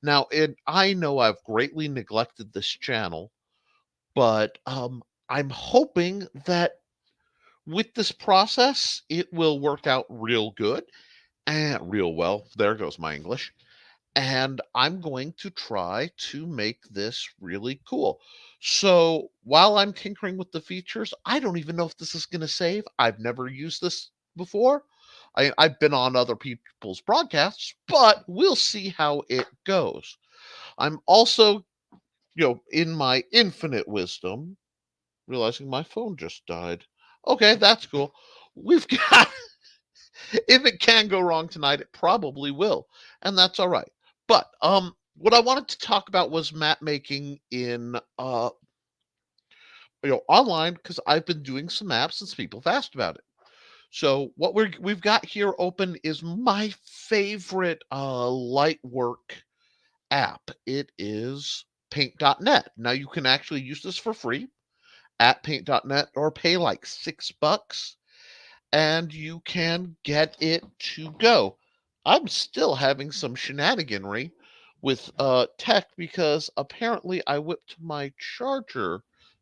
Now, I know I've greatly neglected this channel, but I'm hoping that with this process, it will work out real good and real well. There goes my English. And I'm going to try to make this really cool. So while I'm tinkering with the features, I don't even know if this is going to save. I've never used this before. I've been on other people's broadcasts, but we'll see how it goes. I'm also, in my infinite wisdom, realizing my phone just died. Okay, that's cool. We've got, if it can go wrong tonight, it probably will, and that's all right. But what I wanted to talk about was map making in online, because I've been doing some maps since people have asked about it. So what we've got here open is my favorite light work app. It is paint.net. Now you can actually use this for free at paint.net or pay like $6 and you can get it to go. I'm still having some shenaniganry with tech because apparently I whipped my charger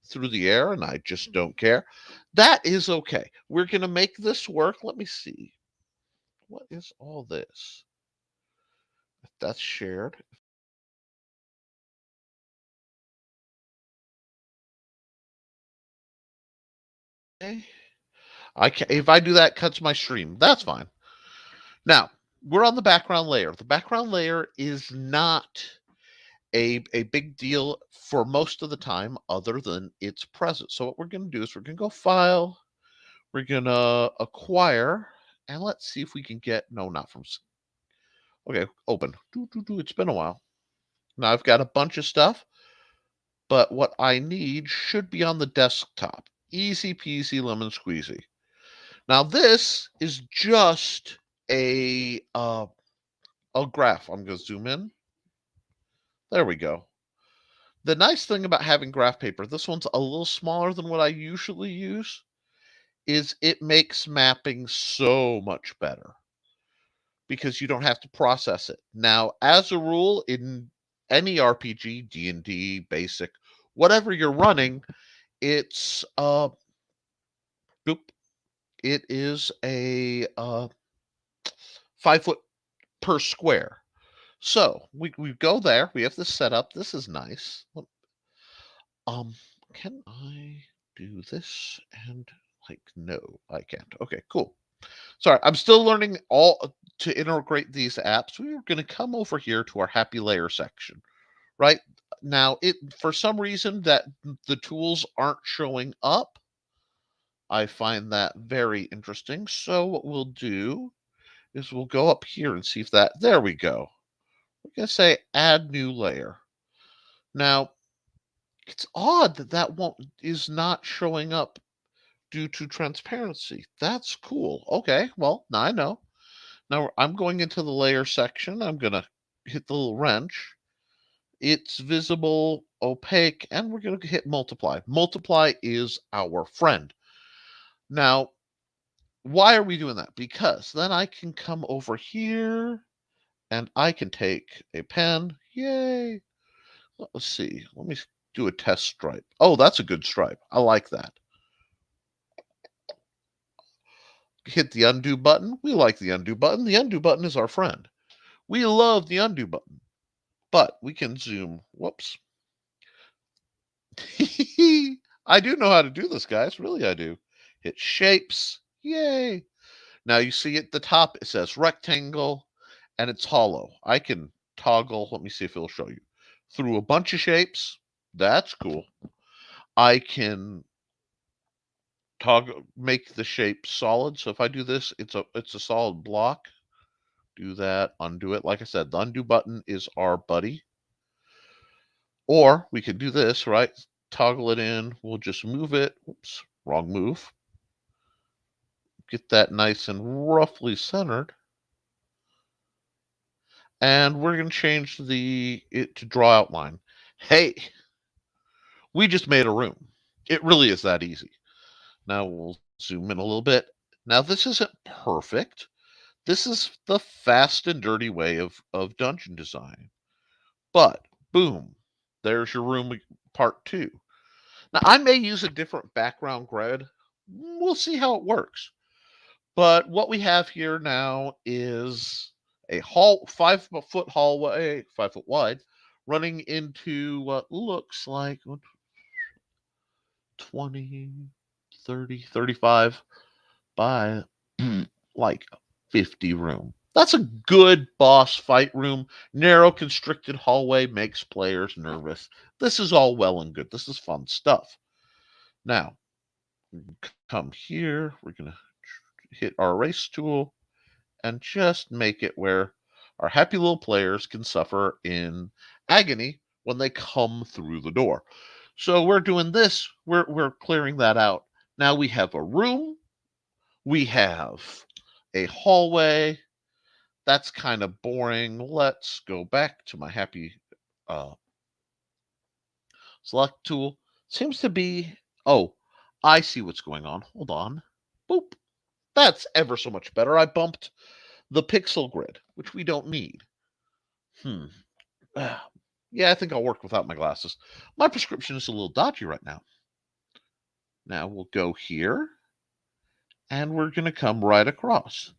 through the air and I just don't care. That is okay. We're going to make this work. Let me see. What is all this? If that's shared. Okay. I can, if I do that, it cuts my stream. That's fine. Now, we're on the background layer. The background layer is not a big deal for most of the time other than its presence. So what we're going to do is we're going to go file, we're going to acquire, and let's see if we can get, no, not from, okay, open. It's been a while. Now I've got a bunch of stuff, but what I need should be on the desktop. Easy peasy lemon squeezy. Now this is just a graph. I'm going to zoom in. There we go. The nice thing about having graph paper, this one's a little smaller than what I usually use, is it makes mapping so much better because you don't have to process it. Now, as a rule, in any RPG, D&D, basic, whatever you're running, it's boop, it is a 5 foot per square. So we go there. We have this set up. This is nice. Um, can I do this? And like, no, I can't. Okay, cool. Sorry, I'm still learning all to integrate these apps. We're going to come over here to our happy layer section, right? Now, it for some reason that the tools aren't showing up. I find that very interesting. So what we'll do is we'll go up here and see if that, there we go. We're going to say add new layer. Now, it's odd that that won't is not showing up due to transparency. That's cool. Okay, well, now I know. Now I'm going into the layer section. I'm going to hit the little wrench. It's visible, opaque, and we're going to hit multiply. Multiply is our friend. Now, why are we doing that? Because then I can come over here and I can take a pen. Yay. Let's see. Let me do a test stripe. Oh, that's a good stripe. I like that. Hit the undo button. We like the undo button. The undo button is our friend. We love the undo button. But we can zoom. Whoops. I do know how to do this, guys. Really, I do. Hit shapes. Yay. Now you see at the top, it says rectangle and it's hollow. I can toggle. Let me see if it'll show you. Through a bunch of shapes. That's cool. I can toggle, make the shape solid. So if I do this, it's a solid block. Do that, undo it. Like I said, the undo button is our buddy. Or we could do this, right? Toggle it in. We'll just move it. Oops, wrong move. Get that nice and roughly centered. And we're going to change it to draw outline. Hey, we just made a room. It really is that easy. Now we'll zoom in a little bit. Now this isn't perfect. This is the fast and dirty way of dungeon design. But boom, there's your room part two. Now I may use a different background grid. We'll see how it works. But what we have here now is a 5 foot hallway, 5 foot wide, running into what looks like 20, 30, 35 by like 50 room. That's a good boss fight room. Narrow, constricted hallway makes players nervous. This is all well and good. This is fun stuff. Now, come here. We're going to hit our erase tool and just make it where our happy little players can suffer in agony when they come through the door. So we're doing this. We're clearing that out. Now we have a room. We have a hallway. That's kind of boring. Let's go back to my happy uh, select tool. Seems to be, oh, I see what's going on. Hold on. Boop. That's ever so much better. I bumped the pixel grid, which we don't need. Hmm. Yeah, I think I'll work without my glasses. My prescription is a little dodgy right now. Now we'll go here, and we're going to come right across.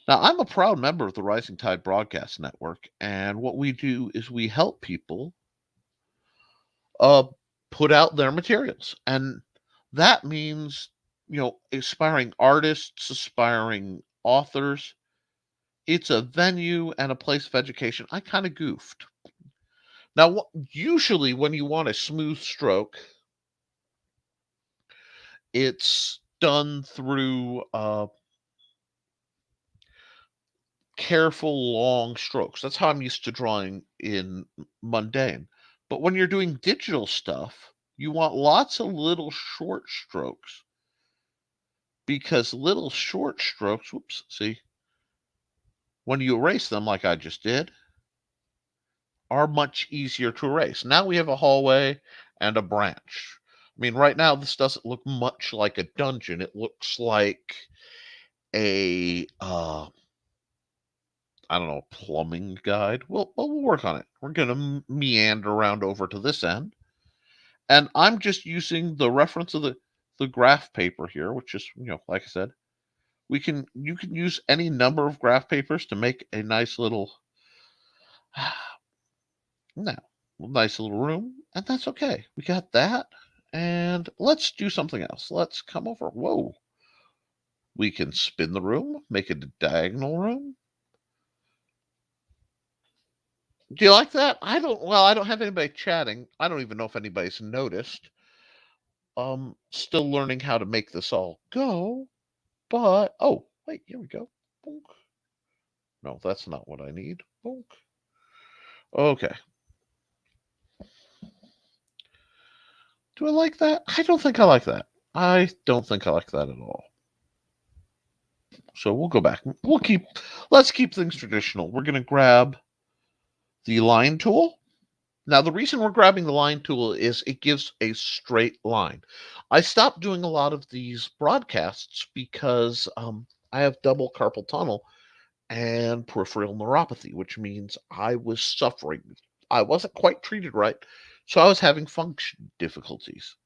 Now, I'm a proud member of the Rising Tide Broadcast Network, and what we do is we help people uh, put out their materials. And that means, aspiring artists, aspiring authors. It's a venue and a place of education. I kind of goofed. Now, usually when you want a smooth stroke, it's done through careful, long strokes. That's how I'm used to drawing in mundane. But when you're doing digital stuff, you want lots of little short strokes because little short strokes, whoops, see, when you erase them like I just did, are much easier to erase. Now we have a hallway and a branch. I mean, right now, this doesn't look much like a dungeon. It looks like a I don't know, plumbing guide. We'll work on it. We're gonna meander around over to this end, and I'm just using the reference of the graph paper here, which is like I said, you can use any number of graph papers to make a nice little now nice little room, and that's okay. We got that, and let's do something else. Let's come over. Whoa, we can spin the room, make it a diagonal room. Do you like that? I don't. Well, I don't have anybody chatting. I don't even know if anybody's noticed. Still learning how to make this all go. But oh, wait, here we go. Bonk. No, that's not what I need. Bonk. Okay. Do I like that? I don't think I like that. I don't think I like that at all. So we'll go back. Let's keep things traditional. We're gonna grab the line tool. Now, the reason we're grabbing the line tool is it gives a straight line. I stopped doing a lot of these broadcasts because I have double carpal tunnel and peripheral neuropathy, which means I was suffering. I wasn't quite treated right, so I was having function difficulties.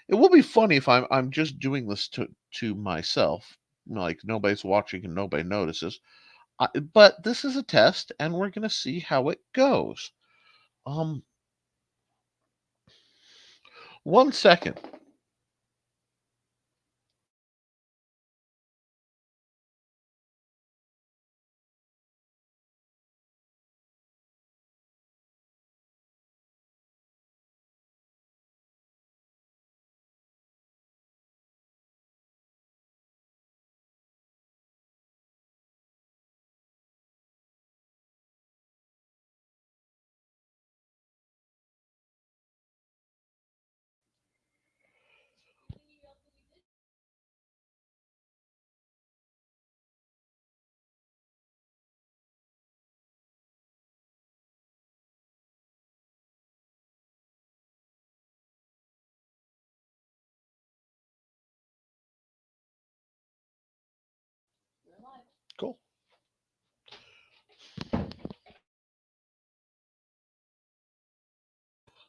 It will be funny if I'm just doing this to myself, like nobody's watching and nobody notices. But this is a test, and we're going to see how it goes. Um, 1 second.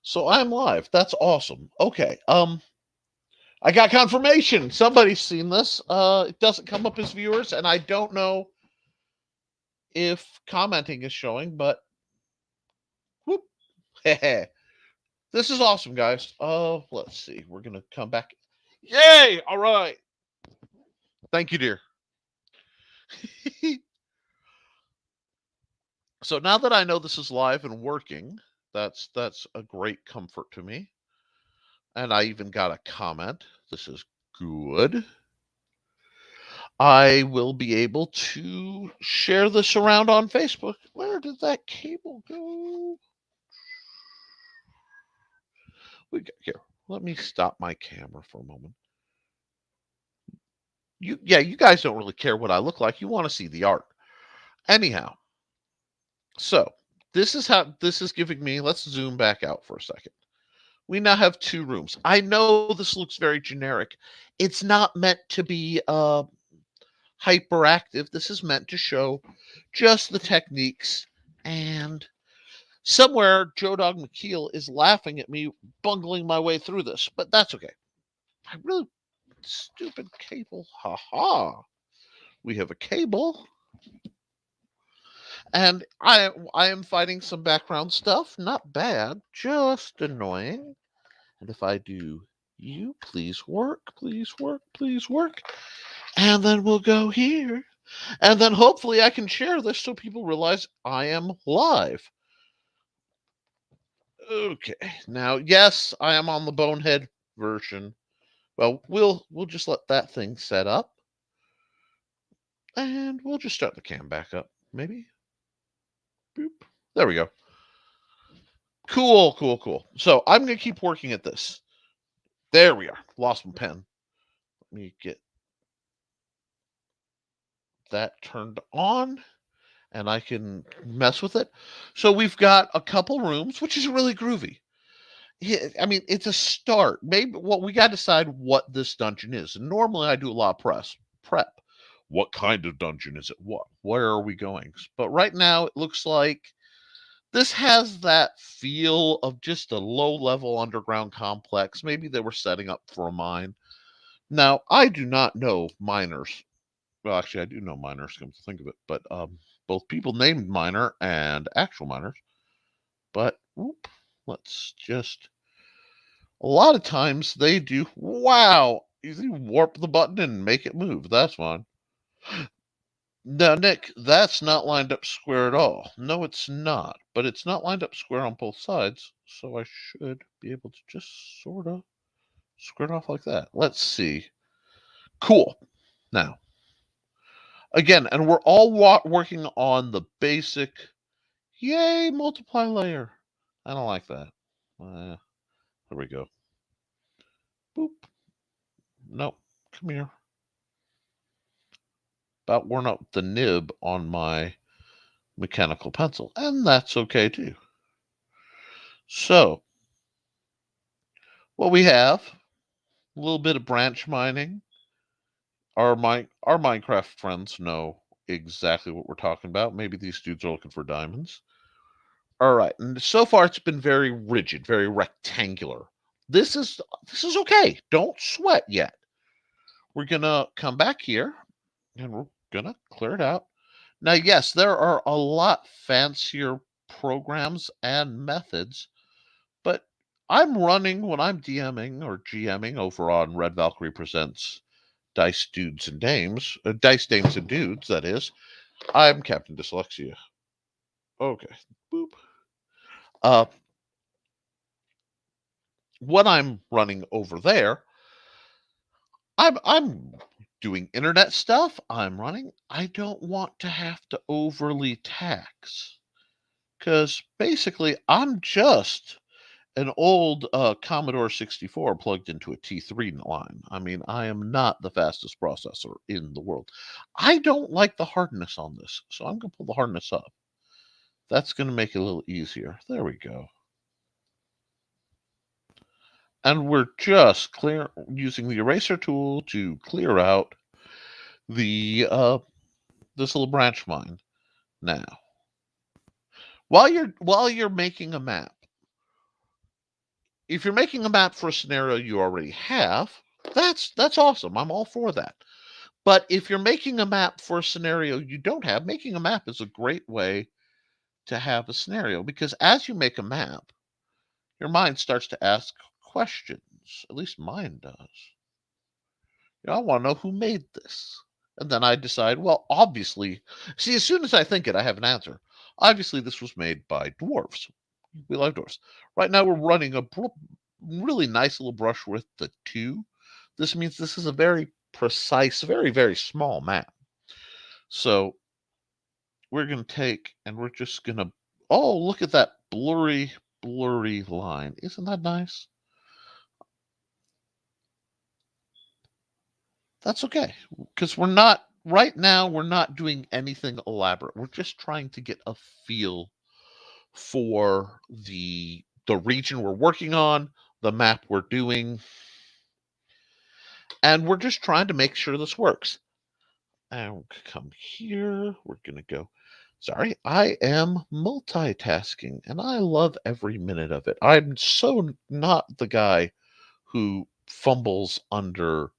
So I'm live. That's awesome. Okay. I got confirmation. Somebody's seen this. It doesn't come up as viewers, and I don't know if commenting is showing, but whoop. This is awesome, guys. Let's see. We're gonna come back. Yay! All right. Thank you, dear. So now that I know this is live and working, that's a great comfort to me. And I even got a comment. This is good. I will be able to share this around on Facebook. Where did that cable go? Here, let me stop my camera for a moment. You guys don't really care what I look like. You want to see the art. Anyhow, so this is giving me, let's zoom back out for a second. We now have 2 rooms. I know this looks very generic. It's not meant to be hyperactive. This is meant to show just the techniques. And somewhere Joe Dog McKeel is laughing at me bungling my way through this, but that's okay. I really stupid cable. Ha ha. We have a cable. And I am fighting some background stuff. Not bad, just annoying. And if I do you, please work, please work, please work. And then we'll go here. And then hopefully I can share this so people realize I am live. Okay. Now, yes, I am on the Bonehead version. Well, we'll just let that thing set up. And we'll just start the cam back up, maybe. Boop. There we go. Cool, cool, cool. So I'm going to keep working at this. There we are. Lost my pen. Let me get that turned on and I can mess with it. So we've got a couple rooms, which is really groovy. Yeah, I mean, it's a start. Maybe we got to decide what this dungeon is. And normally I do a lot of prep. What kind of dungeon is it? Where are we going? But right now it looks like this has that feel of just a low-level underground complex. Maybe they were setting up for a mine. Now, I do not know miners. Well, actually, I do know miners, come to think of it. But both people named miner and actual miners. But let's just. A lot of times they do. Wow, you warp the button and make it move. That's fine. Now, Nick, that's not lined up square at all. No, it's not. But it's not lined up square on both sides, so I should be able to just sort of square it off like that. Let's see. Cool. Now, again, and we're all working on the basic, yay, multiply layer. I don't like that. There we go. Boop. Nope. Come here. About worn out the nib on my mechanical pencil, and that's okay too. So, what we have, a little bit of branch mining. Our Minecraft friends know exactly what we're talking about. Maybe these dudes are looking for diamonds. All right, and so far it's been very rigid, very rectangular. This is okay. Don't sweat yet. We're gonna come back here, and we're gonna clear it out. Now, yes, there are a lot fancier programs and methods, but I'm running when I'm DMing or GMing over on Red Valkyrie Presents Dice Dudes and Dames, Dice Dames and Dudes, that is. I'm Captain Dyslexia. Okay. Boop. When I'm running over there, I'm doing internet stuff. I'm running. I don't want to have to overly tax because basically I'm just an old Commodore 64 plugged into a T3 line. I mean, I am not the fastest processor in the world. I don't like the hardness on this, so I'm going to pull the hardness up. That's going to make it a little easier. There we go. And we're just using the eraser tool to clear out the this little branch mine. Now, while you're making a map, if you're making a map for a scenario you already have, that's awesome. I'm all for that. But if you're making a map for a scenario you don't have, making a map is a great way to have a scenario, because as you make a map, your mind starts to ask questions. At least mine does. I want to know who made this. And then I decide, well, obviously, see, as soon as I think it, I have an answer. Obviously, this was made by dwarves. We like dwarves. Right now, we're running a really nice little brush with the 2. This means this is a very precise, very, very small map. So we're going to take and we're just going to, oh, look at that blurry line. Isn't that nice? That's okay, because right now, we're not doing anything elaborate. We're just trying to get a feel for the region we're working on, the map we're doing, and we're just trying to make sure this works. And we'll come here. We're going to go. Sorry, I am multitasking, and I love every minute of it. I'm so not the guy who fumbles under.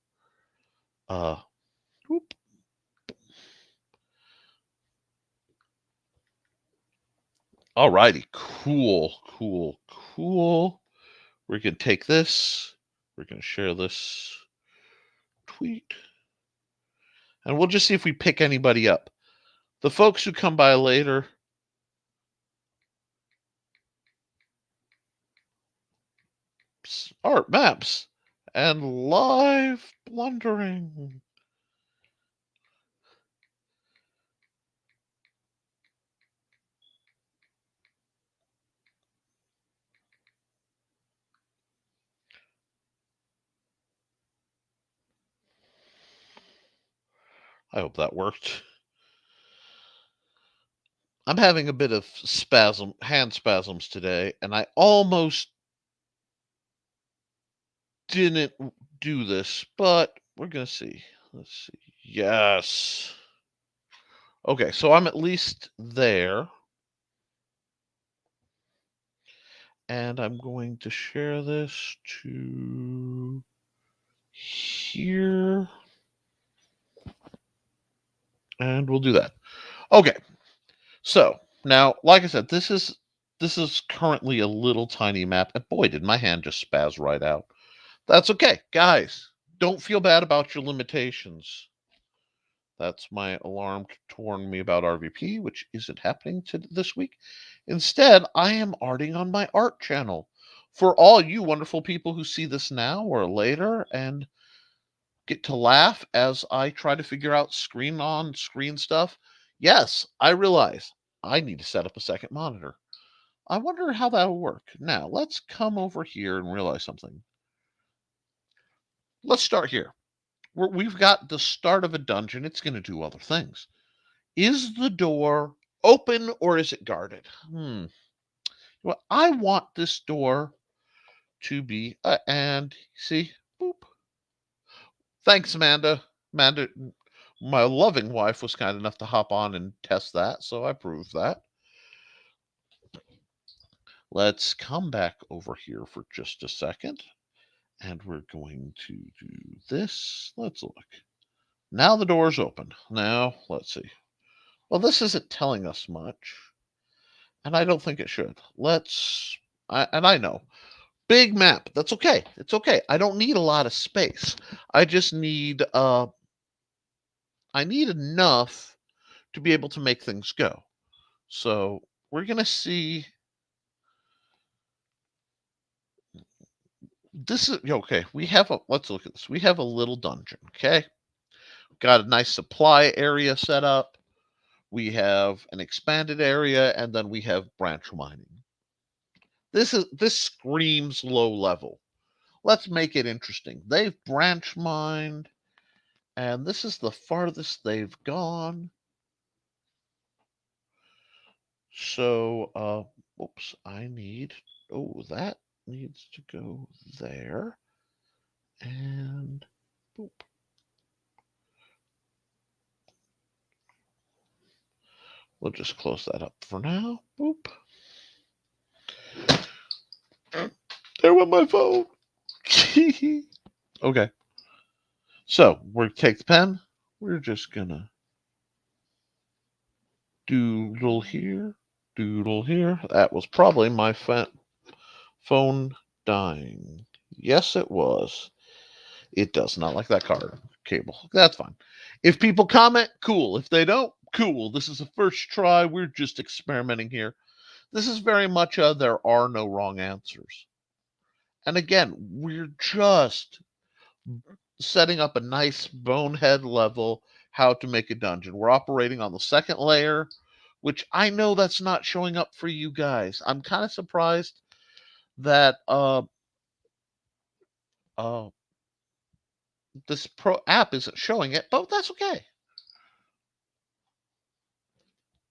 Whoop. Alrighty, cool. We're going to take this. We're going to share this tweet. And we'll just see if we pick anybody up. The folks who come by later. Art maps and live blundering. I hope that worked. I'm having a bit of hand spasms today, and I almost didn't do this, but we're going to see. Let's see. Yes. Okay, so I'm at least there. And I'm going to share this to here. And we'll do that. Okay. So now, like I said, this is currently a little tiny map. And boy, did my hand just spaz right out. That's okay. Guys, don't feel bad about your limitations. That's my alarm to warn me about RVP, which isn't happening this week. Instead, I am arting on my art channel. For all you wonderful people who see this now or later and get to laugh as I try to figure out screen on screen stuff, yes, I realize I need to set up a second monitor. I wonder how that'll work. Now, let's come over here and realize something. Let's start here. We've got the start of a dungeon. It's going to do other things. Is the door open or is it guarded? Well, I want this door to be, and see, boop. Thanks, Amanda. Amanda, my loving wife, was kind enough to hop on and test that, so I proved that. Let's come back over here for just a second, and we're going to do this. Let's look. Now the door's open. Now, let's see. Well, this isn't telling us much, and I don't think it should. I know. Big map. That's okay. It's okay. I don't need a lot of space. I just need I need enough to be able to make things go. So we're gonna see. This is okay. Let's look at this. We have a little dungeon. Okay, got a nice supply area set up. We have an expanded area, and then we have branch mining. This screams low level. Let's make it interesting. They've branch mined, and this is the farthest they've gone. So, oops, that needs to go there. And boop. We'll just close that up for now. Boop. There went my phone. Okay. So we're gonna take the pen. We're just gonna doodle here, doodle here. That was probably my phone dying. Yes, it was. It does not like that card cable. That's fine. If people comment, cool. If they don't, cool. This is the first try. We're just experimenting here. This is very much a there are no wrong answers. And again, we're just setting up a nice bonehead level how to make a dungeon. We're operating on the second layer, which I know that's not showing up for you guys. I'm kind of surprised that uh this pro app isn't showing it, but that's okay.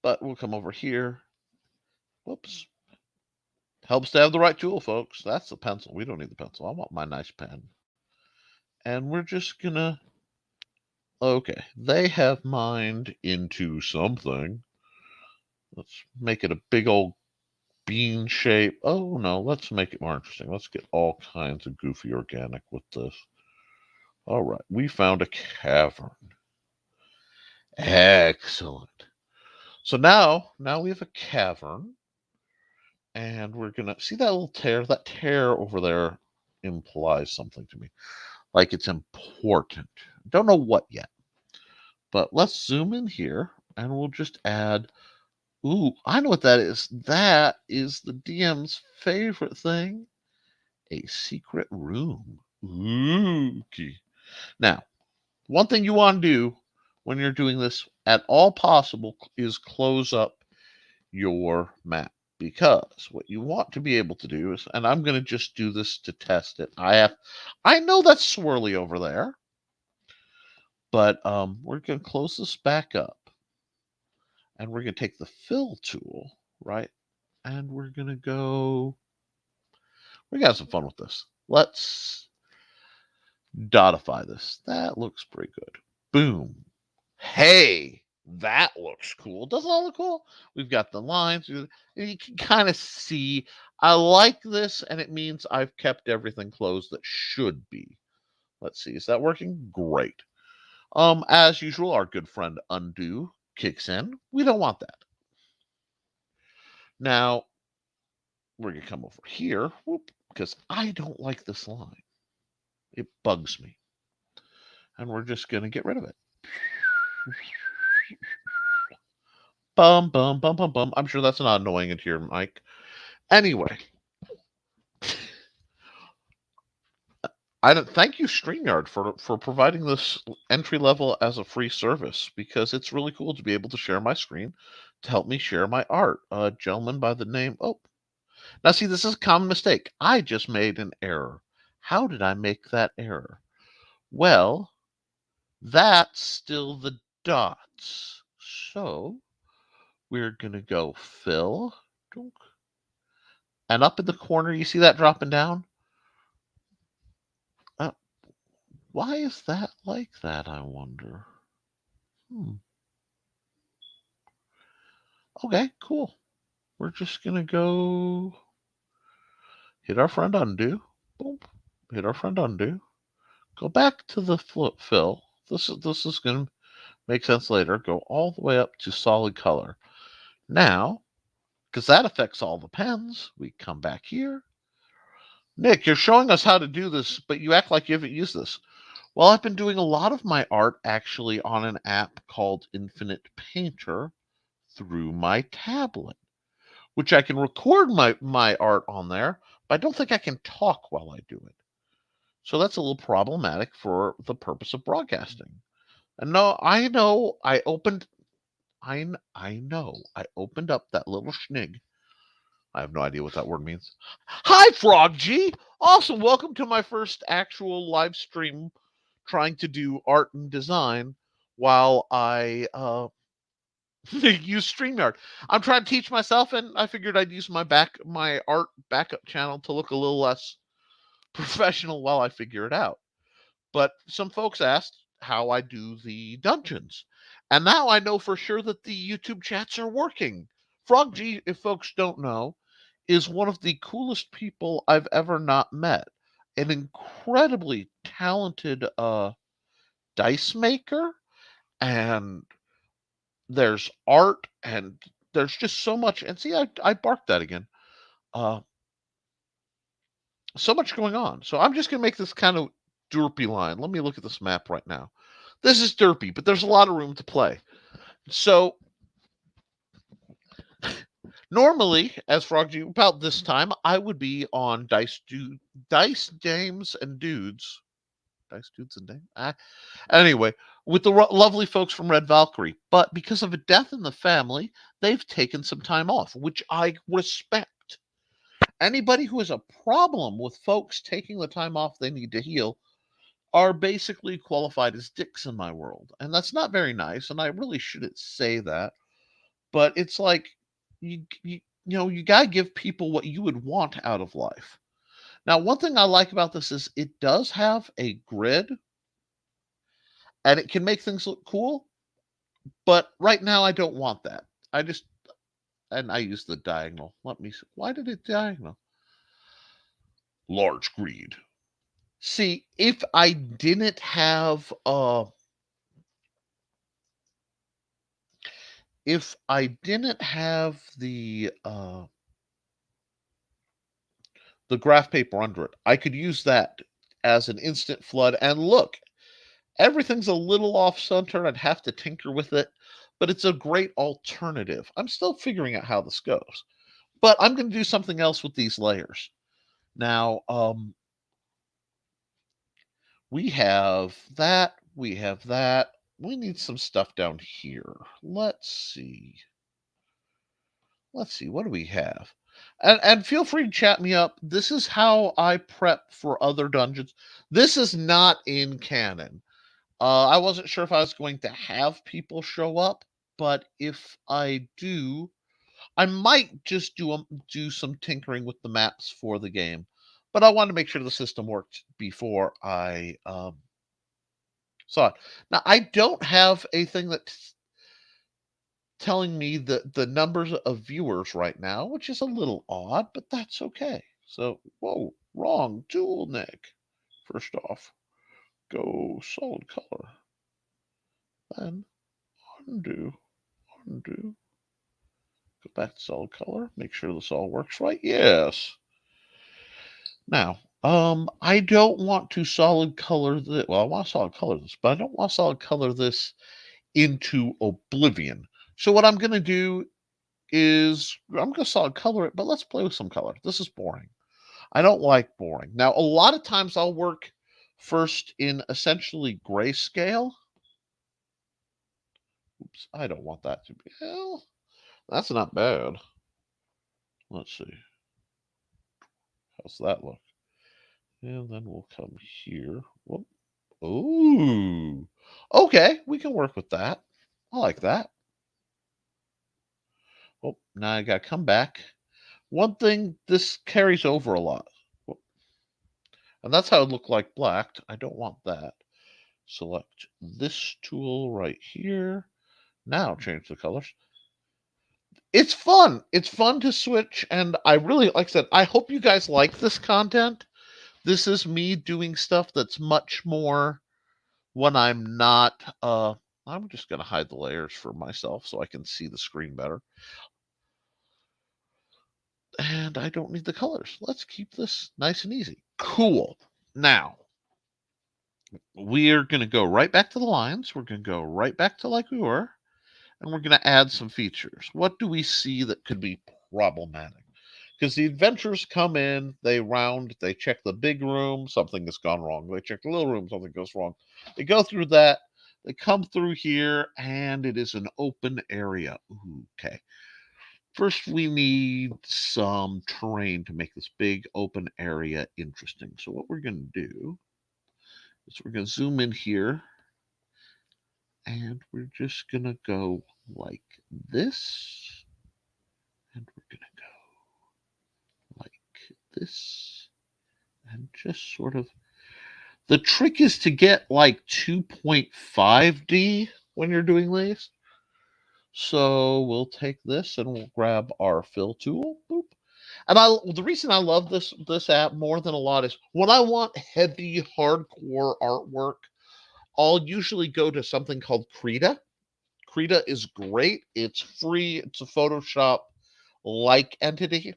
But we'll come over here. Whoops. Helps to have the right tool, folks. That's the pencil. We don't need the pencil. I want my nice pen. And we're just gonna okay. They have mined into something. Let's make it a big old bean shape. Oh no, let's make it more interesting. Let's get all kinds of goofy organic with this. All right, we found a cavern. Excellent. So now we have a cavern, and we're gonna see that little tear. That tear over there implies something to me, like it's important. Don't know what yet, but let's zoom in here, and we'll just add. Ooh, I know what that is. That is the DM's favorite thing. A secret room. Ooh. Okay. Now, one thing you want to do when you're doing this at all possible is close up your map, because what you want to be able to do is, and I'm going to just do this to test it. I know that's swirly over there, but we're going to close this back up, and we're going to take the fill tool, right? And we're going to go. We got some fun with this. Let's dotify this. That looks pretty good. Boom. Hey, that looks cool. Doesn't that look cool? We've got the lines. You can kind of see. I like this, and it means I've kept everything closed that should be. Let's see. Is that working? Great. As usual, our good friend undo kicks in. We don't want that. Now, we're going to come over here, because I don't like this line. It bugs me. And we're just going to get rid of it. Bum, bum, bum, bum, bum. I'm sure that's not annoying into your mic. Anyway. I don't thank you, Streamyard, for providing this entry level as a free service, because it's really cool to be able to share my screen to help me share my art. A gentleman by the name now see, this is a common mistake. I just made an error. How did I make that error? Well, that's still the dots. So we're gonna go fill. And up in the corner, you see that dropping down? Why is that like that, I wonder? Okay, cool. We're just going to go hit our friend undo. Boom. Hit our friend undo. Go back to the fill. This is going to make sense later. Go all the way up to solid color. Now, because that affects all the pens, we come back here. Nick, you're showing us how to do this, but you act like you haven't used this. Well, I've been doing a lot of my art actually on an app called Infinite Painter through my tablet, which I can record my art on there, but I don't think I can talk while I do it. So that's a little problematic for the purpose of broadcasting. And no, I know I opened I opened up that little schnig. I have no idea what that word means. Hi, Frog G. Awesome. Welcome to my first actual live stream trying to do art and design while I use StreamYard. I'm trying to teach myself, and I figured I'd use my art backup channel to look a little less professional while I figure it out. But some folks asked how I do the dungeons, and now I know for sure that the YouTube chats are working. Frog G, if folks don't know, is one of the coolest people I've ever not met. An incredibly talented dice maker, and there's art, and there's just so much. And see, I barked that again. Uh, so much going on. So I'm just gonna make this kind of derpy line. Let me look at this map right now. This is derpy, but there's a lot of room to play. So normally, as Frog about this time, I would be on Dice Dames and Dudes. Dice Dudes and Dames? Anyway, with the lovely folks from Red Valkyrie. But because of a death in the family, they've taken some time off, which I respect. Anybody who has a problem with folks taking the time off they need to heal are basically qualified as dicks in my world. And that's not very nice, and I really shouldn't say that. But it's like you gotta give people what you would want out of life. Now, one thing I like about this is it does have a grid, and it can make things look cool. But right now, I don't want that. I use the diagonal. Let me see. Why did it diagonal? Large greed. See, if I didn't have the graph paper under it, I could use that as an instant flood. And look, everything's a little off center. I'd have to tinker with it, but it's a great alternative. I'm still figuring out how this goes, but I'm going to do something else with these layers. Now, we have that. We have that. We need some stuff down here. Let's see. What do we have? And feel free to chat me up. This is how I prep for other dungeons. This is not in canon. I wasn't sure if I was going to have people show up, but if I do, I might just do some tinkering with the maps for the game. But I wanted to make sure the system worked before I saw it. Now I don't have a thing that's telling me the numbers of viewers right now, which is a little odd, but that's okay. So, whoa, wrong tool, Nick. First off, go solid color. Then undo, undo. Go back to solid color. Make sure this all works right. Yes. Now, I don't want to solid color this. Well, I want to solid color this, but I don't want to solid color this into oblivion. So what I'm going to do is I'm going to solid color it, but let's play with some color. This is boring. I don't like boring. Now, a lot of times I'll work first in essentially grayscale. Oops, I don't want that to be. Well, that's not bad. Let's see. How's that look? And then we'll come here. Whoop. Ooh. Okay, we can work with that. I like that. Oh, now I got to come back. One thing, this carries over a lot. And that's how it looked like blacked. I don't want that. Select this tool right here. Now change the colors. It's fun. It's fun to switch. And I really, like I said, I hope you guys like this content. This is me doing stuff that's much more when I'm not, I'm just going to hide the layers for myself so I can see the screen better. And I don't need the colors. Let's keep this nice and easy. Cool. Now, we're going to go right back to the lines. We're going to go right back to like we were. And we're going to add some features. What do we see that could be problematic? Because the adventurers come in, they round, they check the big room, something has gone wrong. They check the little room, something goes wrong. They go through that, they come through here, and it is an open area. Ooh, okay. First, we need some terrain to make this big open area interesting. So what we're going to do is we're going to zoom in here, and we're just going to go like this, and we're going to go like this, and just sort of, the trick is to get like 2.5D when you're doing these. So we'll take this and we'll grab our fill tool, boop, And the reason I love this app more than a lot is when I want heavy, hardcore artwork, I'll usually go to something called Krita. Krita is great. It's free. It's a Photoshop like entity.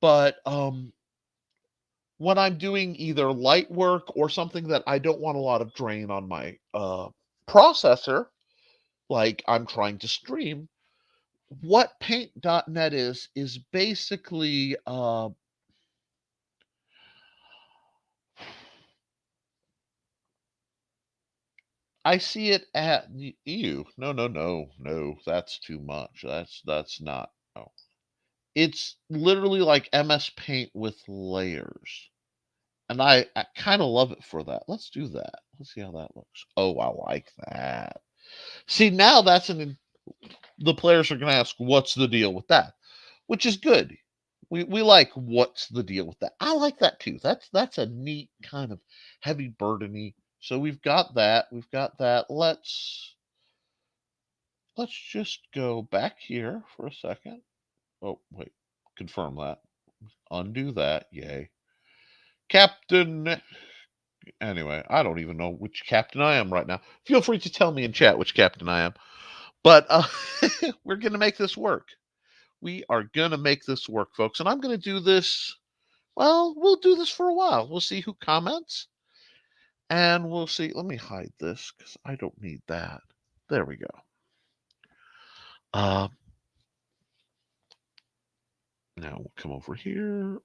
But when I'm doing either light work or something that I don't want a lot of drain on my processor, like I'm trying to stream, what paint.net is basically I see it at ew. No, that's too much. That's not. No. It's literally like MS Paint with layers. And I kind of love it for that. Let's do that. Let's see how that looks. Oh, I like that. See, now the players are going to ask, what's the deal with that? Which is good. We like what's the deal with that. I like that too. That's a neat kind of heavy burdeny. So we've got that. We've got that. Let's just go back here for a second. Oh, wait. Confirm that. Undo that. Yay. Captain. Anyway, I don't even know which captain I am right now. Feel free to tell me in chat which captain I am. But we're going to make this work. We are going to make this work, folks. And I'm going to do this. Well, we'll do this for a while. We'll see who comments. And we'll see. Let me hide this because I don't need that. There we go. Now we'll come over here.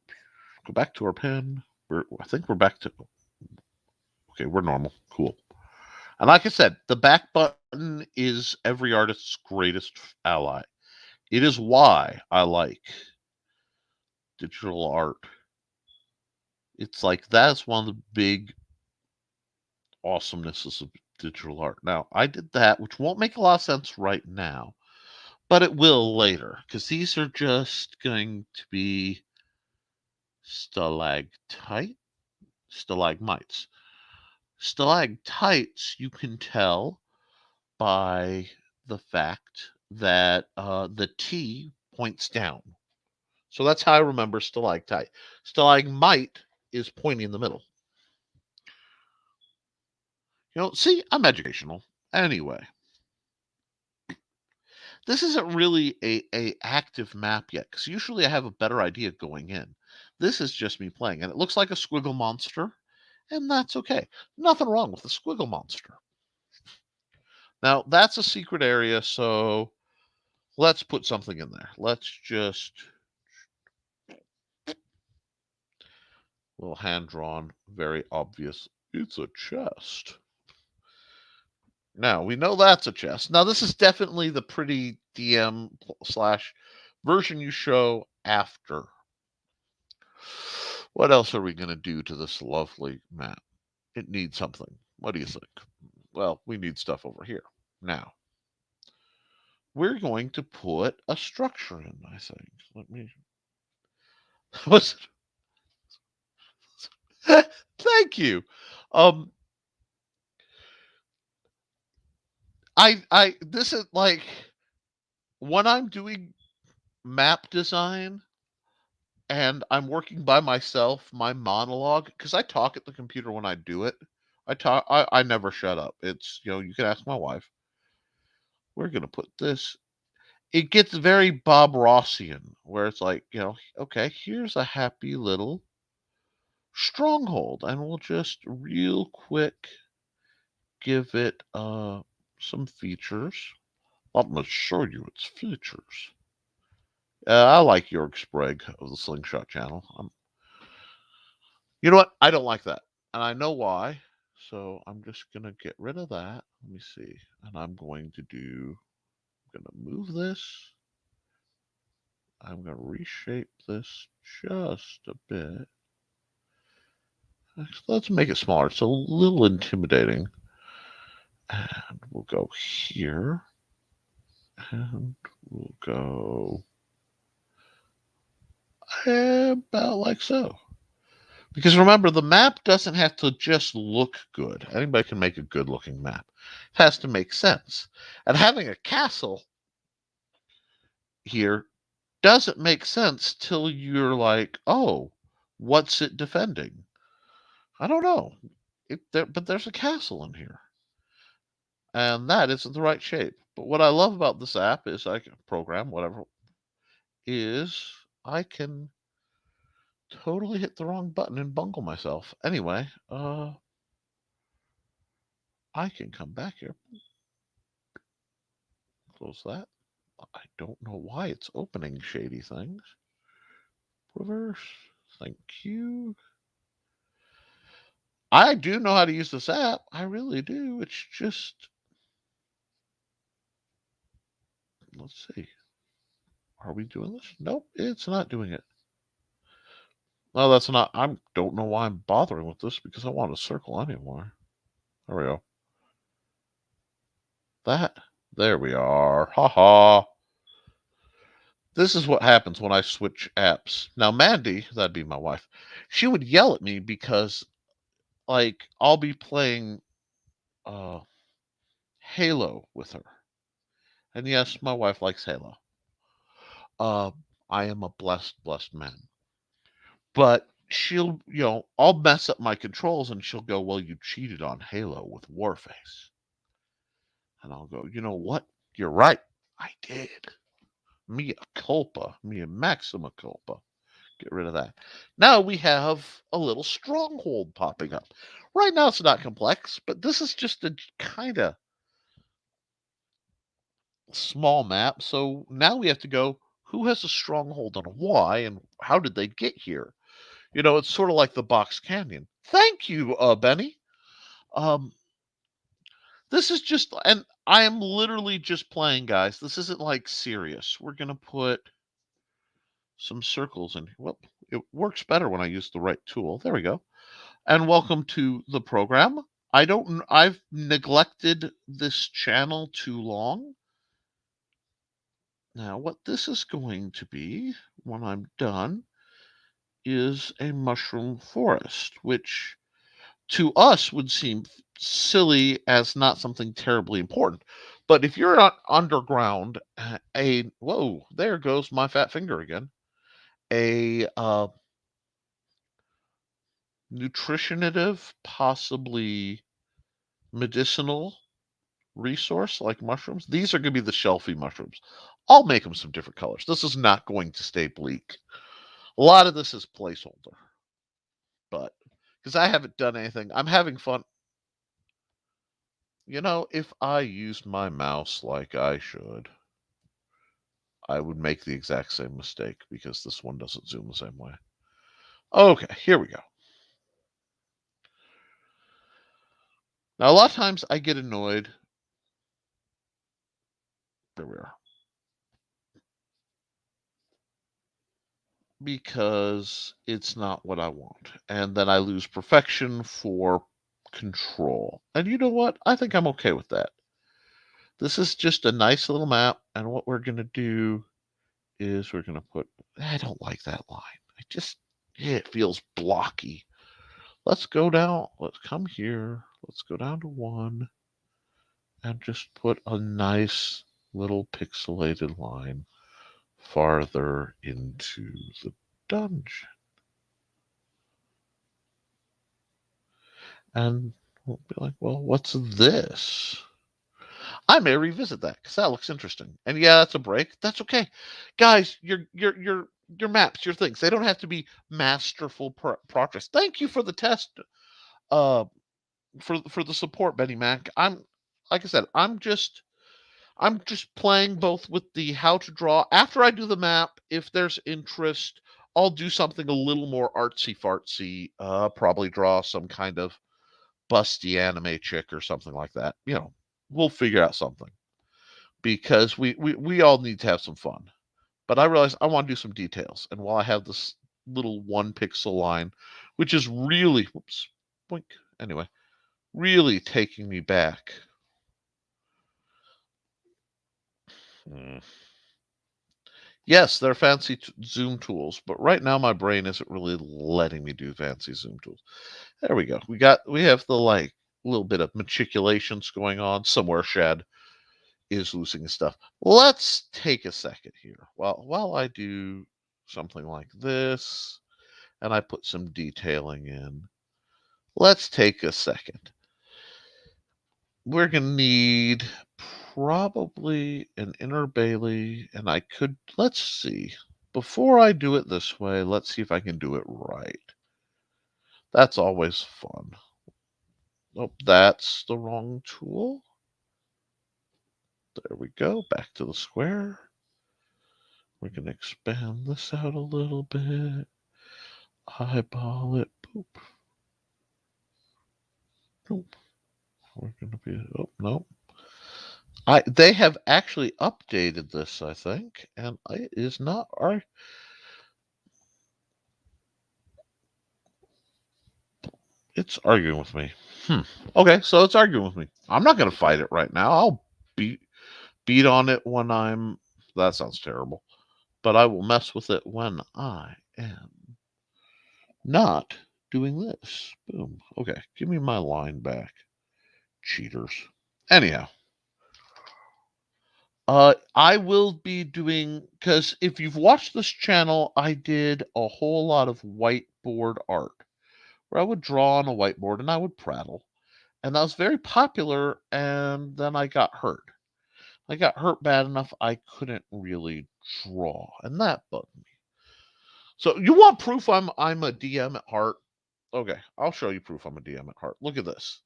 Go back to our pen. I think we're back to. Okay, we're normal. Cool. And like I said, the back button is every artist's greatest ally. It is why I like digital art. It's like that's one of the big awesomenesses of digital art. Now, I did that, which won't make a lot of sense right now, but it will later, because these are just going to be stalagmites. Stalactites, you can tell by the fact that the T points down. So that's how I remember stalactite. Stalagmite is pointing in the middle. See, I'm educational. Anyway, this isn't really a active map yet, because usually I have a better idea going in. This is just me playing, and it looks like a squiggle monster, and that's okay. Nothing wrong with the squiggle monster. Now, that's a secret area, so let's put something in there. Let's just... little hand-drawn, very obvious. It's a chest. Now, we know that's a chest. Now, this is definitely the pretty DM / version you show after. What else are we going to do to this lovely map? It needs something. What do you think? Well, we need stuff over here. Now, we're going to put a structure in, I think. Let me... What's it? Thank you. This is like when I'm doing map design and I'm working by myself, my monologue, because I talk at the computer when I do it. I never shut up. It's, you can ask my wife. We're going to put this. It gets very Bob Rossian, where it's like, okay, here's a happy little stronghold, and we'll just real quick give it some features. I'm going to show you its features. I like Jörg Sprague of the Slingshot channel. You know what? I don't like that. And I know why. So I'm just going to get rid of that. Let me see. And I'm going to move this. I'm going to reshape this just a bit. Let's make it smaller. It's a little intimidating. And we'll go here. And we'll go about like so. Because remember, the map doesn't have to just look good. Anybody can make a good looking map. It has to make sense. And having a castle here doesn't make sense till you're like, oh, what's it defending? I don't know. But there's a castle in here, and that isn't the right shape. But what I love about this app is I can program whatever is I can totally hit the wrong button and bungle myself. Anyway, I can come back here, close that. I don't know why it's opening shady things. Reverse. Thank you. I do know how to use this app. I really do. It's just, let's see. Are we doing this? Nope, it's not doing it. No, that's not. I don't know why I'm bothering with this because I want a circle anyway. There we go. That. There we are. Ha ha. This is what happens when I switch apps. Now, Mandy, that'd be my wife, she would yell at me because, like, I'll be playing uh, Halo with her. And yes, my wife likes Halo. Uh, I am a blessed, blessed man. But she'll, I'll mess up my controls and she'll go, well, you cheated on Halo with Warface. And I'll go, you know what? You're right. I did. Mea culpa. Mea maxima culpa. Get rid of that. Now we have a little stronghold popping up. Right now it's not complex, but this is just a kind of small map. So now we have to go, who has a stronghold on why and how did they get here? It's sort of like the Box Canyon. Thank you, Benny. Um, this is just, and I am literally just playing, guys. This isn't like serious. We're gonna put some circles in. Well, it works better when I use the right tool. There we go. And welcome to the program. I've neglected this channel too long. Now, what this is going to be when I'm done is a mushroom forest, which to us would seem silly as not something terribly important. But if you're not underground, whoa, there goes my fat finger again. A nutritionative, possibly medicinal resource like mushrooms. These are going to be the shelfie mushrooms. I'll make them some different colors. This is not going to stay bleak. A lot of this is placeholder, but because I haven't done anything, I'm having fun. If I used my mouse like I should, I would make the exact same mistake because this one doesn't zoom the same way. Okay, here we go. Now, a lot of times I get annoyed. There we are. Because it's not what I want. And then I lose perfection for control. And you know what? I think I'm okay with that. This is just a nice little map. And what we're going to do is we're going to put, I don't like that line. It feels blocky. Let's go down. Let's come here. Let's go down to 1 and just put a nice little pixelated line farther into the dungeon. And we'll be like, well, what's this? I may revisit that because that looks interesting. And yeah, that's a break. That's okay, guys. Your maps, your things. They don't have to be masterful progress. Thank you for the test. Uh, for the support, Benny Mac. Like I said, I'm just playing both with the how to draw. After I do the map, if there's interest, I'll do something a little more artsy fartsy. Probably draw some kind of busty anime chick or something like that. We'll figure out something because we all need to have some fun. But I realize I want to do some details, and while I have this little 1 pixel line, which is really, whoops, boink, anyway, really taking me back. Yes, they're fancy zoom tools, but right now my brain isn't really letting me do fancy zoom tools. There we go. We have the little bit of matriculations going on somewhere, Shad. is losing stuff. Let's take a second here. While I do something like this, and I put some detailing in, let's take a second. We're going to need probably an inner Bailey, and let's see. Before I do it this way, let's see if I can do it right. That's always fun. Oh, that's the wrong tool. There we go. Back to the square. We're going to expand this out a little bit. Eyeball it. Boop. Nope. We're going to be... Oh, no. They have actually updated this, I think, and it is not our... It's arguing with me. Okay, so it's arguing with me. I'm not going to fight it right now. I'll beat on it when I'm... That sounds terrible. But I will mess with it when I am not doing this. Boom. Okay, give me my line back. Cheaters. Anyhow. I will be doing... Because if you've watched this channel, I did a whole lot of whiteboard art. Where I would draw on a whiteboard and I would prattle. And that was very popular, and then I got hurt. I got hurt bad enough I couldn't really draw, and that bugged me. So you want proof I'm a DM at heart? Okay, I'll show you proof I'm a DM at heart. Look at this.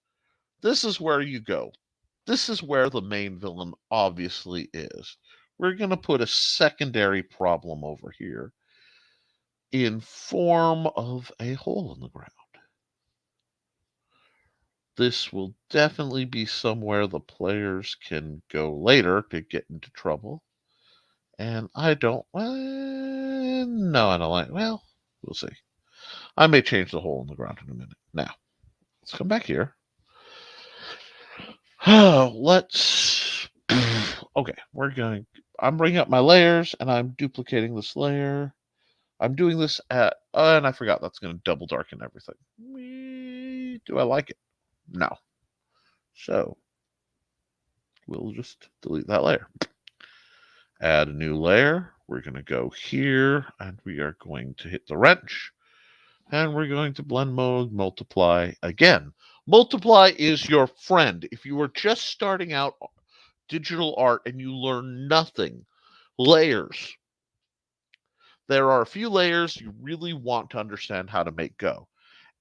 This is where you go. This is where the main villain obviously is. We're going to put a secondary problem over here in form of a hole in the ground. This will definitely be somewhere the players can go later to get into trouble. And I don't... no, I don't like... Well, we'll see. I may change the hole in the ground in a minute. Now, let's come back here. Let's... Okay, I'm bringing up my layers, and I'm duplicating this layer. I'm doing this at... and I forgot that's going to double darken everything. Do I like it? No. So, we'll just delete that layer. Add a new layer. We're going to go here, and we are going to hit the wrench. And we're going to blend mode, multiply again. Multiply is your friend. If you are just starting out digital art and you learn nothing, layers. There are a few layers you really want to understand how to make go.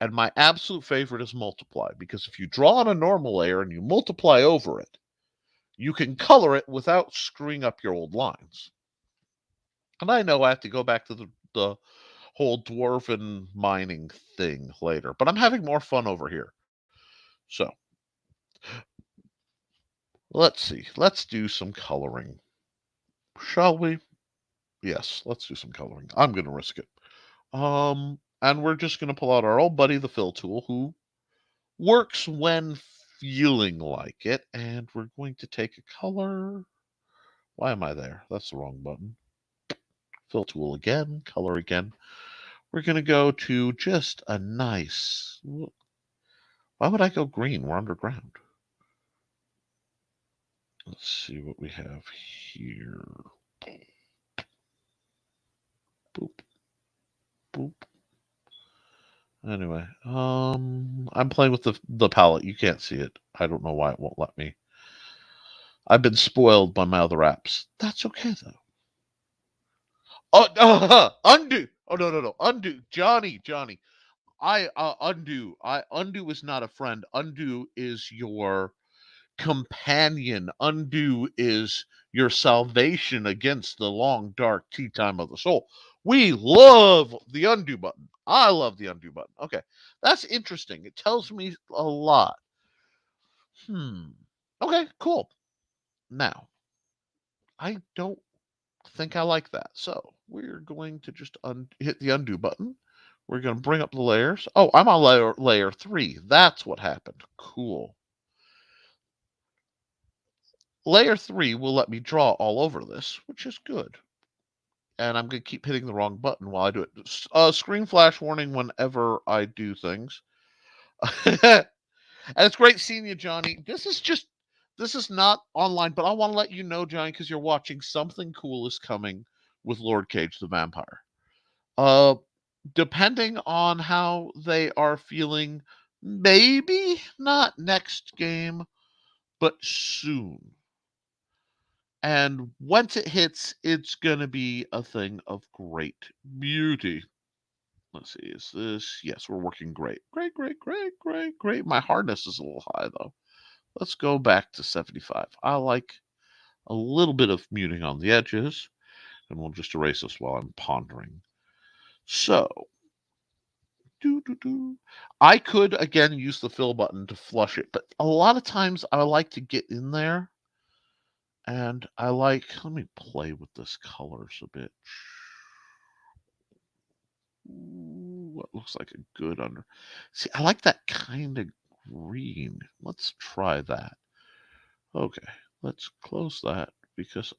And my absolute favorite is multiply, because if you draw on a normal layer and you multiply over it, you can color it without screwing up your old lines. And I know I have to go back to the whole dwarven mining thing later, but I'm having more fun over here. So, let's see. Let's do some coloring. Shall we? Yes, let's do some coloring. I'm going to risk it. And we're just going to pull out our old buddy, the fill tool, who works when feeling like it. And we're going to take a color. Why am I there? That's the wrong button. Fill tool again, color again. We're going to go to just a nice... Why would I go green? We're underground. Let's see what we have here. Boop. Boop. Anyway, I'm playing with the palette. You can't see it. I don't know why it won't let me. I've been spoiled by my other apps. That's okay, though. Oh, undo. Oh, no. Undo. Johnny. Undo is not a friend. Undo is your companion. Undo is your salvation against the long, dark tea time of the soul. We love the undo button. I love the undo button. Okay, that's interesting. It tells me a lot. Okay, cool. Now, I don't think I like that. So we're going to just hit the undo button. We're going to bring up the layers. Oh, I'm on layer 3. That's what happened. Cool. Layer 3 will let me draw all over this, which is good. And I'm going to keep hitting the wrong button while I do it. Screen flash warning whenever I do things. And it's great seeing you, Johnny. This is just This is not online, but I want to let you know, Johnny, because you're watching, something cool is coming with Lord Cage the Vampire. Uh, Depending on how they are feeling, maybe not next game, but soon. And once it hits, it's going to be a thing of great beauty. Let's see, is this? Yes, we're working great. Great, great, great, great, great. My hardness is a little high, though. Let's go back to 75. I like a little bit of muting on the edges, and we'll just erase this while I'm pondering. So, I could, again, use the fill button to flush it, but a lot of times I like to get in there, and let me play with this colors a bit. What looks like a good under. See, I like that kind of green. Let's try that. Okay, let's close that because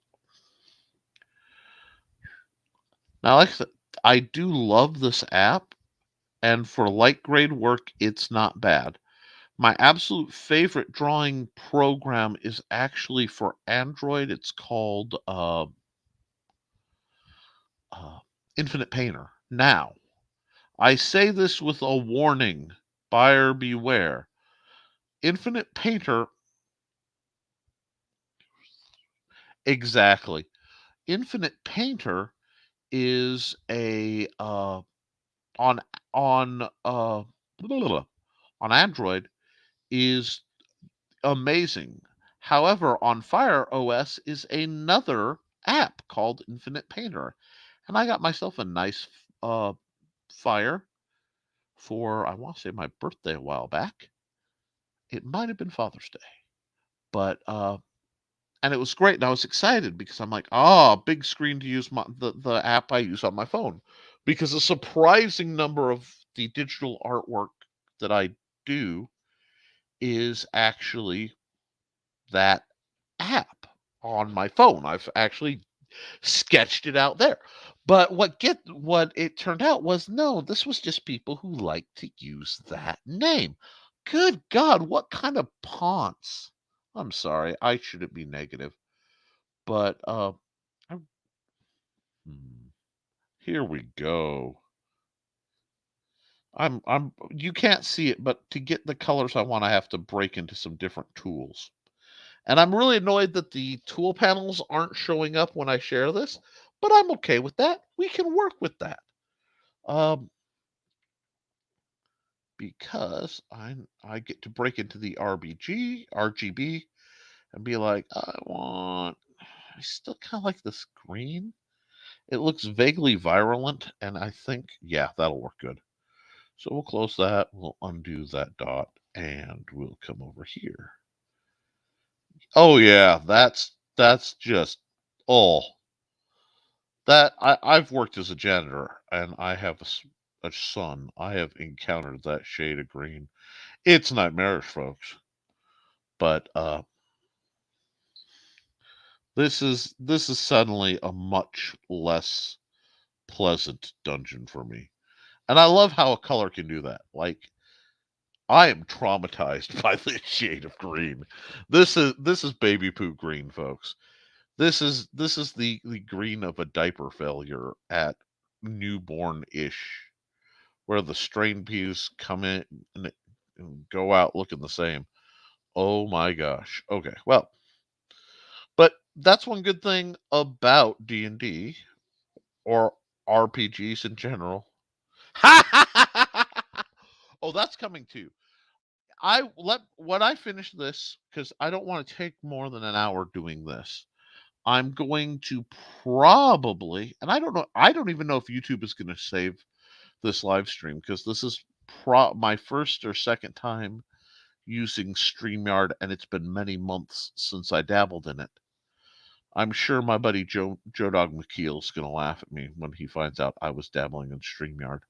now, like I said, I do love this app, and for light grade work, it's not bad. My absolute favorite drawing program is actually for Android. It's called uh, Infinite Painter. Now, I say this with a warning, buyer beware. Infinite Painter, exactly. Infinite Painter is a on on on Android is amazing. However, on Fire OS is another app called Infinite Painter, and I got myself a nice Fire for, I want to say, my birthday a while back. It might have been Father's Day, but and it was great, and I was excited because I'm like, big screen to use the app I use on my phone, because a surprising number of the digital artwork that I do is actually that app on my phone. I've actually sketched it out there. But what it turned out was, no, this was just people who like to use that name. Good God, what kind of ponce? I'm sorry, I shouldn't be negative, but I'm- hmm, here we go. You can't see it, but to get the colors I want, I have to break into some different tools. And I'm really annoyed that the tool panels aren't showing up when I share this, but I'm okay with that. We can work with that. Um, because I get to break into the RGB, and be like, I still kind of like this green. It looks vaguely virulent, and I think, yeah, that'll work good. So we'll close that, we'll undo that dot, and we'll come over here. Oh yeah, that's just, oh, I've worked as a janitor, and I have a son. I have encountered that shade of green. It's nightmarish, folks. But this is suddenly a much less pleasant dungeon for me. And I love how a color can do that. Like, I am traumatized by this shade of green. This is baby poo green, folks. This is the green of a diaper failure at newborn-ish, where the strain pews come in and go out looking the same. Oh my gosh. Okay, well, but that's one good thing about D&D, or RPGs in general. Oh, that's coming too. When I finish this, because I don't want to take more than an hour doing this. I'm going to probably, and I don't even know if YouTube is going to save this live stream, because this is my first or second time using StreamYard, and it's been many months since I dabbled in it. I'm sure my buddy Joe Dog McKeel is going to laugh at me when he finds out I was dabbling in StreamYard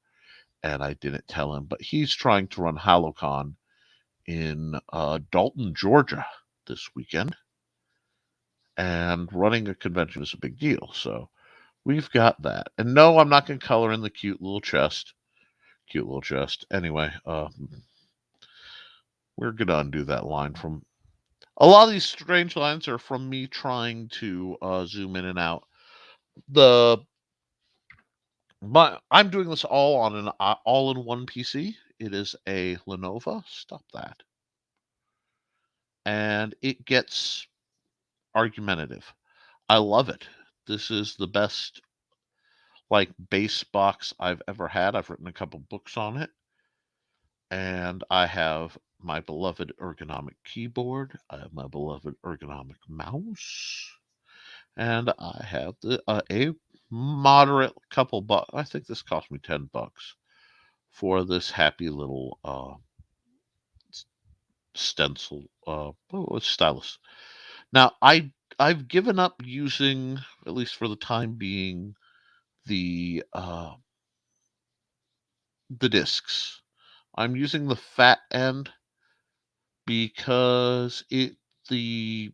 and I didn't tell him. But he's trying to run HaloCon in Dalton, Georgia this weekend, and running a convention is a big deal. So we've got that. And no, I'm not going to color in the cute little chest. Cute little chest. Anyway, we're going to undo that line from. A lot of these strange lines are from me trying to zoom in and out. The I'm doing this all on an all-in-one PC. It is a Lenovo. Stop that. And it gets argumentative. I love it. This is the best like base box I've ever had. I've written a couple books on it, and I have my beloved ergonomic keyboard. I have my beloved ergonomic mouse, and I have a moderate couple bucks. I think this cost me $10 for this happy little stencil stylus. Now I've given up using, at least for the time being, the discs. I'm using the fat end because the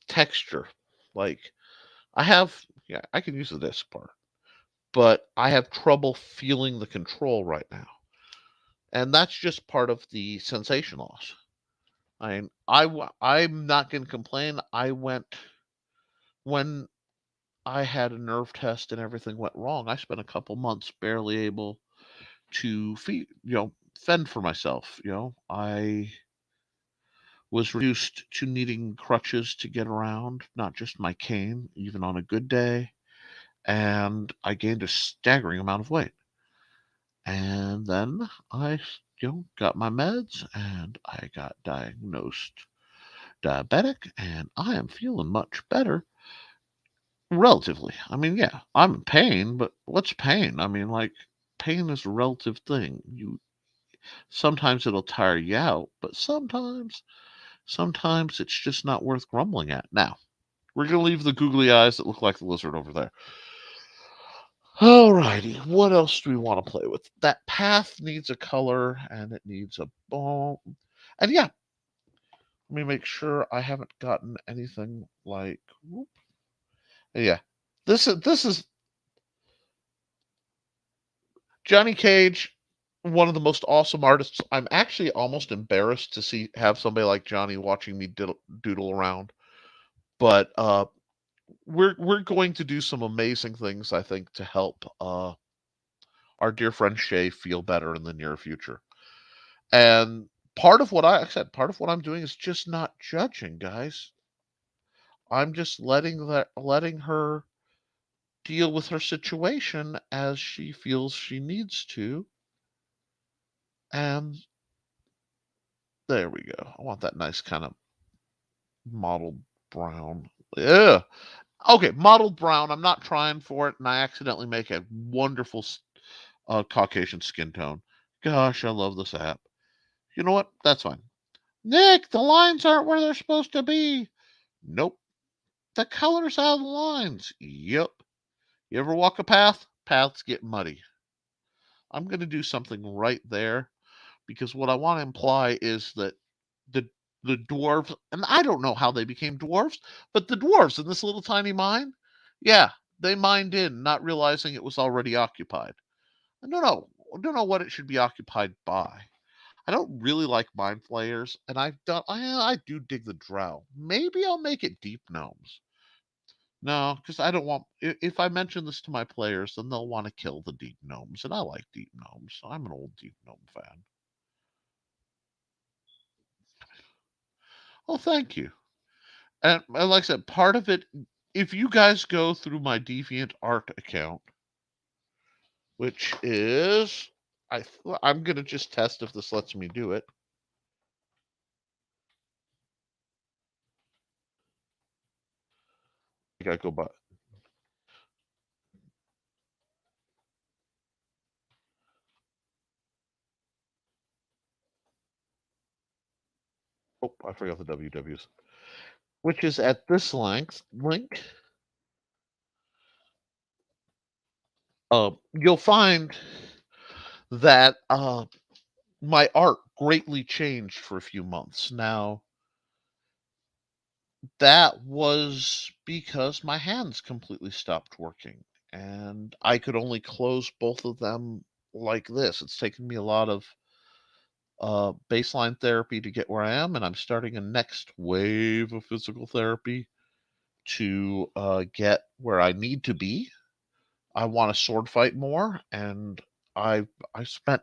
texture, like I can use the disc part, but I have trouble feeling the control right now. And that's just part of the sensation loss. I'm not going to complain. I went when I had a nerve test and everything went wrong. I spent a couple months barely able to fend for myself. I was reduced to needing crutches to get around, not just my cane, even on a good day. And I gained a staggering amount of weight. And then I, got my meds and I got diagnosed diabetic, and I am feeling much better relatively. I mean, yeah, I'm in pain, but what's pain? I mean, like, pain is a relative thing. Sometimes it'll tire you out, but sometimes it's just not worth grumbling at. Now, we're going to leave the googly eyes that look like the lizard over there. Alrighty, what else do we want to play with? That path needs a color and it needs a ball. And yeah, let me make sure I haven't gotten anything like. Whoop. Yeah, this is Johnny Cage, one of the most awesome artists. I'm actually almost embarrassed to have somebody like Johnny watching me doodle around. But we're going to do some amazing things, I think, to help our dear friend Shay feel better in the near future. And part of what I said, part of what I'm doing is just not judging, guys. I'm just letting her deal with her situation as she feels she needs to. And there we go. I want that nice kind of mottled brown. Yeah. Okay, mottled brown. I'm not trying for it, and I accidentally make a wonderful Caucasian skin tone. Gosh, I love this app. You know what? That's fine. Nick, the lines aren't where they're supposed to be. Nope. The colors out of the lines. Yep. You ever walk a path? Paths get muddy. I'm going to do something right there because what I want to imply is that the the dwarves, and I don't know how they became dwarves, but the dwarves in this little tiny mine, yeah, they mined in, not realizing it was already occupied. I don't know what it should be occupied by. I don't really like mine flayers, and I do dig the drow. Maybe I'll make it deep gnomes. No, because I don't want. If I mention this to my players, then they'll want to kill the deep gnomes, and I like deep gnomes. I'm an old deep gnome fan. Oh, thank you. And like I said, part of it, if you guys go through my Deviant Art account, which is, I'm gonna just test if this lets me do it. I gotta go by. Oh, I forgot the WWs. Which is at this link. You'll find that my art greatly changed for a few months. Now, that was because my hands completely stopped working and I could only close both of them like this. It's taken me a lot of baseline therapy to get where I am, and I'm starting a next wave of physical therapy to get where I need to be. I want to sword fight more, and I spent.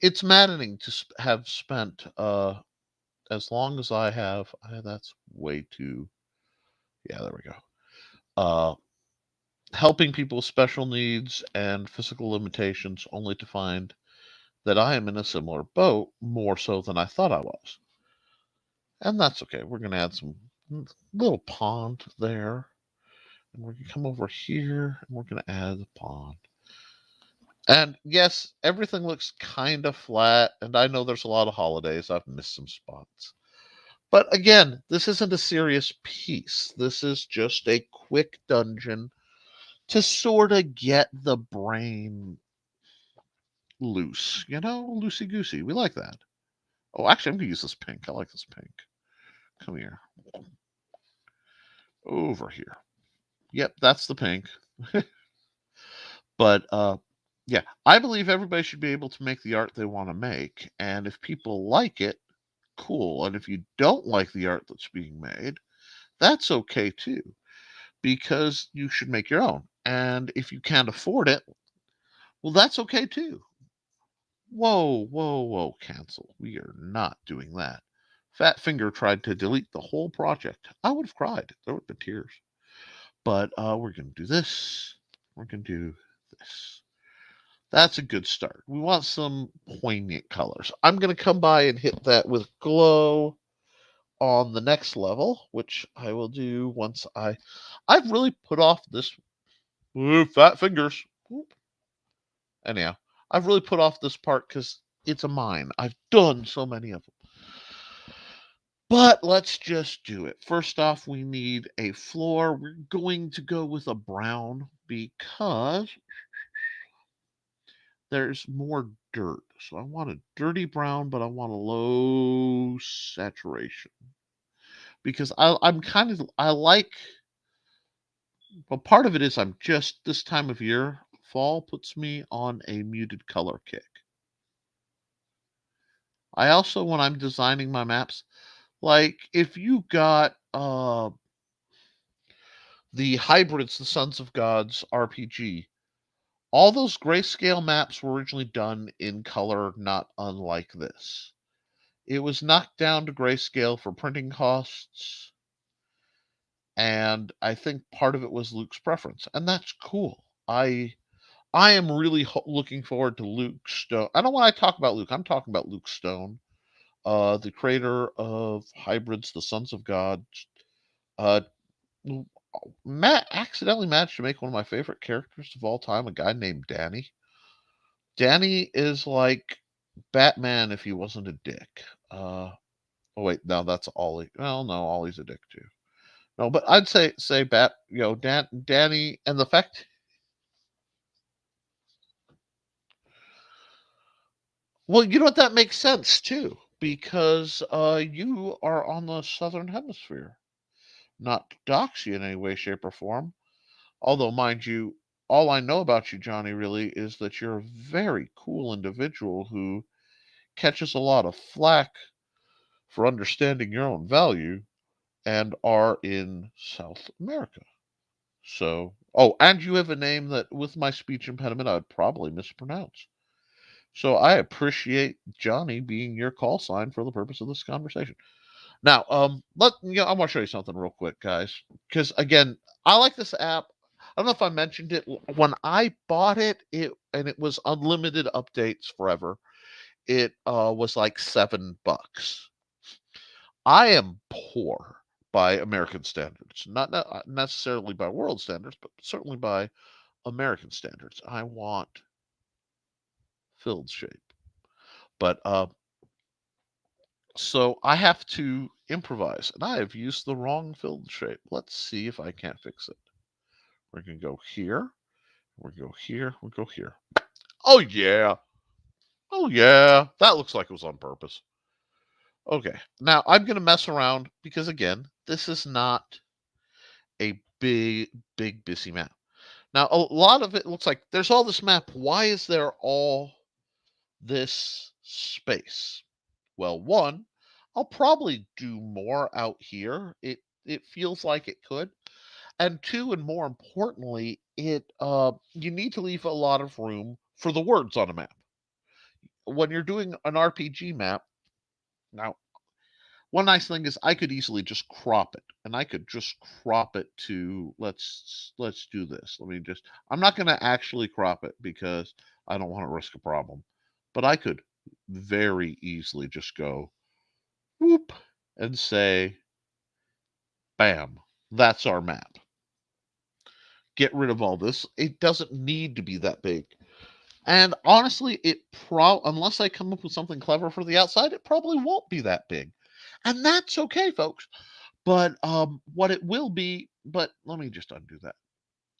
It's maddening to have spent as long as I have. That's way too. Yeah, there we go. Uh, Helping people with special needs and physical limitations, only to find that I am in a similar boat, more so than I thought I was. And that's okay. We're going to add some little pond there. And we're going to come over here and we're going to add the pond. And yes, everything looks kind of flat. And I know there's a lot of holidays. I've missed some spots. But again, this isn't a serious piece. This is just a quick dungeon to sort of get the brain loose, loosey goosey. We like that. Oh, actually, I'm going to use this pink. I like this pink. Come here. Over here. Yep, that's the pink. But yeah, I believe everybody should be able to make the art they want to make. And if people like it, cool. And if you don't like the art that's being made, that's okay too, because you should make your own. And if you can't afford it, well, that's okay too. Whoa, whoa, whoa, cancel. We are not doing that. Fat Finger tried to delete the whole project. I would have cried. There would have been tears. But we're going to do this. We're going to do this. That's a good start. We want some poignant colors. I'm going to come by and hit that with glow on the next level, which I will do once I've really put off this. Ooh, fat fingers. Anyhow, I've really put off this part because it's a mine. I've done so many of them. But let's just do it. First off, we need a floor. We're going to go with a brown because there's more dirt. So I want a dirty brown, but I want a low saturation. Because I like, well, part of it is I'm just this time of year, fall puts me on a muted color kick. I also, when I'm designing my maps, like if you got the Hybrids, the Sons of Gods RPG, all those grayscale maps were originally done in color, not unlike this. It was knocked down to grayscale for printing costs, and I think part of it was Luke's preference, and that's cool. I am really looking forward to Luke Stone. I don't want to talk about Luke. I'm talking about Luke Stone, the creator of Hybrids, the Sons of God. Uh, Matt accidentally managed to make one of my favorite characters of all time, a guy named Danny. Danny is like Batman if he wasn't a dick. Oh wait, no, that's Ollie. Well, no, Ollie's a dick too. No, but I'd say Danny, and the fact. Well, you know what, that makes sense too, because you are on the southern hemisphere. Not to dox you in any way, shape, or form. Although, mind you, all I know about you, Johnny, really is that you're a very cool individual who catches a lot of flack for understanding your own value and are in South America. So, oh, and you have a name that, with my speech impediment, I'd probably mispronounce. So I appreciate Johnny being your call sign for the purpose of this conversation. Now, I want to show you something real quick, guys, because again, I like this app. I don't know if I mentioned it when I bought it. It was unlimited updates forever. It was like $7. I am poor by American standards, not necessarily by world standards, but certainly by American standards. I want filled shape, but so I have to improvise, and I have used the wrong filled shape. Let's see if I can't fix it. We're gonna go here. We're gonna go here. We'll go here. Oh yeah. Oh yeah. That looks like it was on purpose. Okay. Now I'm gonna mess around because again, this is not a big busy map. Now a lot of it looks like there's all this map. Why is there all this space. Well, one, I'll probably do more out here. It feels like it could. And two, and more importantly, you need to leave a lot of room for the words on a map. When you're doing an RPG map, now one nice thing is I could easily just crop it, and I could just crop it to let's do this. I'm not going to actually crop it because I don't want to risk a problem, but I could very easily just go whoop and say, bam, that's our map. Get rid of all this. It doesn't need to be that big. And honestly, unless I come up with something clever for the outside, it probably won't be that big. And that's okay, folks. But what it will be, but let me just undo that.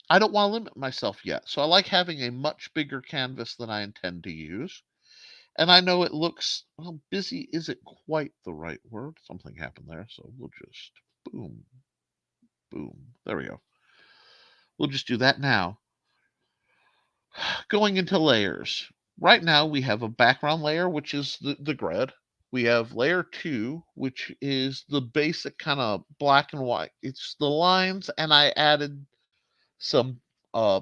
I don't want to limit myself yet. So I like having a much bigger canvas than I intend to use. And I know it looks, well, busy isn't quite the right word. Something happened there. So we'll just boom, boom. There we go. We'll just do that now. Going into layers. Right now we have a background layer, which is the grid. We have layer 2, which is the basic kind of black and white. It's the lines, and I added some uh,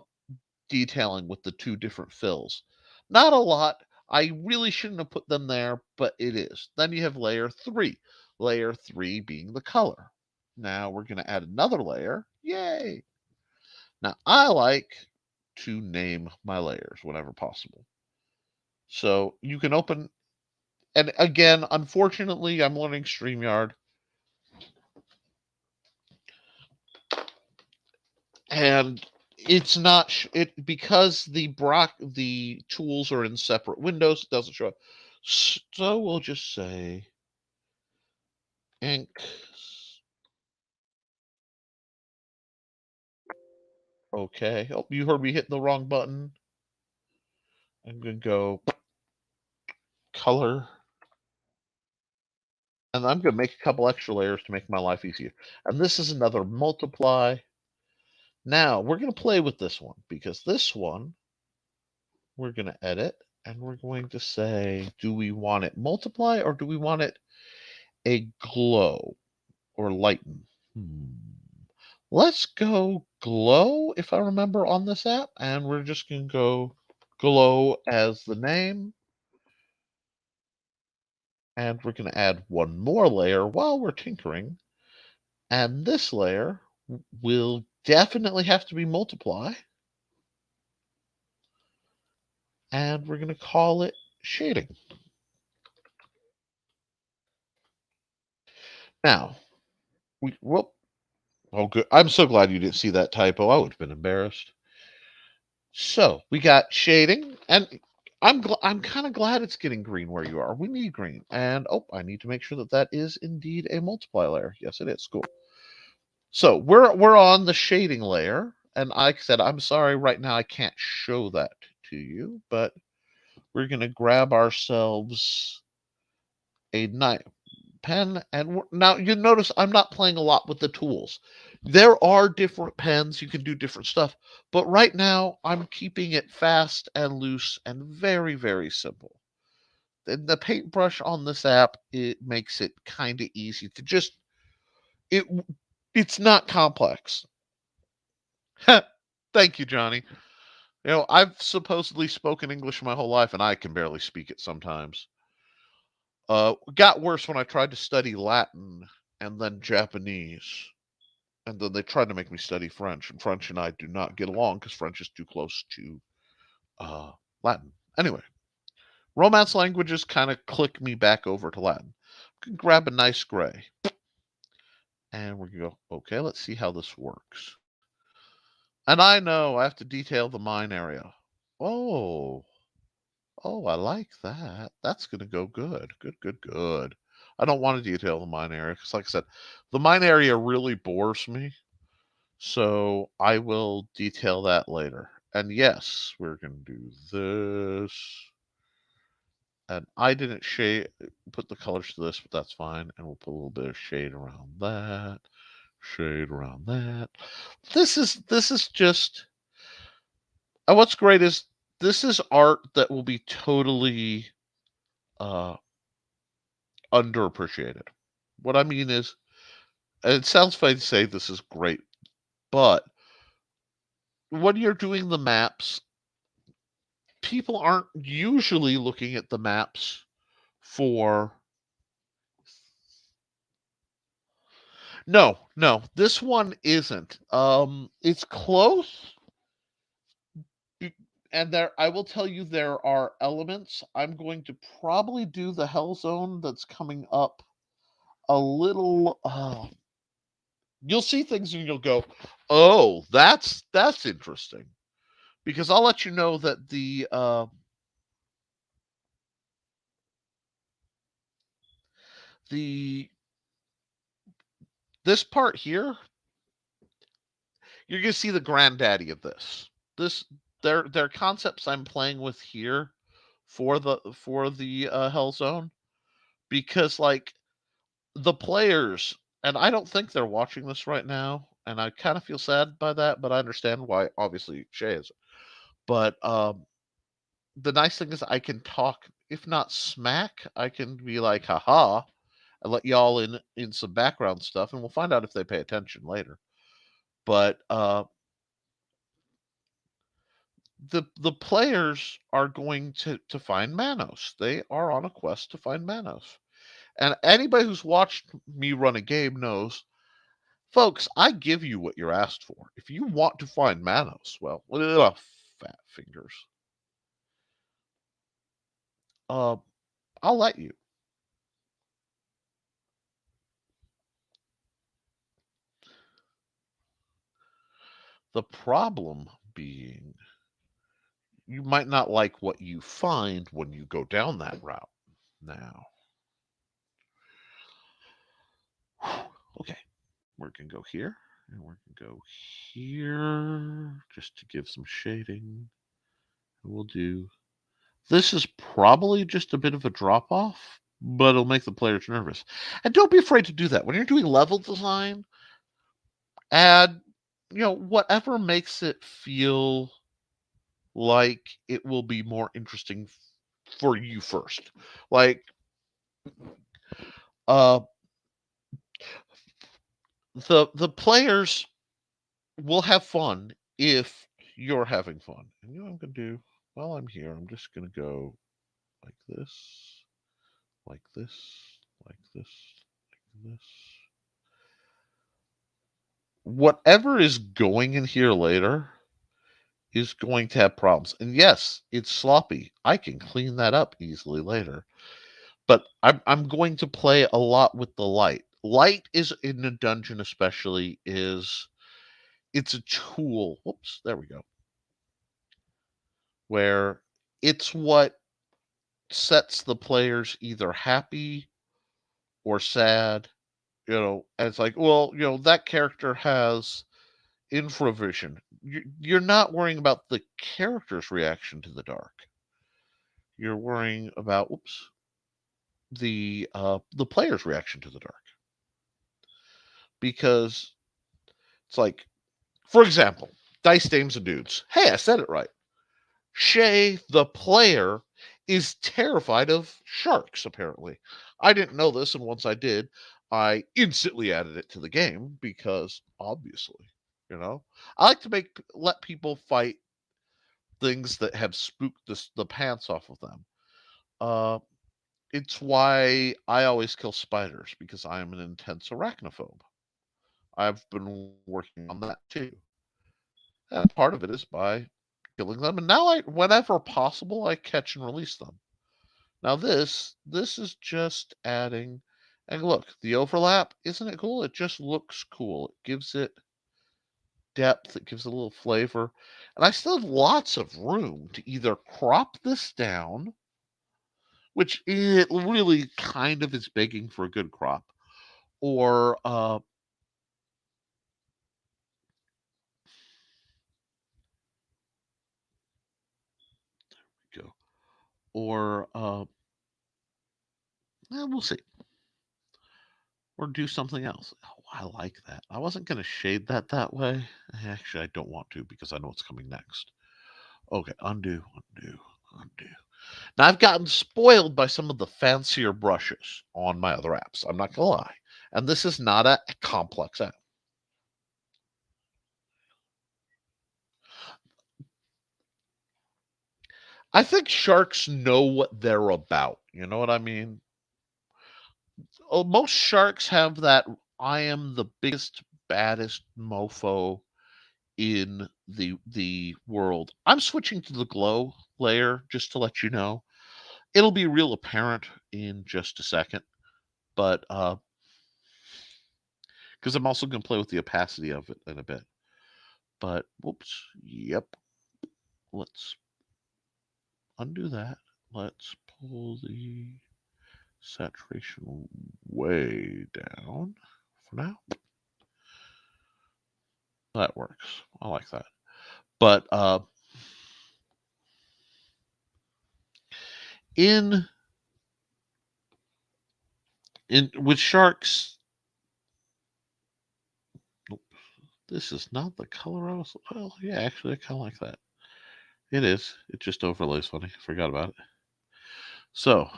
detailing with the 2 different fills. Not a lot. I really shouldn't have put them there, but it is. Then you have layer 3. Layer 3 being the color. Now we're going to add another layer. Yay! Now I like to name my layers whenever possible. So you can open, and again, unfortunately, I'm learning StreamYard. And it's not because the tools are in separate windows, it doesn't show up. So we'll just say ink. Okay. Oh, you heard me hit the wrong button. I'm gonna go color. And I'm gonna make a couple extra layers to make my life easier. And this is another multiply. Now we're gonna play with this one because this one we're gonna edit and we're going to say, do we want it multiply or do we want it a glow or lighten? Let's go glow, if I remember on this app, and we're just going to go glow as the name. And we're going to add one more layer while we're tinkering. And this layer will definitely have to be multiply. And we're going to call it shading. Now, whoop. Oh, good. I'm so glad you didn't see that typo. I would have been embarrassed. So we got shading, and I'm kind of glad it's getting green where you are. We need green, and oh, I need to make sure that that is indeed a multiply layer. Yes, it is. Cool. So we're on the shading layer, and like I said, I'm sorry right now I can't show that to you, but we're gonna grab ourselves a knife pen, and now you notice I'm not playing a lot with the tools. There are different pens, you can do different stuff, but right now I'm keeping it fast and loose and very, very simple. The paintbrush on this app, it makes it kind of easy to just it it's not complex. Thank you, Johnny. You know, I've supposedly spoken English my whole life and I can barely speak it sometimes. Got worse when I tried to study Latin and then Japanese. And then they tried to make me study French, and French and I do not get along because French is too close to Latin. Anyway, Romance languages kind of click me back over to Latin. We can grab a nice gray, and we're going to go, okay, let's see how this works. And I know I have to detail the mine area. Oh, oh, I like that. That's going to go good. Good, good, good. I don't want to detail the mine area because, like I said, the mine area really bores me. So I will detail that later. And yes, we're going to do this. And I didn't put the colors to this, but that's fine. And we'll put a little bit of shade around that. Shade around that. This is just, and what's great is this is art that will be totally uh, underappreciated. What I mean is, and it sounds funny to say this is great, but when you're doing the maps, people aren't usually looking at the maps for. No, no, this one isn't. It's close, and there I will tell you there are elements. I'm going to probably do the Hell Zone that's coming up a little. You'll see things and you'll go, "Oh, that's interesting," because I'll let you know that the this part here, you're gonna see the granddaddy of this. This They're concepts I'm playing with here for the Hell Zone, because like the players, and I don't think they're watching this right now, and I kind of feel sad by that, but I understand why. Obviously, Shay is. But the nice thing is I can talk, if not smack, I can be like, haha, and let y'all in some background stuff, and we'll find out if they pay attention later. But the players are going to find Manos. They are on a quest to find Manos. And anybody who's watched me run a game knows, folks, I give you what you're asked for. If you want to find Manos, well, fat fingers. Uh, I'll let you. The problem being, you might not like what you find when you go down that route. Now, okay, we're gonna go here, and we're gonna go here just to give some shading. We'll do. This is probably just a bit of a drop off, but it'll make the players nervous. And don't be afraid to do that when you're doing level design. Add, whatever makes it feel like it will be more interesting for you first. Like, uh, the players will have fun if you're having fun. And you know what I'm gonna do while I'm here? I'm just gonna go like this, like this, like this, like this. Whatever is going in here later is going to have problems. And yes, it's sloppy. I can clean that up easily later. But I'm going to play a lot with the light. Light is in a dungeon, especially, it's a tool. Whoops, there we go. Where it's what sets the players either happy or sad. And it's like, well, that character has infravision. You're not worrying about the character's reaction to the dark. You're worrying about, whoops, the player's reaction to the dark, because it's like, for example, Dice Dames and Dudes. Hey, I said it right. Shay, the player, is terrified of sharks, apparently. I didn't know this, and once I did, I instantly added it to the game because, obviously, I like to let people fight things that have spooked the pants off of them. Uh, it's why I always kill spiders, because I am an intense arachnophobe. I've been working on that too. And part of it is by killing them. And now whenever possible, I catch and release them. Now this is just adding, and look, the overlap, isn't it cool? It just looks cool. It gives it depth, it gives it a little flavor. And I still have lots of room to either crop this down, which it really kind of is begging for a good crop, or go, or we'll see, or do something else. Oh, I like that. I wasn't going to shade that way. Actually, I don't want to because I know what's coming next. Okay, undo, undo, undo. Now, I've gotten spoiled by some of the fancier brushes on my other apps. I'm not going to lie. And this is not a complex app. I think sharks know what they're about. You know what I mean? Most sharks have that I am the biggest, baddest mofo in the world. I'm switching to the glow layer just to let you know. It'll be real apparent in just a second, but because I'm also going to play with the opacity of it in a bit. But whoops, yep. Let's undo that. Let's pull the saturation way down for now. That works. I like that. But in with sharks, this is not the color I was. Well, yeah, actually, I kind of like that. It is. It just overlays funny. Forgot about it. So,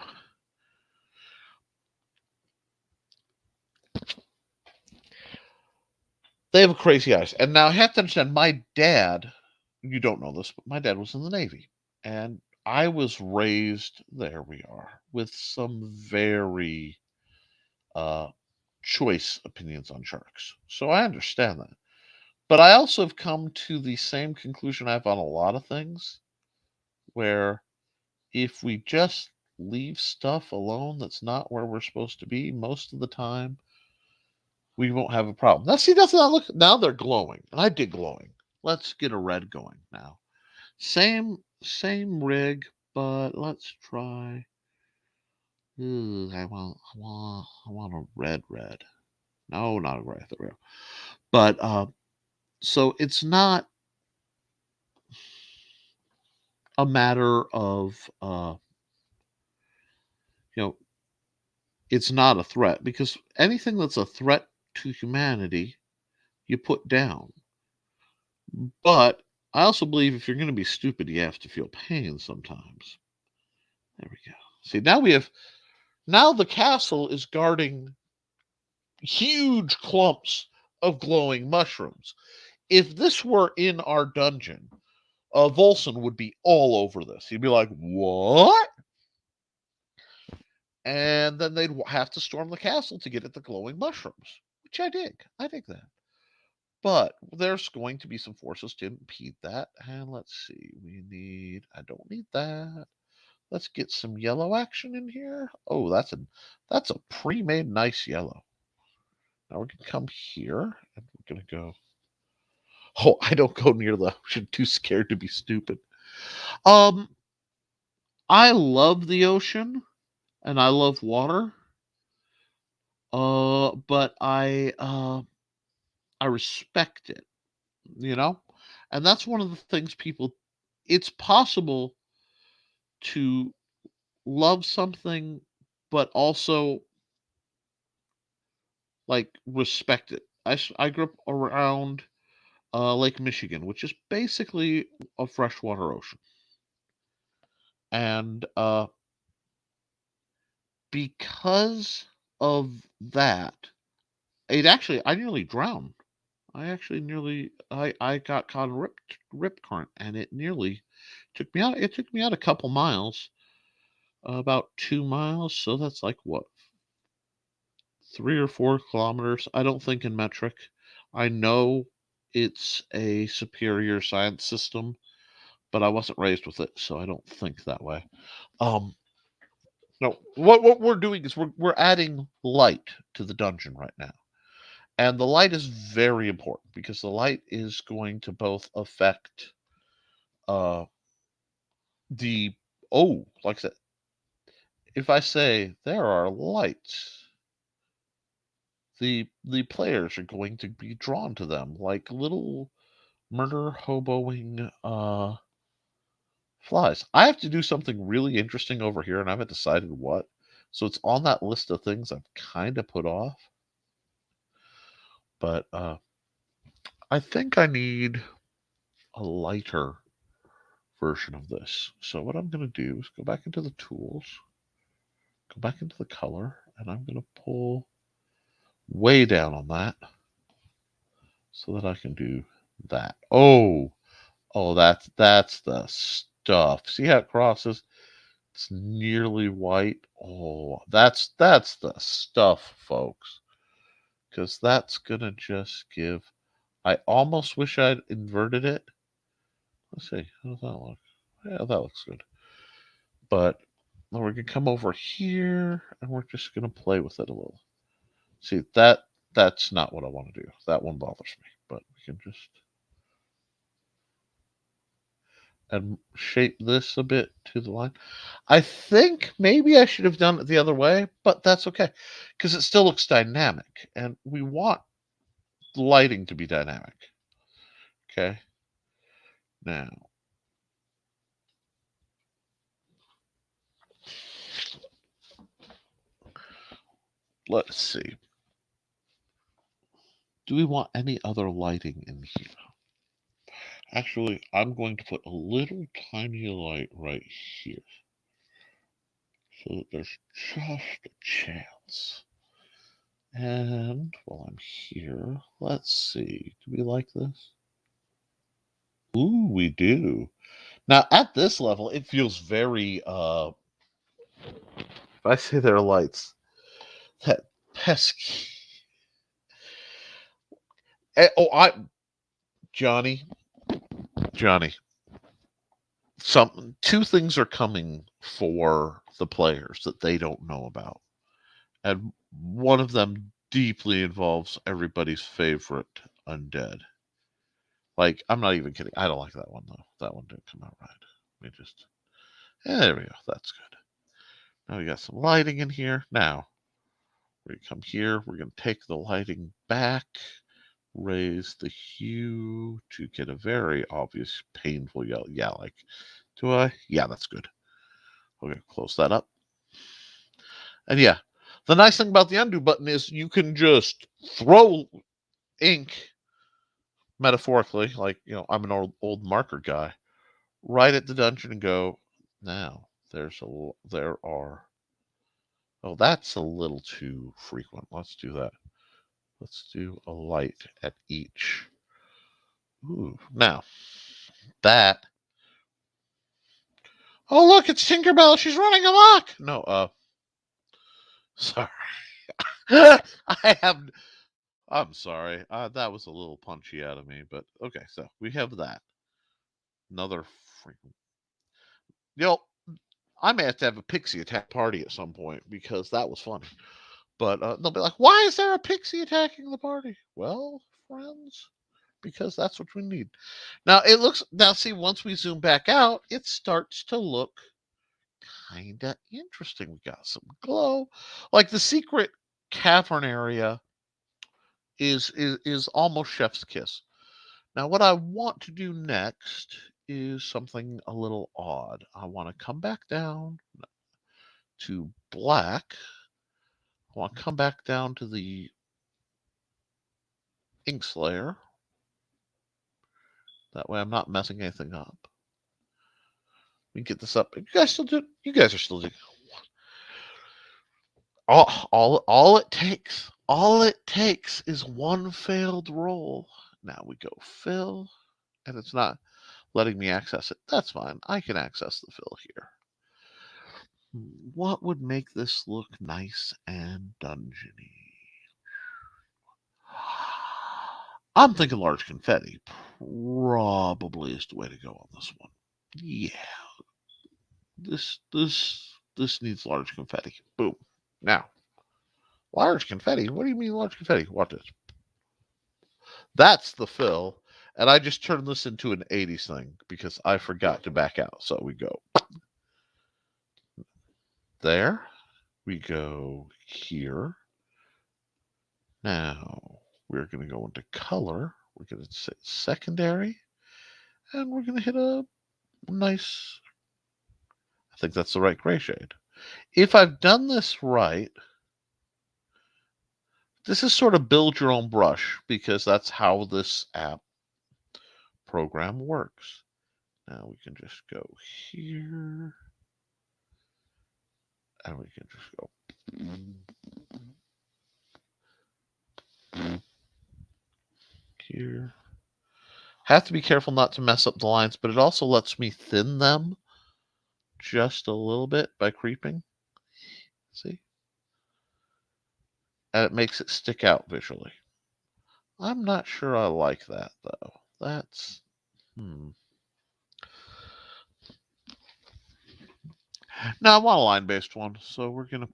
they have crazy eyes. And now I have to understand, my dad, you don't know this, but my dad was in the Navy. And I was raised, there we are, with some very choice opinions on sharks. So I understand that. But I also have come to the same conclusion I have on a lot of things, where if we just leave stuff alone that's not where we're supposed to be most of the time, we won't have a problem. Now, see, that's not look. Now they're glowing, and I dig glowing. Let's get a red going now. Same rig, but let's try. Ooh, I want a red. No, not a red. There we go. But so it's not a matter of you know, it's not a threat, because anything that's a threat to humanity, you put down. But I also believe if you're going to be stupid, you have to feel pain sometimes. There we go. See, now the castle is guarding huge clumps of glowing mushrooms. If this were in our dungeon, Volson would be all over this. He'd be like, "What?" And then they'd have to storm the castle to get at the glowing mushrooms, which I dig. I dig that. But there's going to be some forces to impede that. And let's see. I don't need that. Let's get some yellow action in here. Oh, that's a pre-made nice yellow. Now we're gonna come here and we're gonna go. Oh, I don't go near the ocean. Too scared to be stupid. Um, I love the ocean and I love water. But I respect it, you know? And that's one of the things people it's possible to love something but also like respect it. I grew up around Lake Michigan, which is basically a freshwater ocean. And because of that, I nearly drowned. I got caught in rip current, and it nearly took me out. It took me out a couple miles, about 2 miles. So that's like what, 3 or 4 kilometers. I don't think in metric. I know it's a superior science system, but I wasn't raised with it, so I don't think that way. Um, no, what we're doing is we're adding light to the dungeon right now. And the light is very important because the light is going to both affect uh the like I said, if I say there are lights, the players are going to be drawn to them like little murder hoboing flies. I have to do something really interesting over here and I haven't decided what. So it's on that list of things I've kind of put off. But I think I need a lighter version of this. So what I'm going to do is go back into the tools, go back into the color, and I'm going to pull way down on that so that I can do that. Oh, that's the stuff. See how it crosses? It's nearly white. Oh, that's the stuff, folks. Because that's gonna just give. I almost wish I'd inverted it. Let's see. How does that look? Yeah, that looks good. But then we're gonna come over here and we're just gonna play with it a little. See, that's not what I want to do. That one bothers me. But we can just and shape this a bit to the line. I think maybe I should have done it the other way, but that's okay because it still looks dynamic and we want the lighting to be dynamic. Okay. Now, let's see. Do we want any other lighting in here? Actually, I'm going to put a little tiny light right here so that there's just a chance. And while I'm here, let's see. Do we like this? Ooh, we do. Now, at this level, it feels very, if I say there are lights, that pesky. Johnny, two things are coming for the players that they don't know about. And one of them deeply involves everybody's favorite undead. Like, I'm not even kidding. I don't like that one, though. That one didn't come out right. There we go. That's good. Now we got some lighting in here. Now, we come here. We're going to take the lighting back, raise the hue to get a very obvious, painful yellow. Yeah, like, do I? Yeah, that's good. We're going to close that up. And yeah, the nice thing about the undo button is you can just throw ink, metaphorically, like, I'm an old marker guy, right at the dungeon and go, now, there are. Oh, that's a little too frequent. Let's do that. Let's do a light at each. Ooh, now, that. Oh, look, it's Tinkerbell. She's running amok. No, sorry. I'm sorry. That was a little punchy out of me, but okay, so we have that. Another freaking. I may have to have a pixie attack party at some point because that was funny. But they'll be like, why is there a pixie attacking the party? Well, friends, because that's what we need. Now, see, once we zoom back out, it starts to look kind of interesting. We got some glow. Like the secret cavern area is almost chef's kiss. Now, what I want to do next is something a little odd. I want to come back down to black. I want to come back down to the inks layer. That way I'm not messing anything up. We can get this up. You guys are still doing all it takes is one failed roll. Now we go fill, and it's not letting me access it. That's fine. I can access the fill here. What would make this look nice and dungeony? I'm thinking large confetti probably is the way to go on this one. Yeah. This needs large confetti. Boom. Now, large confetti? What do you mean large confetti? Watch this. That's the fill. And I just turned this into an 80s thing because I forgot to back out. So we go there. We go here. Now we're going to go into color. We're going to say secondary. And we're going to hit a nice, I think that's the right gray shade. If I've done this right, this is sort of build your own brush because that's how this app program works. Now we can just go here. And we can just go here. Have to be careful not to mess up the lines, but it also lets me thin them just a little bit by creeping. See? And it makes it stick out visually. I'm not sure I like that, though. That's... Now, I want a line-based one, so we're going to...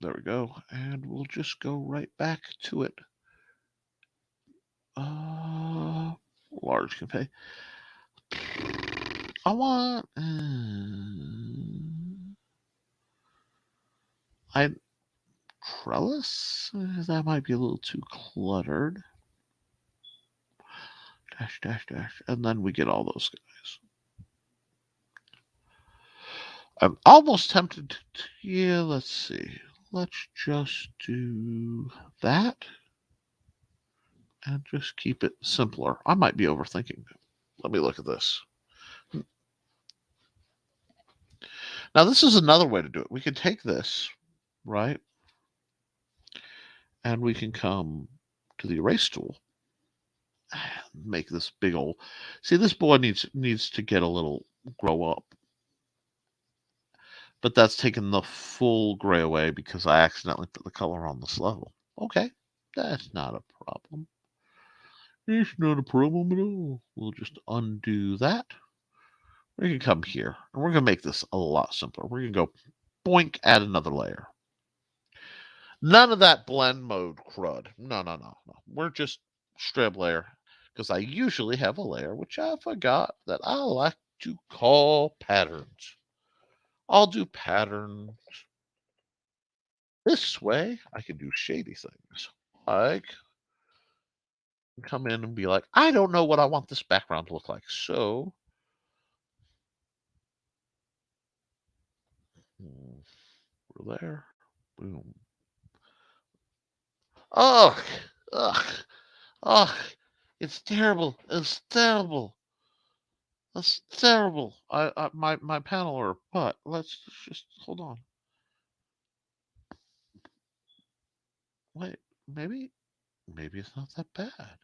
There we go. And we'll just go right back to it. Large convey. I want... trellis? That might be a little too cluttered. Dash, dash, dash. And then we get all those guys. I'm almost tempted to... Yeah, let's see. Let's just do that. And just keep it simpler. I might be overthinking it. Let me look at this. Now, this is another way to do it. We can take this, right? And we can come to the erase tool. Make this big old... See, this boy needs to get a little grow up. But that's taken the full gray away because I accidentally put the color on this level. Okay, that's not a problem. It's not a problem at all. We'll just undo that. We're going to come here, and we're going to make this a lot simpler. We're going to go boink, add another layer. None of that blend mode crud. No. We're just strip layer, because I usually have a layer, which I forgot, that I like to call patterns. I'll do patterns. This way, I can do shady things. Like, come in and be like, I don't know what I want this background to look like. So, we're there. Boom. Ugh. It's terrible. It's terrible. That's terrible. My paneler, but let's just hold on. Wait, maybe it's not that bad.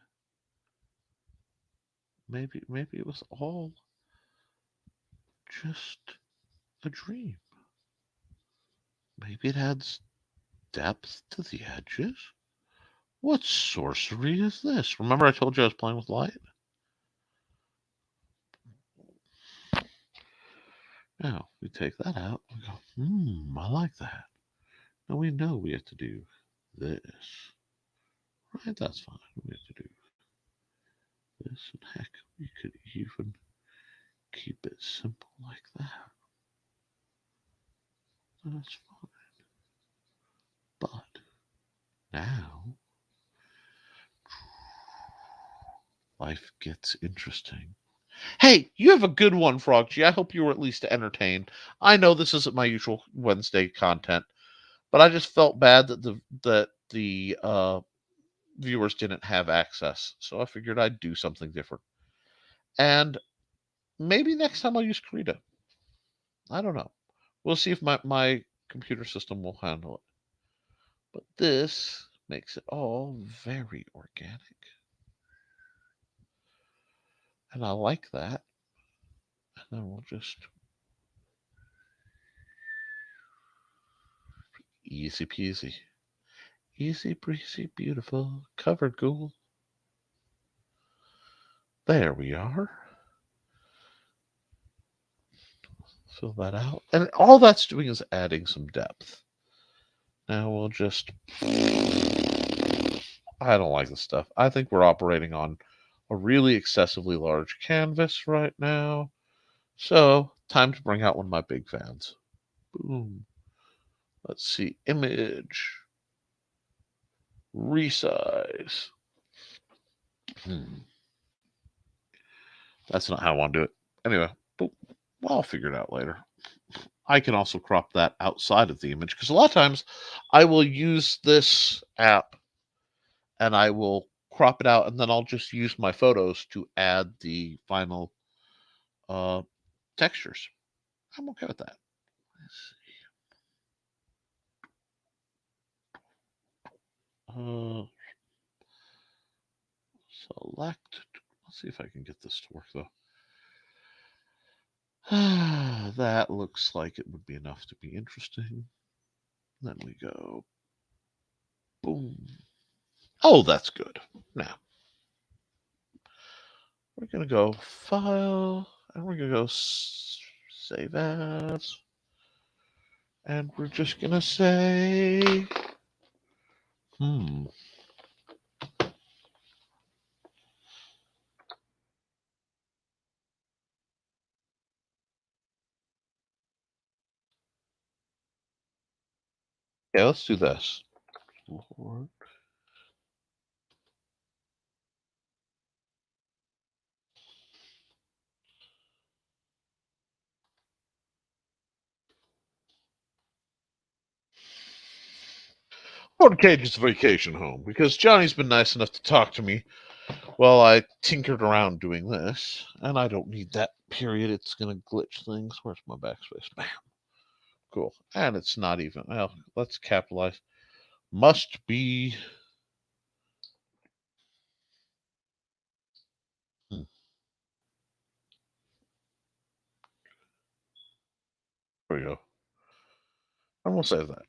Maybe it was all just a dream. Maybe it adds depth to the edges. What sorcery is this? Remember I told you I was playing with light? Now, we take that out. We go, I like that. Now we know we have to do this. Right, that's fine. We have to do this. And heck, we could even keep it simple like that. That's fine. But now life gets interesting. Hey, you have a good one, Frog G. I hope you were at least entertained. I know this isn't my usual Wednesday content, but I just felt bad that the viewers didn't have access, so I figured I'd do something different. And maybe next time I'll use Krita. I don't know. We'll see if my computer system will handle it. But this makes it all very organic. And I like that. And then we'll just... Easy peasy. Easy breezy, beautiful, covered gold. There we are. Fill that out. And all that's doing is adding some depth. Now we'll just... I don't like this stuff. I think we're operating on a really excessively large canvas right now. So, time to bring out one of my big fans. Boom. Let's see. Image. Resize. That's not how I want to do it. Anyway, well, I'll figure it out later. I can also crop that outside of the image, because a lot of times I will use this app and I will crop it out, and then I'll just use my photos to add the final textures. I'm okay with that. Let's see. Select. Let's see if I can get this to work though. That looks like it would be enough to be interesting. Then we go. Boom. Oh, that's good. Now we're gonna go File, and we're gonna go Save As, and we're just gonna say, Yeah, let's do this. Lord. Lord Cage's vacation home, because Johnny's been nice enough to talk to me while I tinkered around doing this, and I don't need that period. It's going to glitch things. Where's my backspace? Bam. Cool. And it's not even. Well, let's capitalize. Must be. There we go. And we'll save that.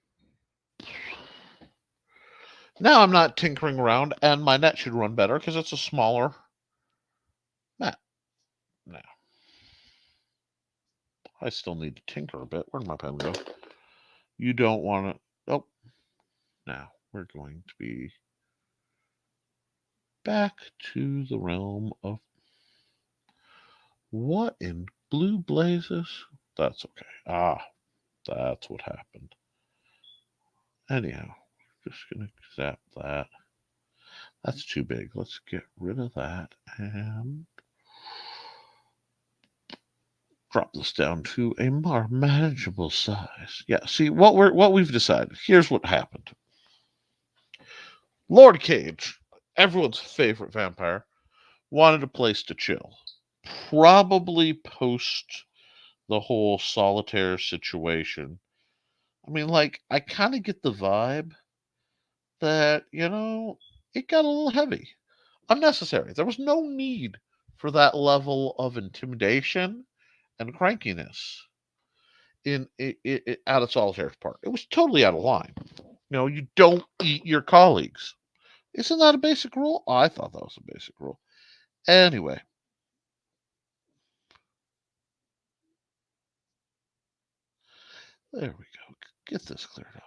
Now I'm not tinkering around, and my net should run better because it's a smaller map. Now, I still need to tinker a bit. Where'd my pen go? You don't want to. Oh, now we're going to be back to the realm of what in blue blazes? That's okay. That's what happened. Anyhow, just gonna zap that. That's too big. Let's get rid of that and drop this down to a more manageable size. Yeah, see what we've decided. Here's what happened. Lord Cage, everyone's favorite vampire, wanted a place to chill. Probably post the whole solitaire situation. I mean, like, I kind of get the vibe that, it got a little heavy. Unnecessary. There was no need for that level of intimidation and crankiness out of Solitaire's part. It was totally out of line. You don't eat your colleagues. Isn't that a basic rule? I thought that was a basic rule. Anyway. There we go. Get this cleared up.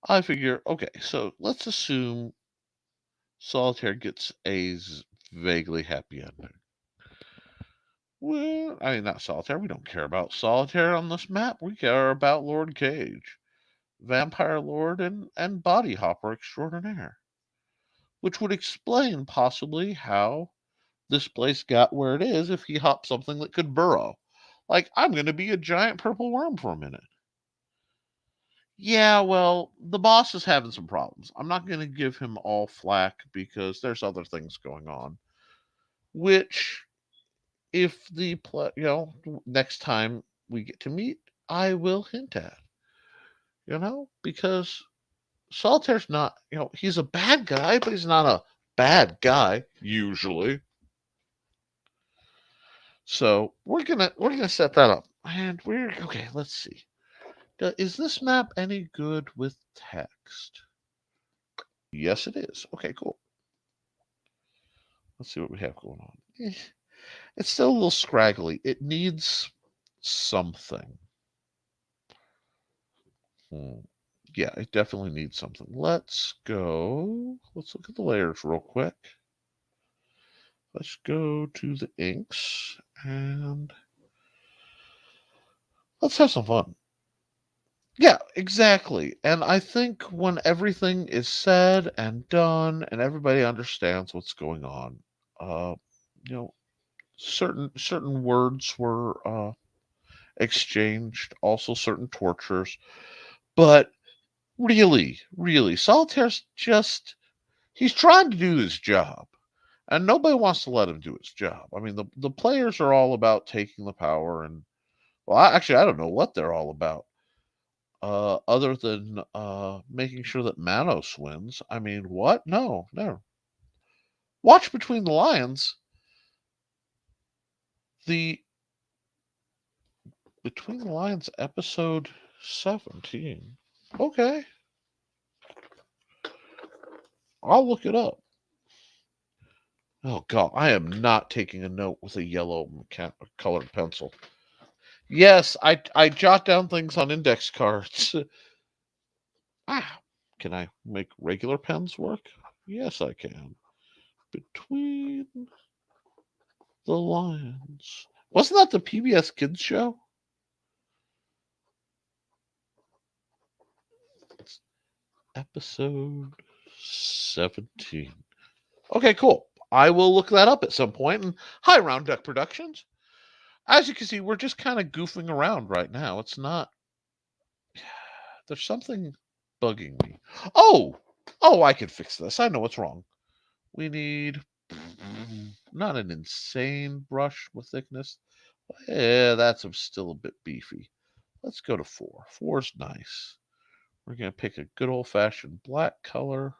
I figure, okay, so let's assume Solitaire gets a vaguely happy ending. Well, I mean, not Solitaire. We don't care about Solitaire on this map. We care about Lord Cage, Vampire Lord and Body Hopper Extraordinaire. Which would explain possibly how this place got where it is if he hopped something that could burrow. Like, I'm going to be a giant purple worm for a minute. Yeah, well, the boss is having some problems. I'm not going to give him all flack because there's other things going on. Which, if next time we get to meet, I will hint at. Because Solitaire's not, he's a bad guy, but he's not a bad guy usually. So we're gonna set that up, and we're okay. Let's see. Is this map any good with text? Yes, it is. Okay, cool. Let's see what we have going on. It's still a little scraggly. It needs something. Yeah, it definitely needs something. Let's go. Let's look at the layers real quick. Let's go to the inks and let's have some fun. Yeah, exactly. And I think when everything is said and done and everybody understands what's going on, uh, certain words were exchanged, also certain tortures, but Really, really. Solitaire's just, he's trying to do his job. And nobody wants to let him do his job. I mean, the players are all about taking the power, and well, I don't know what they're all about. Other than making sure that Manos wins. I mean, what? No, no. Watch Between the Lions. The Between the Lions episode 17. Okay, I'll look it up. Oh God, I am not taking a note with a yellow colored pencil. Yes, I jot down things on index cards. Can I make regular pens work? Yes, I can. Between the Lions. Wasn't that the PBS Kids show? Episode 17. Okay, cool. I will look that up at some point. And hi, Round Duck Productions. As you can see, we're just kind of goofing around right now. It's not. There's something bugging me. Oh, I can fix this. I know what's wrong. We need not an insane brush with thickness. Yeah, that's still a bit beefy. Let's go to 4. 4's nice. We're going to pick a good old-fashioned black color.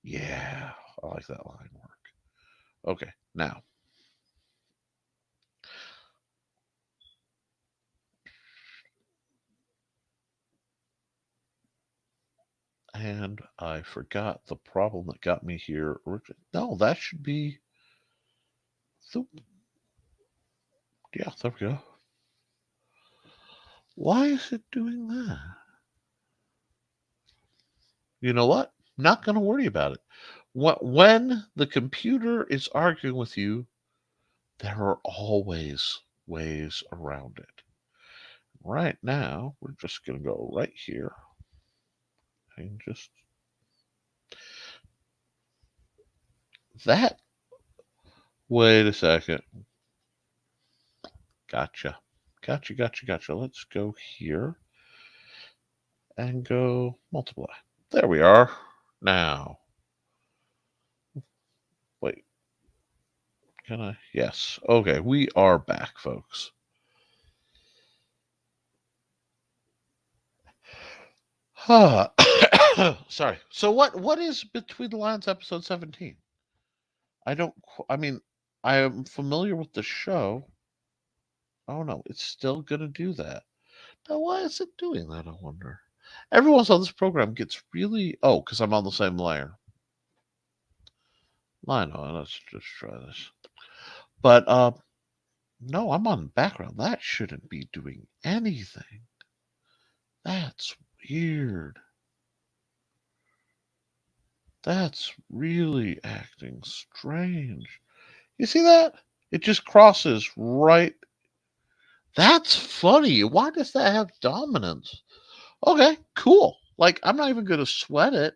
Yeah, I like that line work. Okay, now. And I forgot the problem that got me here. No, that should be the... Yeah, there we go. Why is it doing that? You know what? Not going to worry about it. When the computer is arguing with you, there are always ways around it. Right now, we're just going to go right here and just that. Wait a second. Gotcha. Let's go here and go multiply. There we are. Now, wait. Can I? Yes. Okay, we are back, folks. Sorry. So what is Between the Lions episode 17? I mean, I am familiar with the show. Oh no, it's still gonna do that. Now why is it doing that, I wonder? Every once in a while this program gets really because I'm on the same layer. I know, let's just try this. But no, I'm on background. That shouldn't be doing anything. That's weird. That's really acting strange. You see that? It just crosses right. That's funny. Why does that have dominance? Okay, cool. Like, I'm not even going to sweat it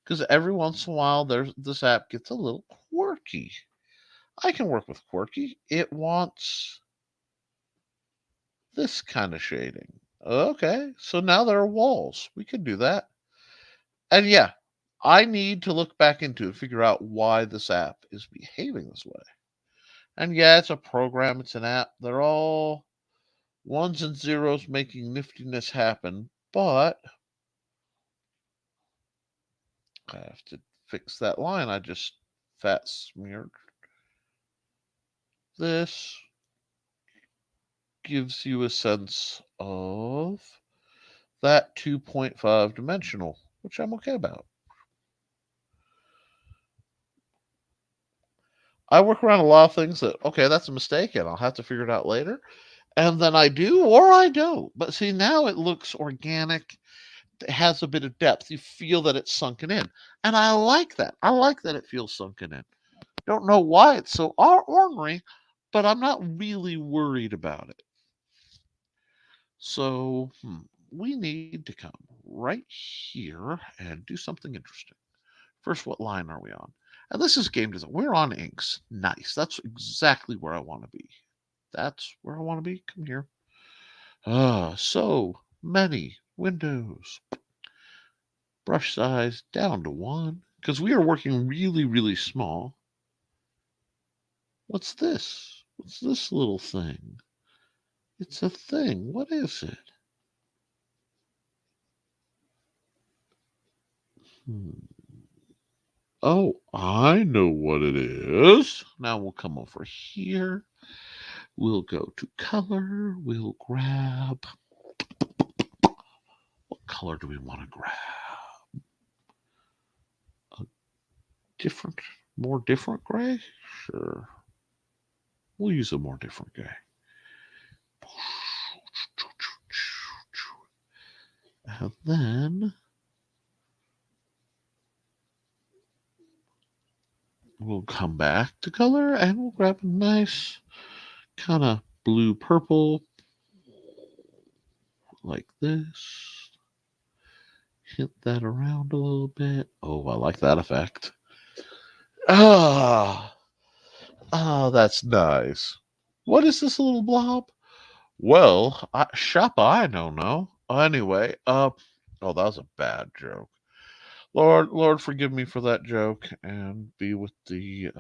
because every once in a while this app gets a little quirky. I can work with quirky. It wants this kind of shading. Okay, so now there are walls. We can do that. And yeah, I need to look back into it, figure out why this app is behaving this way. And yeah, it's a program, it's an app. They're all ones and zeros making niftiness happen, but I have to fix that line. I just fat smeared. This gives you a sense of that 2.5 dimensional, which I'm okay about. I work around a lot of things that, okay, that's a mistake, and I'll have to figure it out later. And then I do or I don't. But see, now it looks organic. It has a bit of depth. You feel that it's sunken in. And I like that. I like that it feels sunken in. Don't know why it's so ornery, but I'm not really worried about it. So we need to come right here and do something interesting. First, what line are we on? And this is game design. We're on inks. Nice. That's exactly where I want to be. That's where I want to be. Come here. So many windows. Brush size down to 1, because we are working really, really small. What's this? What's this little thing? It's a thing. What is it? Oh, I know what it is. Now we'll come over here. We'll go to color. We'll grab. What color do we want to grab? A more different gray? Sure. We'll use a more different gray. And then we'll come back to color and we'll grab a nice kind of blue purple like this. Hit that around a little bit. Oh, I like that effect. Ah, that's nice. What is this little blob? Well, Shoppa, I don't know. Anyway, oh, that was a bad joke. Lord, forgive me for that joke, and be with the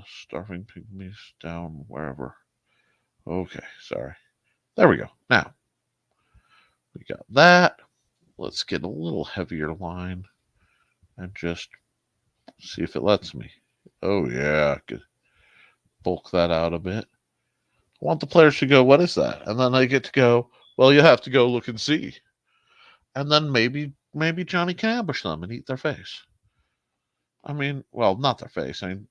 starving pygmies down wherever. Okay, sorry. There we go. Now we got that. Let's get a little heavier line and just see if it lets me. Oh yeah, could bulk that out a bit. I want the players to go, what is that? And then I get to go, well, you have to go look and see. And then maybe Johnny can ambush them and eat their face. I mean, well, not their face. I mean,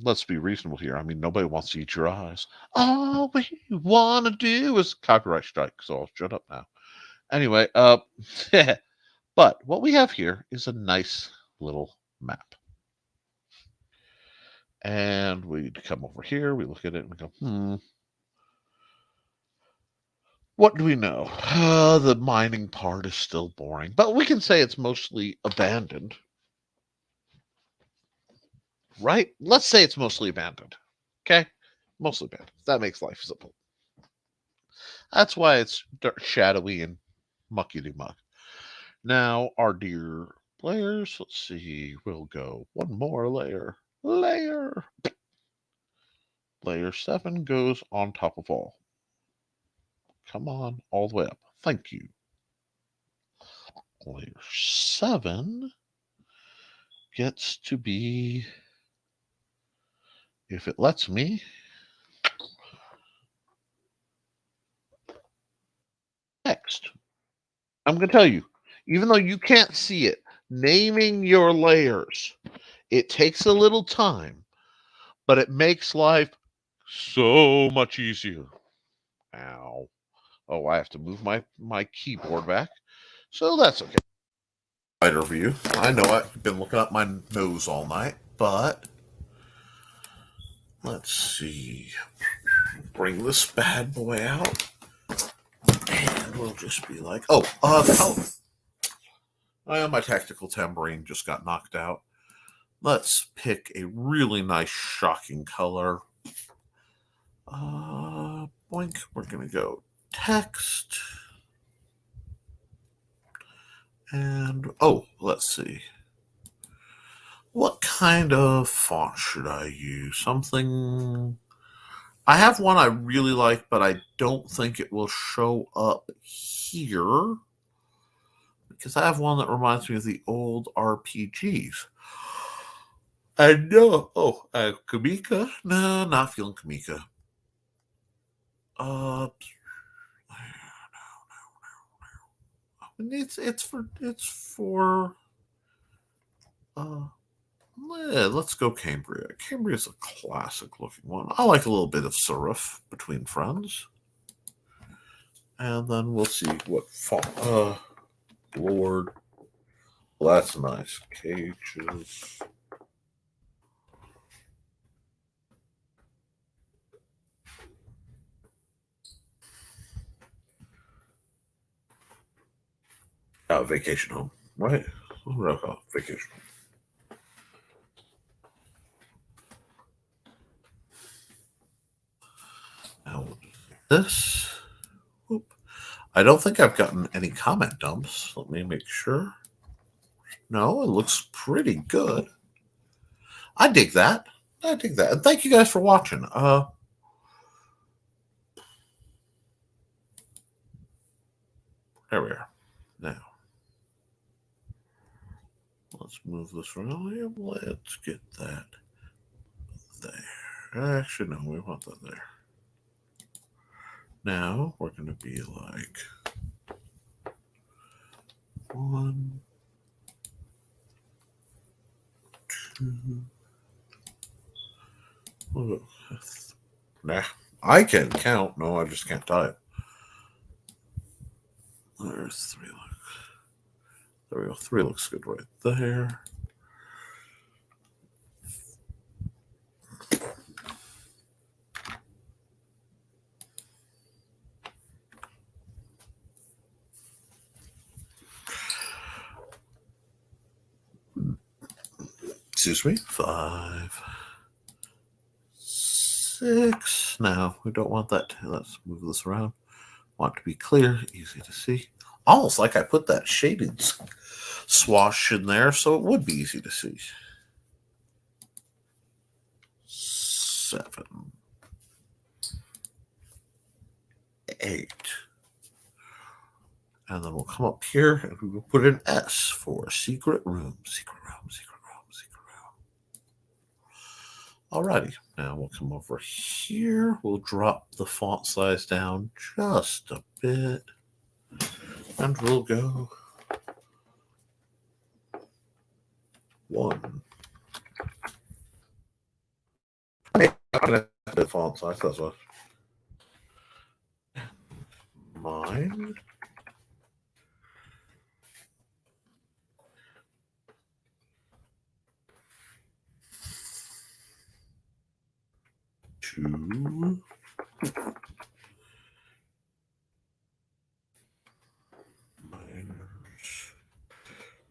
let's be reasonable here. I mean, nobody wants to eat your eyes. All we want to do is copyright strike, so I'll shut up now. Anyway, but what we have here is a nice little map. And we come over here, we look at it, and we go, what do we know? The mining part is still boring, but we can say it's mostly abandoned. Right? Let's say it's mostly abandoned. Okay? Mostly abandoned. That makes life simple. That's why it's shadowy and mucky-de-muck. Now, our dear players, let's see, we'll go one more layer. Layer 7 goes on top of all. Come on, all the way up. Thank you. Layer 7 gets to be, if it lets me, text. I'm going to tell you, even though you can't see it, naming your layers, it takes a little time, but it makes life so much easier. Ow. Oh, I have to move my keyboard back. So that's okay. Wider view. I know I've been looking up my nose all night, but let's see. Bring this bad boy out. And we'll just be like, my tactical tambourine just got knocked out. Let's pick a really nice, shocking color. Boink. We're going to go text. And, let's see. What kind of font should I use? Something... I have one I really like, but I don't think it will show up here. Because I have one that reminds me of the old RPGs. I know. Kamika? No, not feeling Kamika. It's for let's go Cambria. Cambria is a classic looking one. I like a little bit of serif between friends. And then we'll see what font. Lord. Well, that's nice. Cages. Vacation home, right? Vacation home. Now we'll do this. I don't think I've gotten any comment dumps. Let me make sure. No, it looks pretty good. I dig that. I dig that. And thank you guys for watching. There we are. Now, let's move this around here. Let's get that there. Actually, no, we want that there. Now, we're going to be like 1, 2. Nah, I can count. No, I just can't type. There's 3. There we go. 3 looks good right there. Excuse me. 5, 6. Now, we don't want that. Let's move this around. Want it to be clear, easy to see. Almost like I put that shaded swash in there so it would be easy to see. 7, 8. And then we'll come up here and we will put an S for secret room, secret room, secret room, secret room. Alrighty, now we'll come over here. We'll drop the font size down just a bit. And we'll go 1. I'm gonna have the font size, that's what. Mine. 2.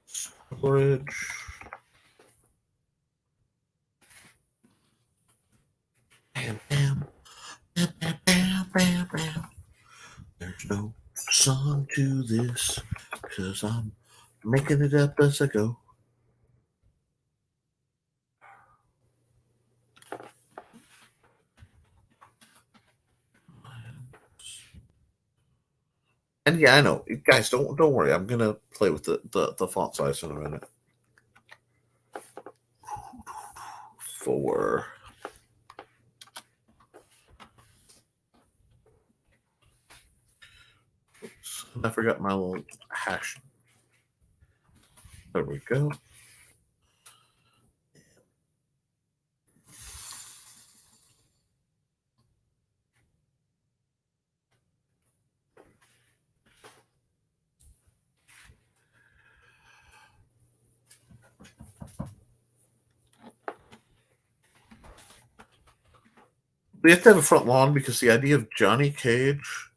Storage. Bam, bam, bam, bam, bam, bam, bam. There's no song to this, because I'm making it up as I go. And yeah, I know, guys. Don't worry. I'm gonna play with the font size in a minute. 4. Oops, I forgot my little hash. There we go. We have to have a front lawn because the idea of Johnny Cage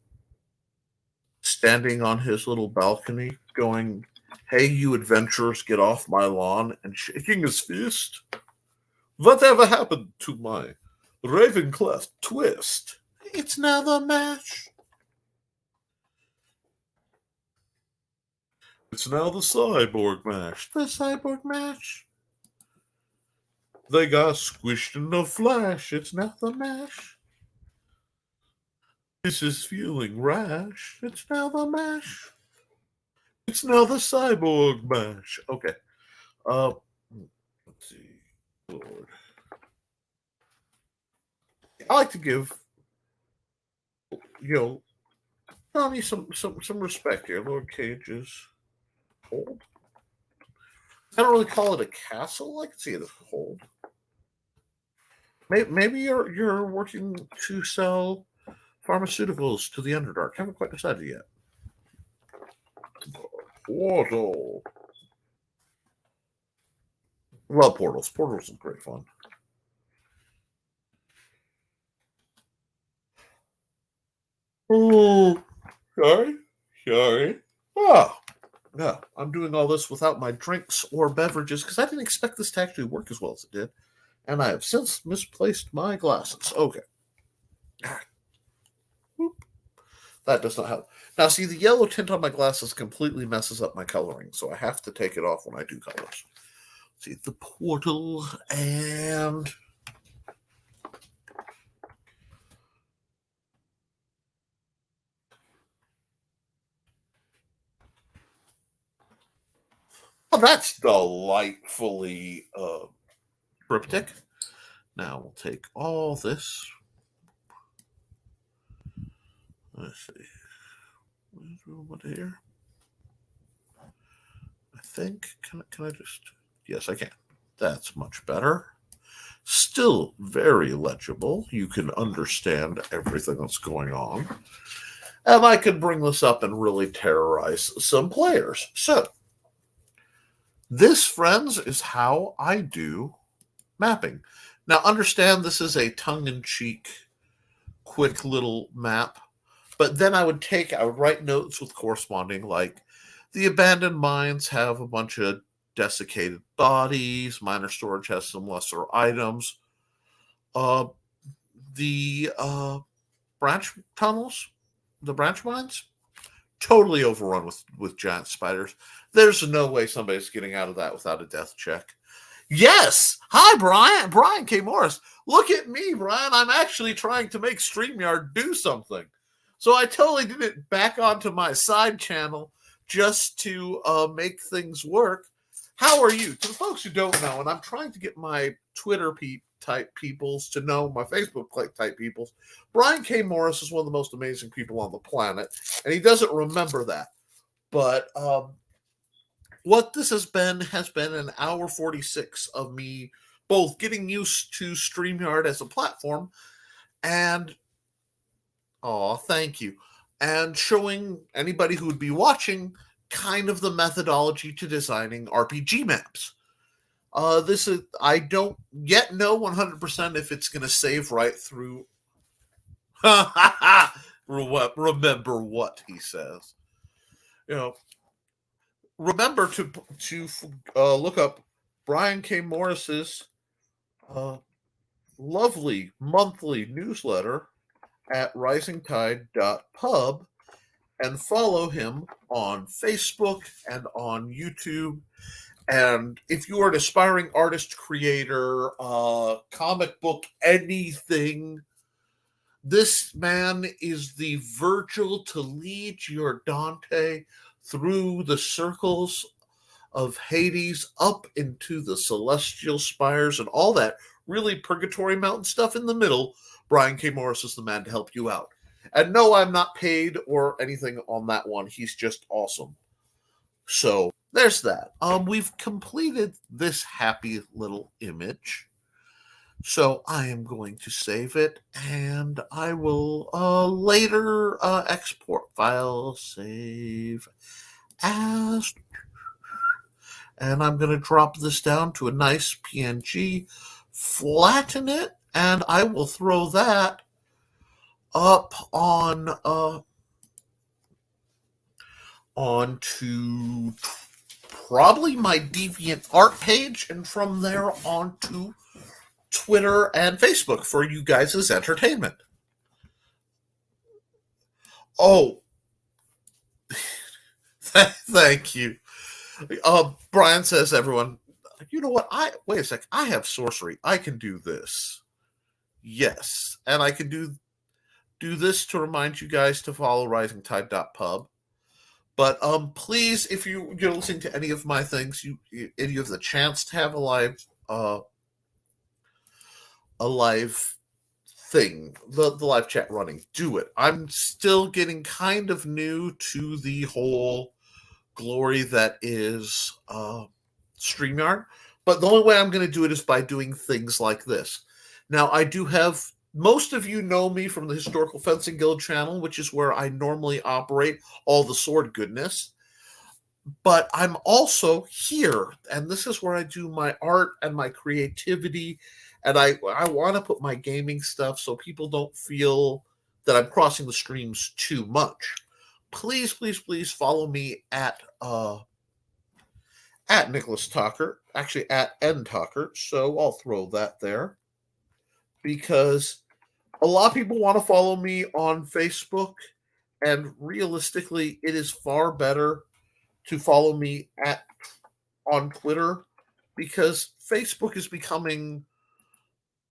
standing on his little balcony going, "Hey, you adventurers, get off my lawn," and shaking his fist. Whatever happened to my Ravencleft twist? It's now the mash. It's now the cyborg mash. The cyborg mash. They got squished in a flash. It's now the mash. This is feeling rash. It's now the mash. It's now the cyborg mash. Okay. Let's see. Lord. I like to give Tommy some respect here. Lord Cage's hold. I don't really call it a castle. I can see it as a hold. Maybe you're working to sell pharmaceuticals to the Underdark. Haven't quite decided yet. Portal. Love portals. Portals are great fun. Oh, sorry. Oh, no, I'm doing all this without my drinks or beverages because I didn't expect this to actually work as well as it did. And I have since misplaced my glasses. Okay. That does not help. Now, see, the yellow tint on my glasses completely messes up my coloring, so I have to take it off when I do colors. See, the portal, and oh, that's delightfully cryptic. Now we'll take all this. Let's see. What here? I think. Can I just? Yes, I can. That's much better. Still very legible. You can understand everything that's going on. And I could bring this up and really terrorize some players. So, this, friends, is how I do mapping. Now, understand this is a tongue-in-cheek, quick little map. But then I would write notes with corresponding, like, the abandoned mines have a bunch of desiccated bodies. Miner storage has some lesser items. The branch tunnels, the branch mines, totally overrun with giant spiders. There's no way somebody's getting out of that without a death check. Yes! Hi, Brian. Brian K. Morris. Look at me, Brian. I'm actually trying to make StreamYard do something. So I totally did it back onto my side channel just to make things work. How are you? To the folks who don't know, and I'm trying to get my Twitter type peoples to know my Facebook type peoples, Brian K. Morris is one of the most amazing people on the planet, and he doesn't remember that. But what this has been an hour 46 of me both getting used to StreamYard as a platform and thank you. And showing anybody who would be watching kind of the methodology to designing RPG maps. I don't yet know 100% if it's going to save right through. Remember what he says. Remember to look up Brian K. Morris's lovely monthly newsletter at risingtide.pub and follow him on Facebook and on YouTube. And if you are an aspiring artist, creator, comic book, anything, this man is the Virgil to lead your Dante through the circles of Hades up into the celestial spires and all that really purgatory mountain stuff in the middle. Brian K. Morris is the man to help you out. And no, I'm not paid or anything on that one. He's just awesome. So there's that. We've completed this happy little image. So I am going to save it, and I will later export file, save as, and I'm going to drop this down to a nice PNG, flatten it, and I will throw that up onto probably my DeviantArt page, and from there onto Twitter and Facebook for you guys' entertainment. Oh, thank you. Brian says, everyone, you know what? Wait a sec. I have sorcery. I can do this. Yes, and I can do this to remind you guys to follow risingtide.pub. But please, if you're listening to any of my things, and you have the chance to have a live thing, the live chat running, do it. I'm still getting kind of new to the whole glory that is StreamYard, but the only way I'm going to do it is by doing things like this. Now, I do have, most of you know me from the Historical Fencing Guild channel, which is where I normally operate all the sword goodness. But I'm also here, and this is where I do my art and my creativity, and I want to put my gaming stuff so people don't feel that I'm crossing the streams too much. Please, please, please follow me at Nicholas Talker, actually at N Talker, so I'll throw that there. Because a lot of people want to follow me on Facebook, And realistically, it is far better to follow me on Twitter, because Facebook is becoming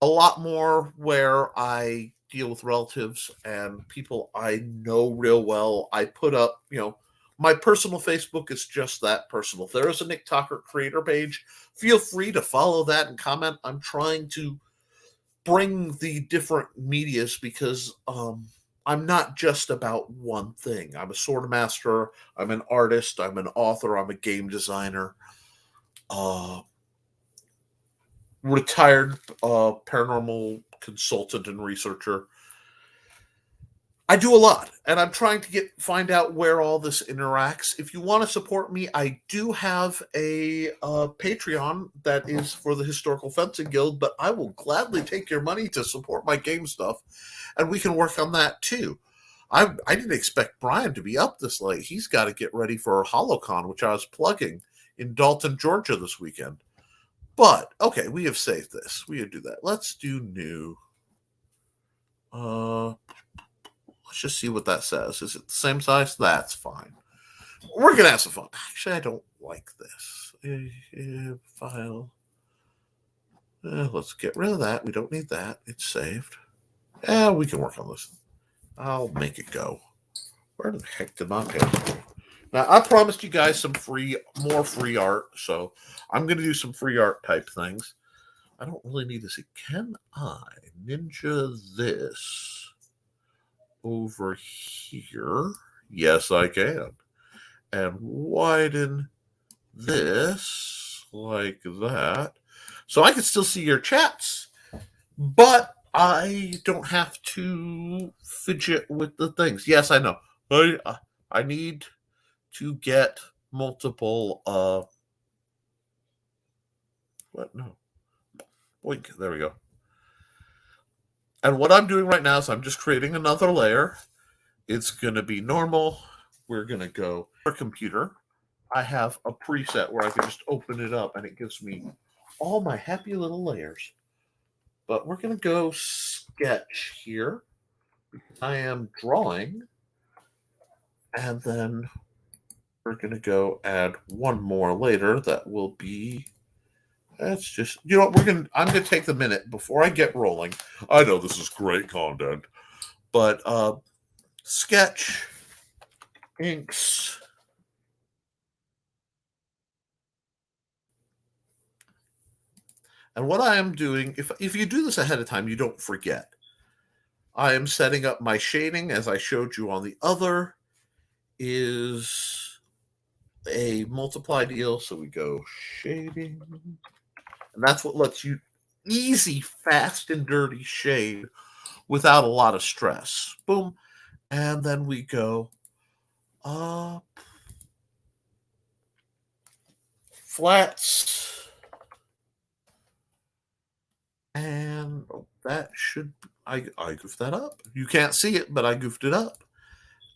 a lot more where I deal with relatives and people I know real well. I put up, my personal Facebook is just that personal. If there is a Nick Tucker creator page, feel free to follow that and comment. I'm trying to bring the different medias, because I'm not just about one thing. I'm a sword master, I'm an artist, I'm an author, I'm a game designer, uh, retired paranormal consultant and researcher. I do a lot, and I'm trying to find out where all this interacts. If you want to support me, I do have a Patreon that is for the Historical Fencing Guild, but I will gladly take your money to support my game stuff, and we can work on that too. I didn't expect Brian to be up this late. He's got to get ready for HoloCon, which I was plugging in Dalton, Georgia this weekend. But, okay, we have saved this. We do that. Let's do new. Let's just see what that says. Is it the same size? That's fine. We're going to have some fun. Actually, I don't like this. File. Let's get rid of that. We don't need that. It's saved. We can work on this. I'll make it go. Where the heck did my page go? Now, I promised you guys some more free art, so I'm going to do some free art type things. I don't really need to see. Can I ninja this over here? Yes, I can. And widen this like that. So I can still see your chats, but I don't have to fidget with the things. Yes, I know. I need to get multiple what? No. Boink. There we go. And what I'm doing right now is I'm just creating another layer. It's going to be normal. We're going to go for computer. I have a preset where I can just open it up and it gives me all my happy little layers. But we're going to go sketch here. I am drawing. And then we're going to go add one more later that will be. That's just, I'm going to take the minute before I get rolling. I know this is great content, but sketch, inks, and what I am doing, if you do this ahead of time, you don't forget. I am setting up my shading, as I showed you on the other, is a multiply deal. So we go shading, and that's what lets you easy, fast, and dirty shade without a lot of stress. Boom. And then we go up, flats, and that should, I goofed that up. You can't see it, but I goofed it up.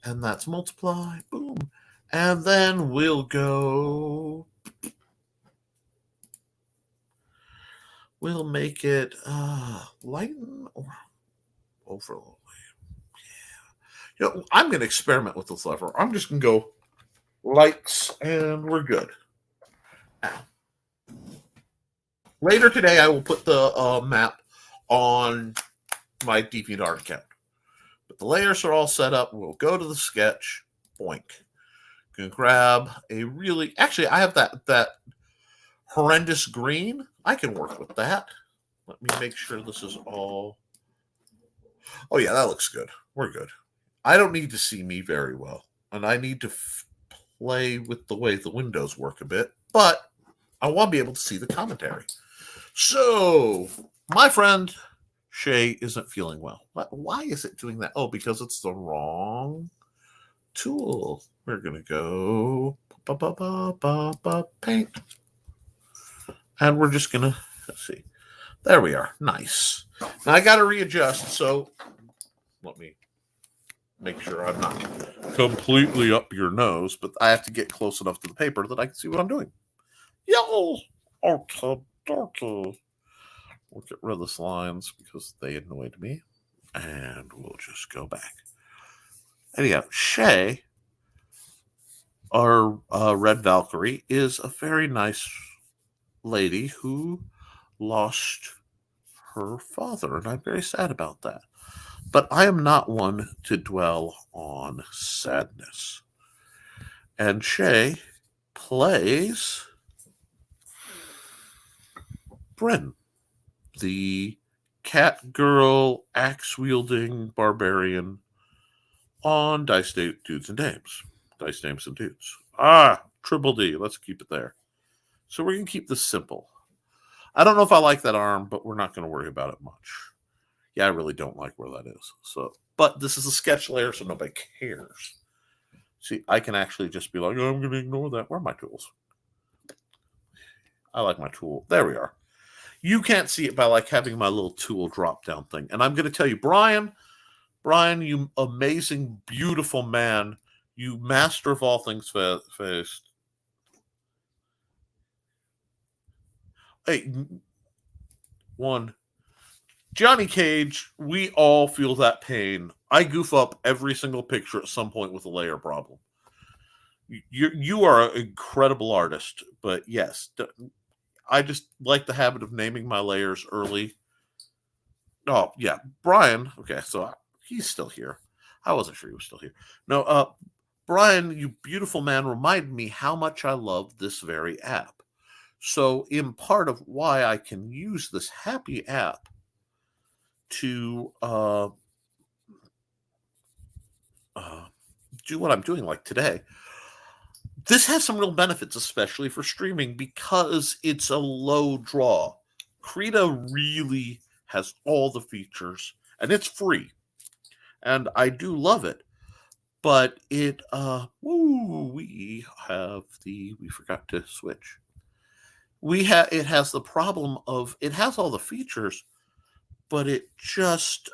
And that's multiply, boom. And then we'll go, we'll make it lighten or overlay. Yeah. I'm going to experiment with this lever. I'm just going to go lights, and we're good. Now, later today, I will put the map on my DeviantArt account. But the layers are all set up. We'll go to the sketch. Boink. Can grab a really... Actually, I have that horrendous green. I can work with that. Let me make sure this is all... Oh, yeah, that looks good. We're good. I don't need to see me very well. And I need to play with the way the windows work a bit. But I want to be able to see the commentary. So, my friend Shay isn't feeling well. Why is it doing that? Oh, because it's the wrong tool. We're going to go paint. And we're just going to, let's see. There we are. Nice. Now I got to readjust, so let me make sure I'm not completely up your nose, but I have to get close enough to the paper that I can see what I'm doing. Yo! Okay. We'll get rid of the lines because they annoyed me. And we'll just go back. Anyhow, Shay, our Red Valkyrie, is a very nice lady who lost her father, and I'm very sad about that. But I am not one to dwell on sadness. And Shay plays Bryn, the cat girl, axe wielding barbarian on Dice Dudes and Dames. Dice Dames and Dudes. Triple D. Let's keep it there. So we're going to keep this simple. I don't know if I like that arm, but we're not going to worry about it much. Yeah, I really don't like where that is. So, but this is a sketch layer, so nobody cares. See, I can actually just be like, oh, I'm going to ignore that. Where are my tools? I like my tool. There we are. You can't see it by like having my little tool drop down thing. And I'm going to tell you, Brian, you amazing, beautiful man, you master of all things faced. Hey, one. Johnny Cage, we all feel that pain. I goof up every single picture at some point with a layer problem. You are an incredible artist, but yes, I just like the habit of naming my layers early. Oh, yeah. Brian, okay, so he's still here. I wasn't sure he was still here. No, Brian, you beautiful man, remind me how much I love this very app. So, in part of why I can use this happy app to do what I'm doing, like today, this has some real benefits, especially for streaming, because it's a low draw. Krita really has all the features, and it's free. And I do love it. But it, we forgot to switch. It has the problem of, it has all the features, but it just,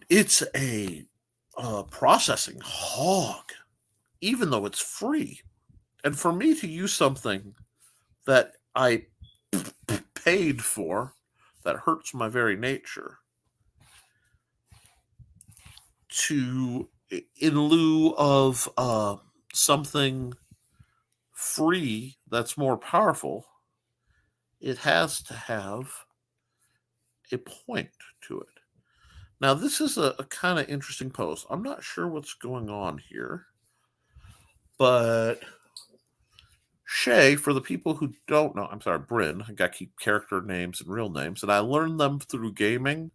it's a processing hog, even though it's free. And for me to use something that I paid for, that hurts my very nature, to, in lieu of something free that's more powerful, it has to have a point to it. Now, this is a kind of interesting post. I'm not sure what's going on here, but Shay, for the people who don't know, I'm sorry, Bryn, I got to keep character names and real names, and I learned them through gaming.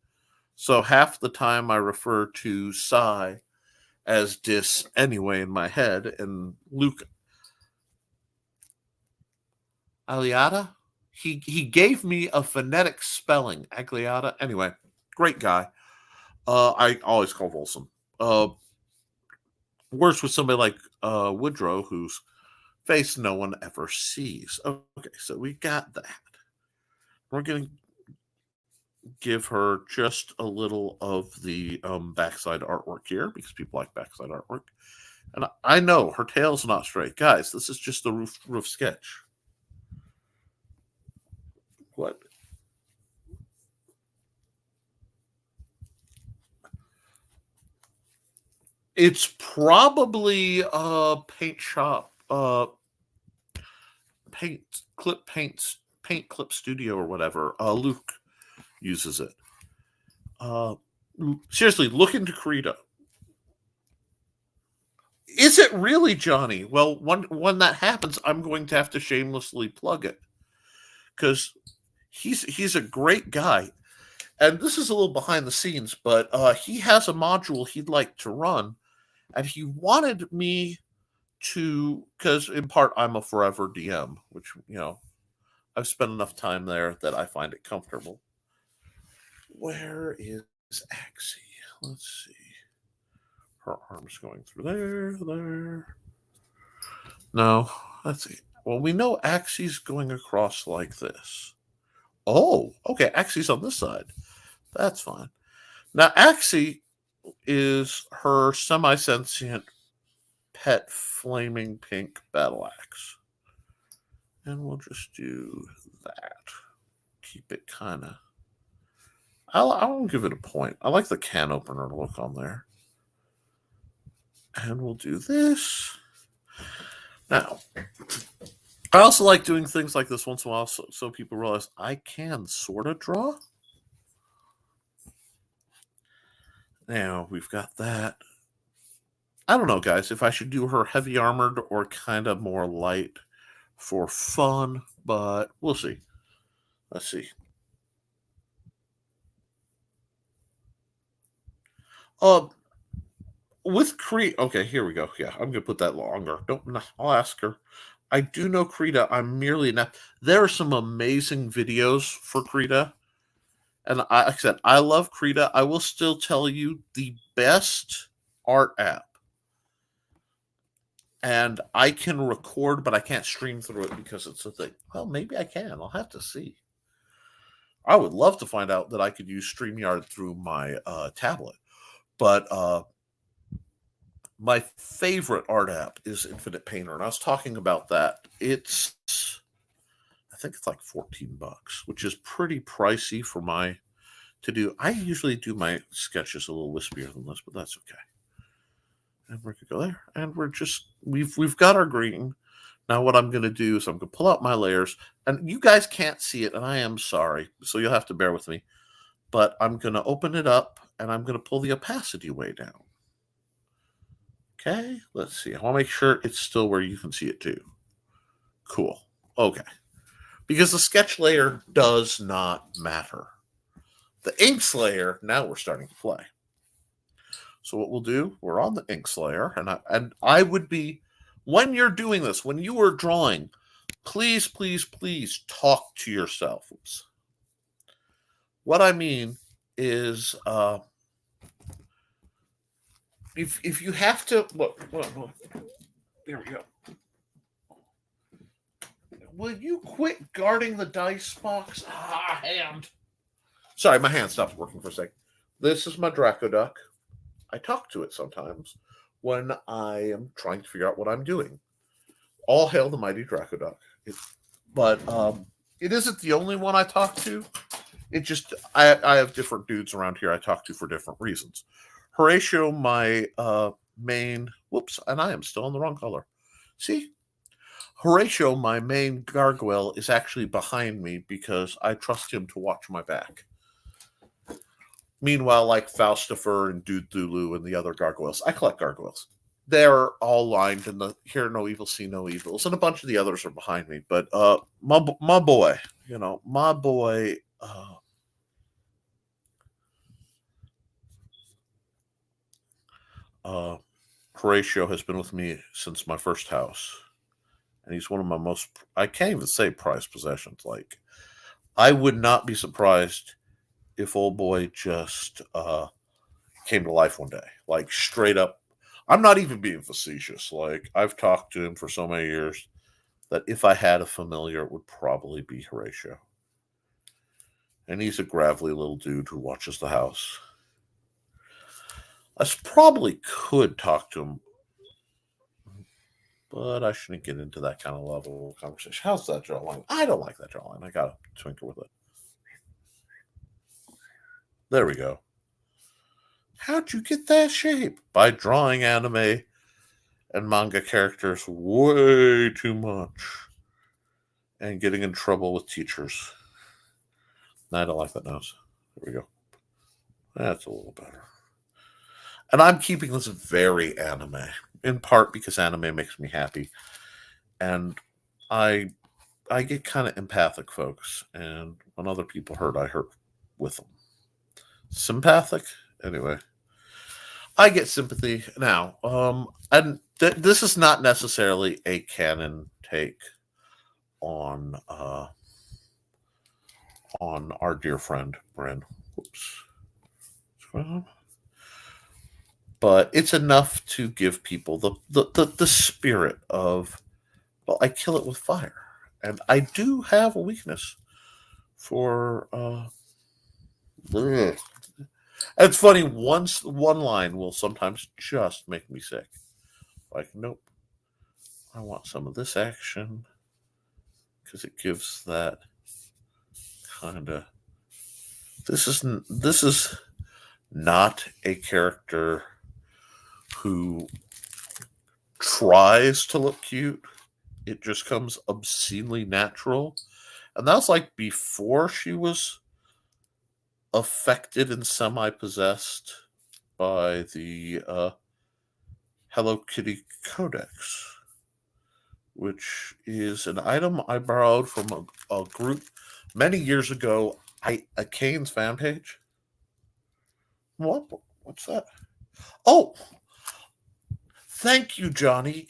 So half the time I refer to Sai as Dis anyway in my head, and Luke Aliata, he gave me a phonetic spelling, Agliata. Anyway, great guy. I always call Volson. Worse with somebody like Woodrow, whose face no one ever sees. Okay, so we got that. We're going to give her just a little of the backside artwork here, because people like backside artwork. And I know her tail's not straight. Guys, this is just a roof sketch. What? It's probably a paint shop, paint clip studio or whatever. Luke uses it. Seriously, look into Krita. Is it really, Johnny? Well, when that happens, I'm going to have to shamelessly plug it, because he's a great guy. And this is a little behind the scenes, but he has a module he'd like to run, and he wanted me to, because in part I'm a forever DM, which, I've spent enough time there that I find it comfortable. Where is Axie? Let's see. Her arm's going through there. No, let's see. Well, we know Axie's going across like this. Oh, okay, Axie's on this side. That's fine. Now, Axie is her semi-sentient pet flaming pink battle axe. And we'll just do that. Keep it kind of... I'll give it a point. I like the can opener look on there. And we'll do this. Now, I also like doing things like this once in a while so people realize I can sort of draw. Now, we've got that. I don't know, guys, if I should do her heavy armored or kind of more light for fun, but we'll see. Let's see. With Krita, okay, here we go. Yeah, I'm gonna put that longer. I'll ask her. I do know Krita. I'm merely not. There are some amazing videos for Krita, and like I said, I love Krita. I will still tell you the best art app, and I can record, but I can't stream through it because it's a thing. Well, maybe I can. I'll have to see. I would love to find out that I could use StreamYard through my tablet, but my favorite art app is Infinite Painter, and I was talking about that. I think it's like $14, which is pretty pricey for my to do. I usually do my sketches a little wispier than this, but that's okay. And we're gonna go there, and we've got our green. Now what I'm gonna do is I'm gonna pull out my layers, and you guys can't see it, and I am sorry, so you'll have to bear with me. But I'm gonna open it up, and I'm gonna pull the opacity way down. Okay, let's see. I want to make sure it's still where you can see it too. Cool. Okay. Because the sketch layer does not matter. The inks layer, now we're starting to play. So what we'll do, we're on the inks layer, and I would be, when you're doing this, when you are drawing, please, please, please talk to yourself. Oops. What I mean is, if you have to look, there we go. Will you quit guarding the dice box? Hand. Sorry, my hand stopped working for a second. This is my Draco Duck. I talk to it sometimes when I am trying to figure out what I'm doing. All hail the mighty Draco Duck. But it isn't the only one I talk to. It just I have different dudes around here I talk to for different reasons. Horatio, my main, whoops, and I am still in the wrong color. See? Horatio, my main gargoyle, is actually behind me because I trust him to watch my back. Meanwhile, like Falstafer and Dude Thulu and the other gargoyles, I collect gargoyles. They're all lined in the Hear No Evil, See No Evils, and a bunch of the others are behind me. But my boy, Horatio has been with me since my first house. And he's one of my most, I can't even say prized possessions. Like, I would not be surprised if old boy just came to life one day. Like, straight up. I'm not even being facetious. Like, I've talked to him for so many years that if I had a familiar, it would probably be Horatio. And he's a gravelly little dude who watches the house. I probably could talk to him, but I shouldn't get into that kind of level of conversation. How's that draw line? I don't like that draw line. I gotta twinkle with it. There we go. How'd you get that shape? By drawing anime and manga characters way too much and getting in trouble with teachers. I don't like that nose. There we go. That's a little better. And I'm keeping this very anime, in part because anime makes me happy. And I get kind of empathic, folks. And when other people hurt, I hurt with them. Sympathic? Anyway. I get sympathy. Now, and this is not necessarily a canon take on our dear friend, Bryn. Whoops. But it's enough to give people the spirit of, well, I kill it with fire. And I do have a weakness for it's funny, one line will sometimes just make me sick. Like, nope. I want some of this action because it gives that kind of This is not a character who tries to look cute. It just comes obscenely natural. And that was like before she was affected and semi-possessed by the Hello Kitty Codex, which is an item I borrowed from a group many years ago. A Kane's fan page. What's that? Oh, thank you, Johnny.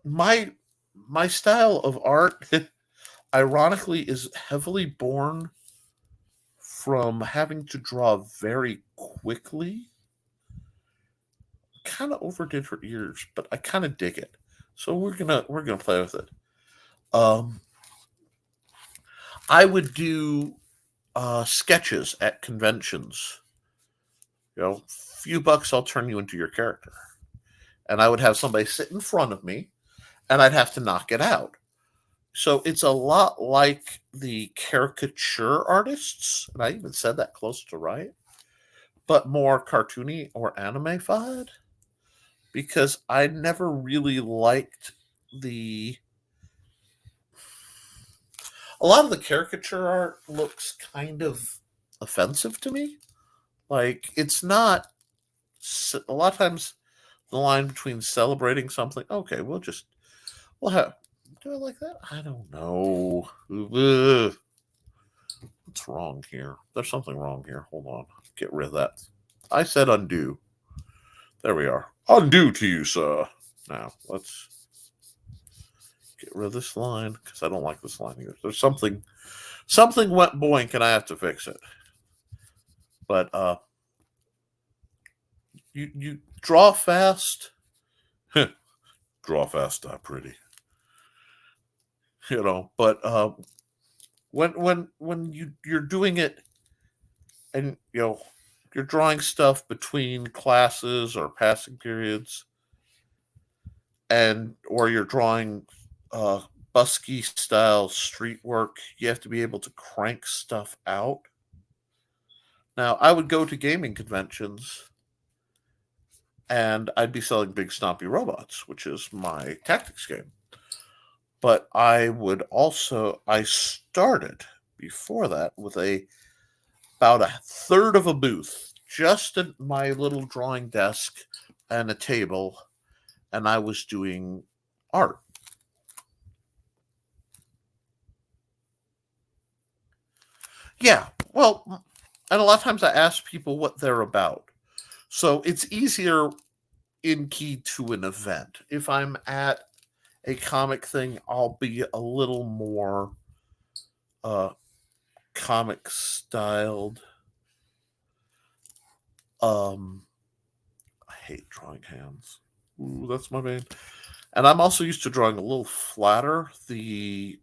My style of art, ironically, is heavily born from having to draw very quickly. Kind of overdid her ears, but I kind of dig it. So we're gonna play with it. I would do sketches at conventions. Few bucks, I'll turn you into your character. And I would have somebody sit in front of me, and I'd have to knock it out. So it's a lot like the caricature artists, and I even said that close to right, but more cartoony or anime-fied, because I never really liked a lot of the caricature art looks kind of offensive to me. Like, it's not, a lot of times the line between celebrating something, okay, we'll have, do I like that? I don't know. Ugh. What's wrong here? There's something wrong here. Hold on. Get rid of that. I said undo. There we are. Undo to you, sir. Now, let's get rid of this line, because I don't like this line here. There's something went boink, and I have to fix it. But you draw fast. Draw fast, not pretty. But when you're doing it, and you're drawing stuff between classes or passing periods, or you're drawing busky style street work, you have to be able to crank stuff out. Now, I would go to gaming conventions, and I'd be selling Big Stompy Robots, which is my tactics game. But I started before that with about a third of a booth, just at my little drawing desk and a table, and I was doing art. Yeah, well, and a lot of times I ask people what they're about. So it's easier in key to an event. If I'm at a comic thing, I'll be a little more comic styled. I hate drawing hands. Ooh, that's my main. And I'm also used to drawing a little flatter. The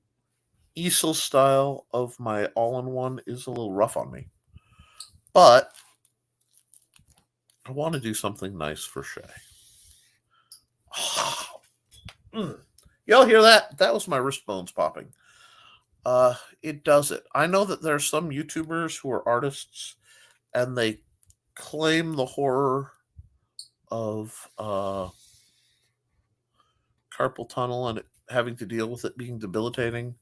easel style of my all-in-one is a little rough on me. But I want to do something nice for Shay. Y'all hear that? That was my wrist bones popping. It does it. I know that there are some YouTubers who are artists, and they claim the horror of carpal tunnel and having to deal with it being debilitating,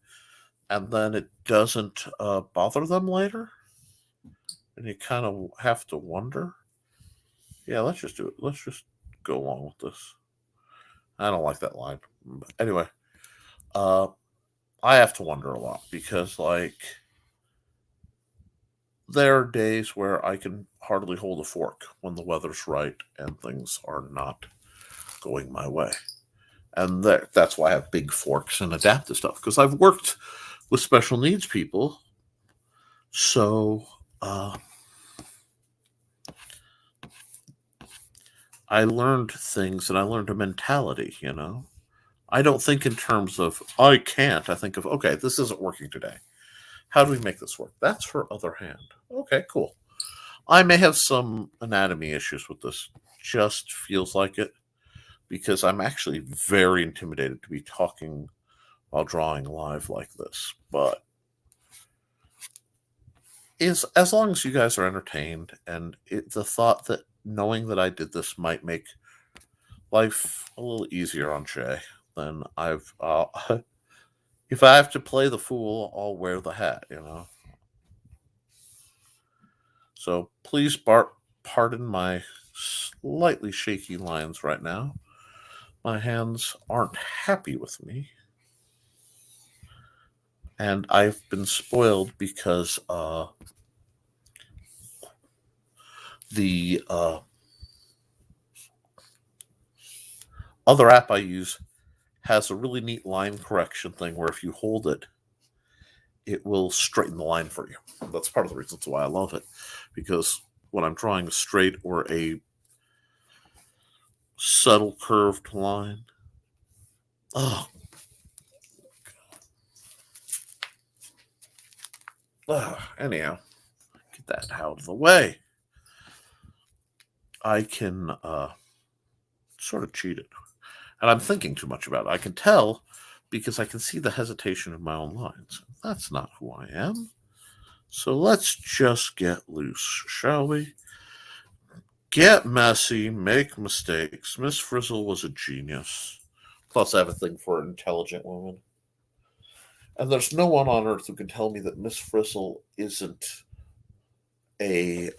and then it doesn't bother them later, and you kind of have to wonder. Yeah, let's just do it. Let's just go along with this. I don't like that line. But anyway, I have to wonder a lot, because, like, there are days where I can hardly hold a fork when the weather's right and things are not going my way. And that's why I have big forks and adaptive stuff, because I've worked with special needs people. So I learned things, and I learned a mentality, I don't think in terms of, I can't. I think of, okay, this isn't working today. How do we make this work? That's her other hand. Okay, cool. I may have some anatomy issues with this. Just feels like it, because I'm actually very intimidated to be talking while drawing live like this. But is as long as you guys are entertained, and the thought that knowing that I did this might make life a little easier on Shay, then I've if I have to play the fool, I'll wear the hat, you know. So please pardon my slightly shaky lines right now. My hands aren't happy with me. And I've been spoiled because the other app I use has a really neat line correction thing where if you hold it, it will straighten the line for you. That's part of the reasons why I love it, because when I'm drawing a straight or a subtle curved line, anyhow, get that out of the way. I can sort of cheat it. And I'm thinking too much about it. I can tell because I can see the hesitation in my own lines. That's not who I am. So let's just get loose, shall we? Get messy, make mistakes. Miss Frizzle was a genius. Plus, I have a thing for intelligent women. And there's no one on earth who can tell me that Miss Frizzle isn't a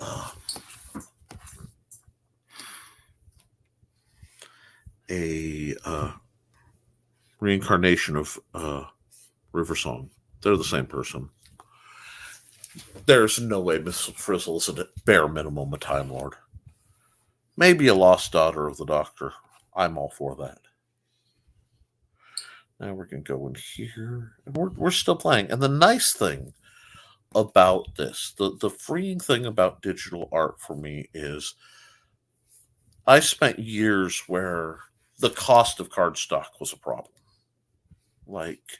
reincarnation of River Song. They're the same person. There's no way Miss Frizzle isn't at bare minimum a Time Lord. Maybe a lost daughter of the Doctor. I'm all for that. Now we're going to go in here. And we're still playing. And the nice thing about this, the freeing thing about digital art for me is I spent years where the cost of cardstock was a problem. Like,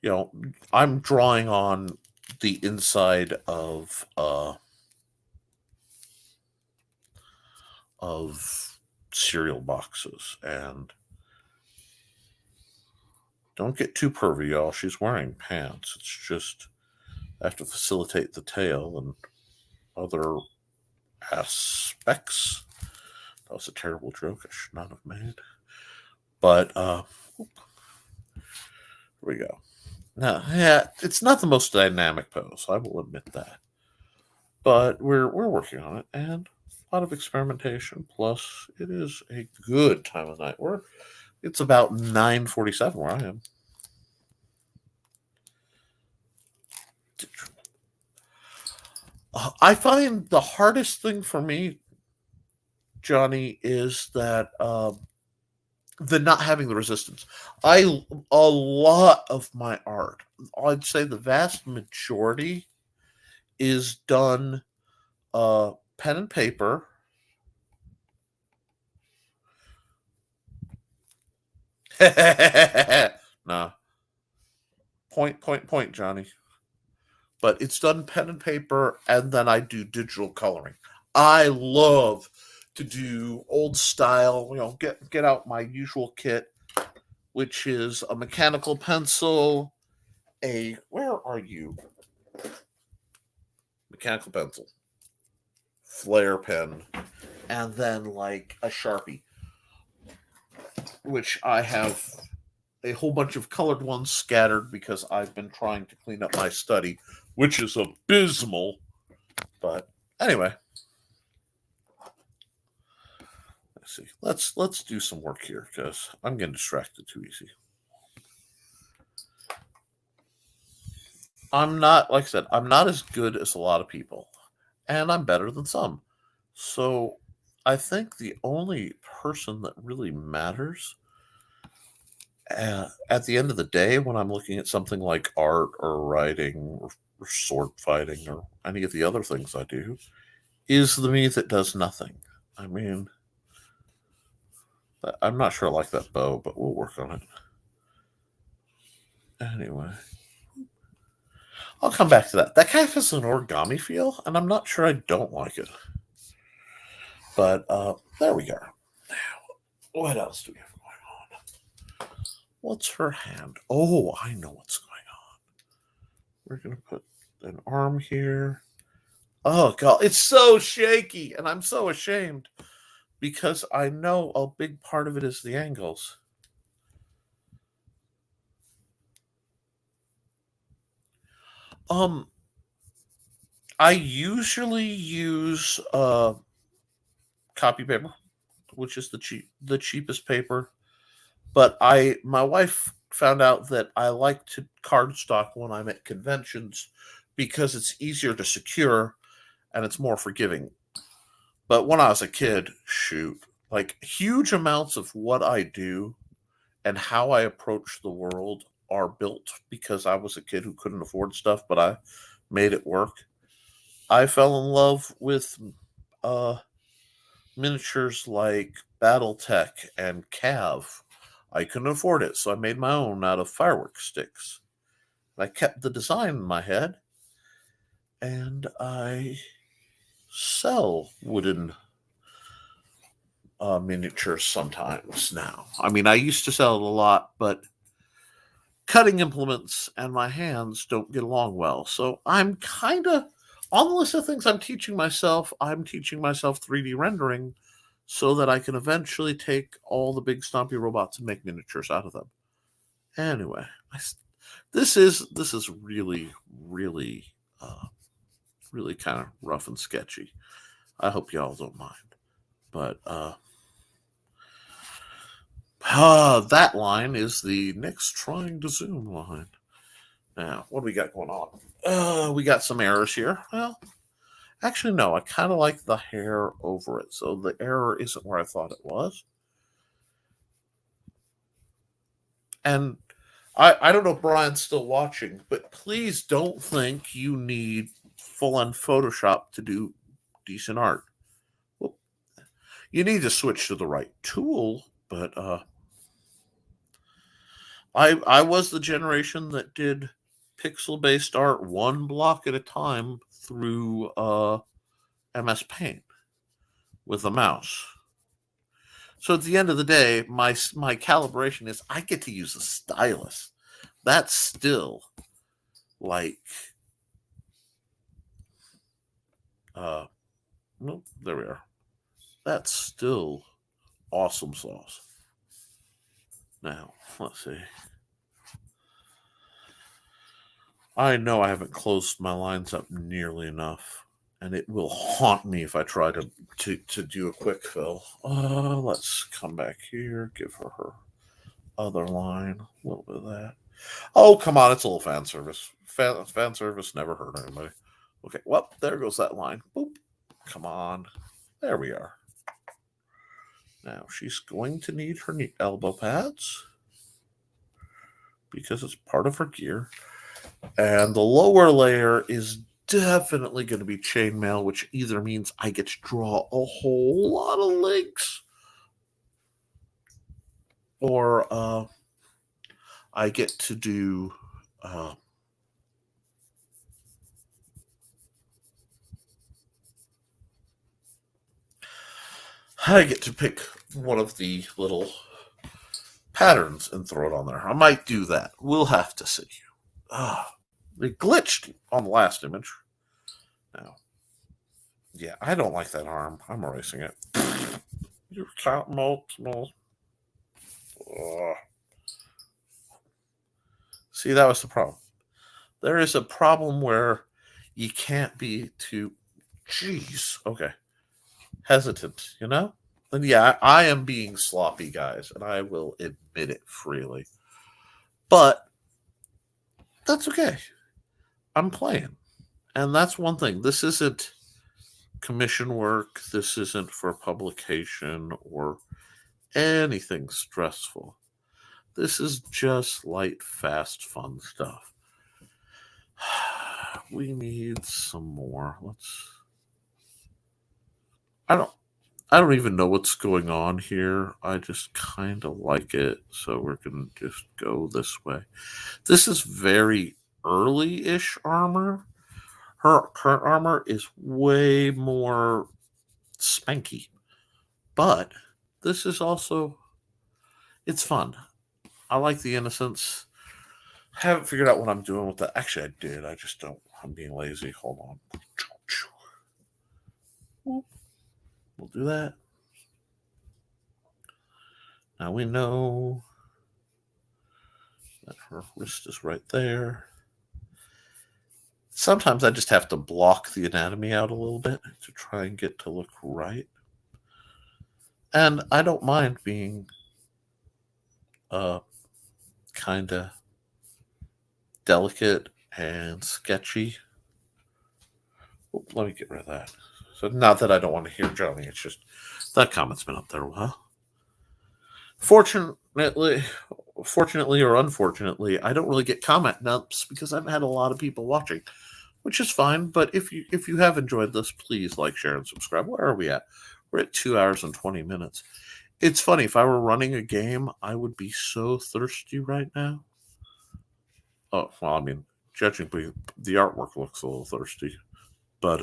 you know, I'm drawing on the inside of cereal boxes, and don't get too pervy, y'all. She's wearing pants. It's just I have to facilitate the tail and other aspects. That was a terrible joke I should not have made. But here we go. Now, yeah, it's not the most dynamic pose, I will admit that. But we're working on it, and a lot of experimentation. Plus, it is a good time of night. It's about 9:47 where I am. I find the hardest thing for me, Johnny, is that the not having the resistance. A lot of my art, I'd say the vast majority, is done pen and paper. Nah. Point, Johnny. But it's done pen and paper, and then I do digital coloring. I love to do old style, get out my usual kit, which is a mechanical pencil, where are you? Mechanical pencil, flare pen, and then like a Sharpie, which I have a whole bunch of colored ones scattered because I've been trying to clean up my study, which is abysmal. But anyway, let's see. Let's do some work here because I'm getting distracted too easy. I'm not, like I said, I'm not as good as a lot of people, and I'm better than some. So I think the only person that really matters at the end of the day, when I'm looking at something like art or writing or sword fighting or any of the other things I do, is the me that does nothing. I mean, I'm not sure I like that bow, but we'll work on it. Anyway, I'll come back to that. That kind of has an origami feel, and I'm not sure I don't like it. But there we go. Now, what else do we have going on? What's her hand? Oh, I know what's going on. We're going to put an arm here. Oh, God, it's so shaky, and I'm so ashamed because I know a big part of it is the angles. I usually use copy paper, which is the cheapest paper. But my wife found out that I like to cardstock when I'm at conventions because it's easier to secure and it's more forgiving. But when I was a kid, shoot, like huge amounts of what I do and how I approach the world are built because I was a kid who couldn't afford stuff, but I made it work. I fell in love with uh, miniatures like Battletech and Cav. I couldn't afford it, so I made my own out of fireworks sticks. I kept the design in my head, and I sell wooden miniatures sometimes now. I mean, I used to sell it a lot, but cutting implements and my hands don't get along well. So I'm kind of on the list of things I'm teaching myself 3D rendering so that I can eventually take all the big stompy robots and make miniatures out of them. Anyway, this is really, really, really kind of rough and sketchy. I hope y'all don't mind. But that line is the next trying to zoom line. Now, what do we got going on? We got some errors here. Well, actually, no. I kind of like the hair over it, so the error isn't where I thought it was. And I don't know if Brian's still watching, but please don't think you need full-on Photoshop to do decent art. Well, you need to switch to the right tool, but I was the generation that did pixel-based art one block at a time through MS Paint with a mouse. So at the end of the day, my calibration is I get to use a stylus. That's still like, nope, there we are. That's still awesome sauce. Now, let's see. I know I haven't closed my lines up nearly enough, and it will haunt me if I try to do a quick fill. Let's come back here, give her other line, a little bit of that. Oh, come on, it's a little fan service. Fan service never hurt anybody. Okay, well, there goes that line. Boop. Come on. There we are. Now, she's going to need her elbow pads because it's part of her gear. And the lower layer is definitely going to be chainmail, which either means I get to draw a whole lot of links, or I get to do I get to pick one of the little patterns and throw it on there. I might do that. We'll have to see. It glitched on the last image. Now, yeah, I don't like that arm. I'm erasing it. You count multiple. See, that was the problem. There is a problem where you can't be too, okay, hesitant, you know? Then yeah, I am being sloppy, guys, and I will admit it freely. But that's okay. I'm playing. And that's one thing. This isn't commission work. This isn't for publication or anything stressful. This is just light, fast, fun stuff. We need some more. I don't even know what's going on here. I just kind of like it. So we're going to just go this way. This is very early-ish armor. Her current armor is way more spanky. But this is also, it's fun. I like the innocence. Haven't figured out what I'm doing with that. Actually, I did. I just don't. I'm being lazy. Hold on. We'll do that. Now we know that her wrist is right there. Sometimes I just have to block the anatomy out a little bit to try and get to look right. And I don't mind being kind of delicate and sketchy. Oop, let me get rid of that. So not that I don't want to hear Johnny, it's just that comment's been up there a while. Fortunately or unfortunately, I don't really get comment dumps because I've had a lot of people watching, which is fine. But if you have enjoyed this, please like, share, and subscribe. Where are we at? We're at 2 hours and 20 minutes. It's funny, if I were running a game, I would be so thirsty right now. Oh, well, I mean, judging by the artwork looks a little thirsty. But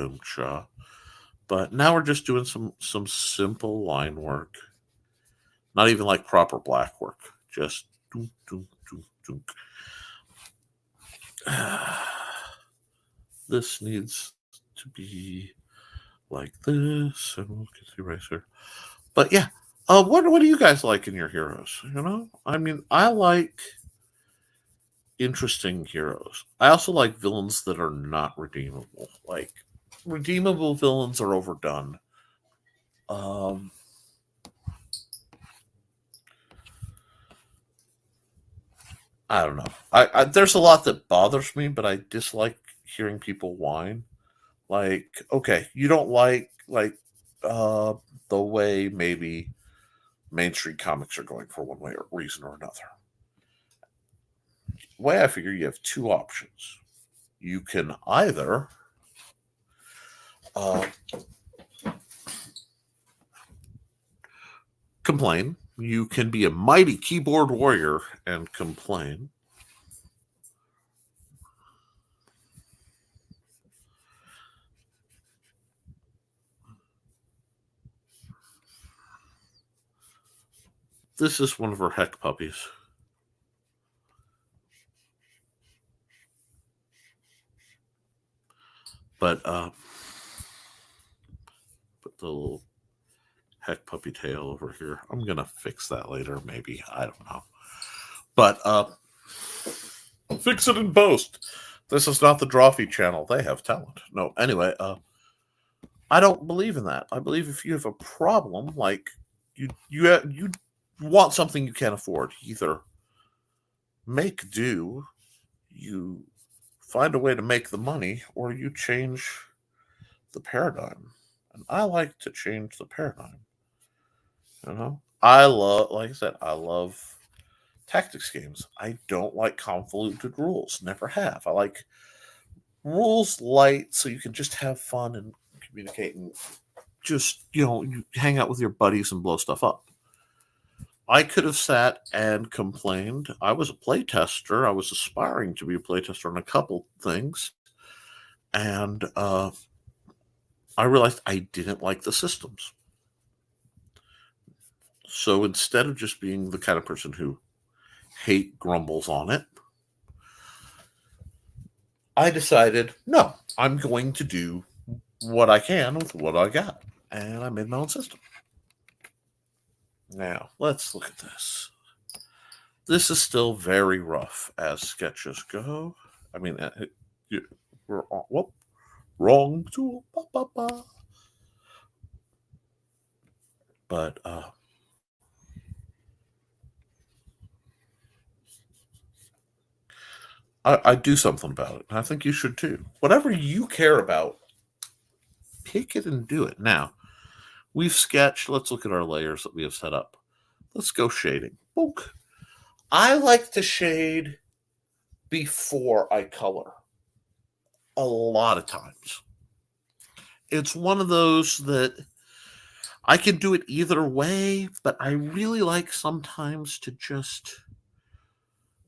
now we're just doing some simple line work. Not even like proper black work. Just dunk, dunk, dunk, dunk. This needs to be like this, and we'll get the eraser. But yeah, what do you guys like in your heroes? You know, I mean, I like interesting heroes. I also like villains that are not redeemable. Like, redeemable villains are overdone. I don't know. I there's a lot that bothers me, but I dislike hearing people whine. Like, okay, you don't like the way maybe mainstream comics are going for one way or reason or another. The way I figure, you have two options. You can either complain. You can be a mighty keyboard warrior and complain. This is one of her heck puppies. But put the little heck puppy tail over here. I'm gonna fix that later, maybe. I don't know. But fix it in post. This is not the Drawfee channel. They have talent. No, anyway, I don't believe in that. I believe if you have a problem, like you want something you can't afford, either make do, you find a way to make the money, or you change the paradigm. And I like to change the paradigm. You know, I love, like I said, I love tactics games. I don't like convoluted rules. Never have. I like rules light so you can just have fun and communicate and just, you hang out with your buddies and blow stuff up. I could have sat and complained. I was a playtester. I was aspiring to be a playtester on a couple things. And I realized I didn't like the systems. So instead of just being the kind of person who grumbles on it, I decided, no, I'm going to do what I can with what I got. And I made my own system. Now, let's look at this. This is still very rough as sketches go. I mean, we're on, wrong tool. But I do something about it. And I think you should too. Whatever you care about, pick it and do it. Now, we've sketched. Let's look at our layers that we have set up. Let's go shading. Book. I like to shade before I color. A lot of times. It's one of those that I can do it either way, but I really like sometimes to just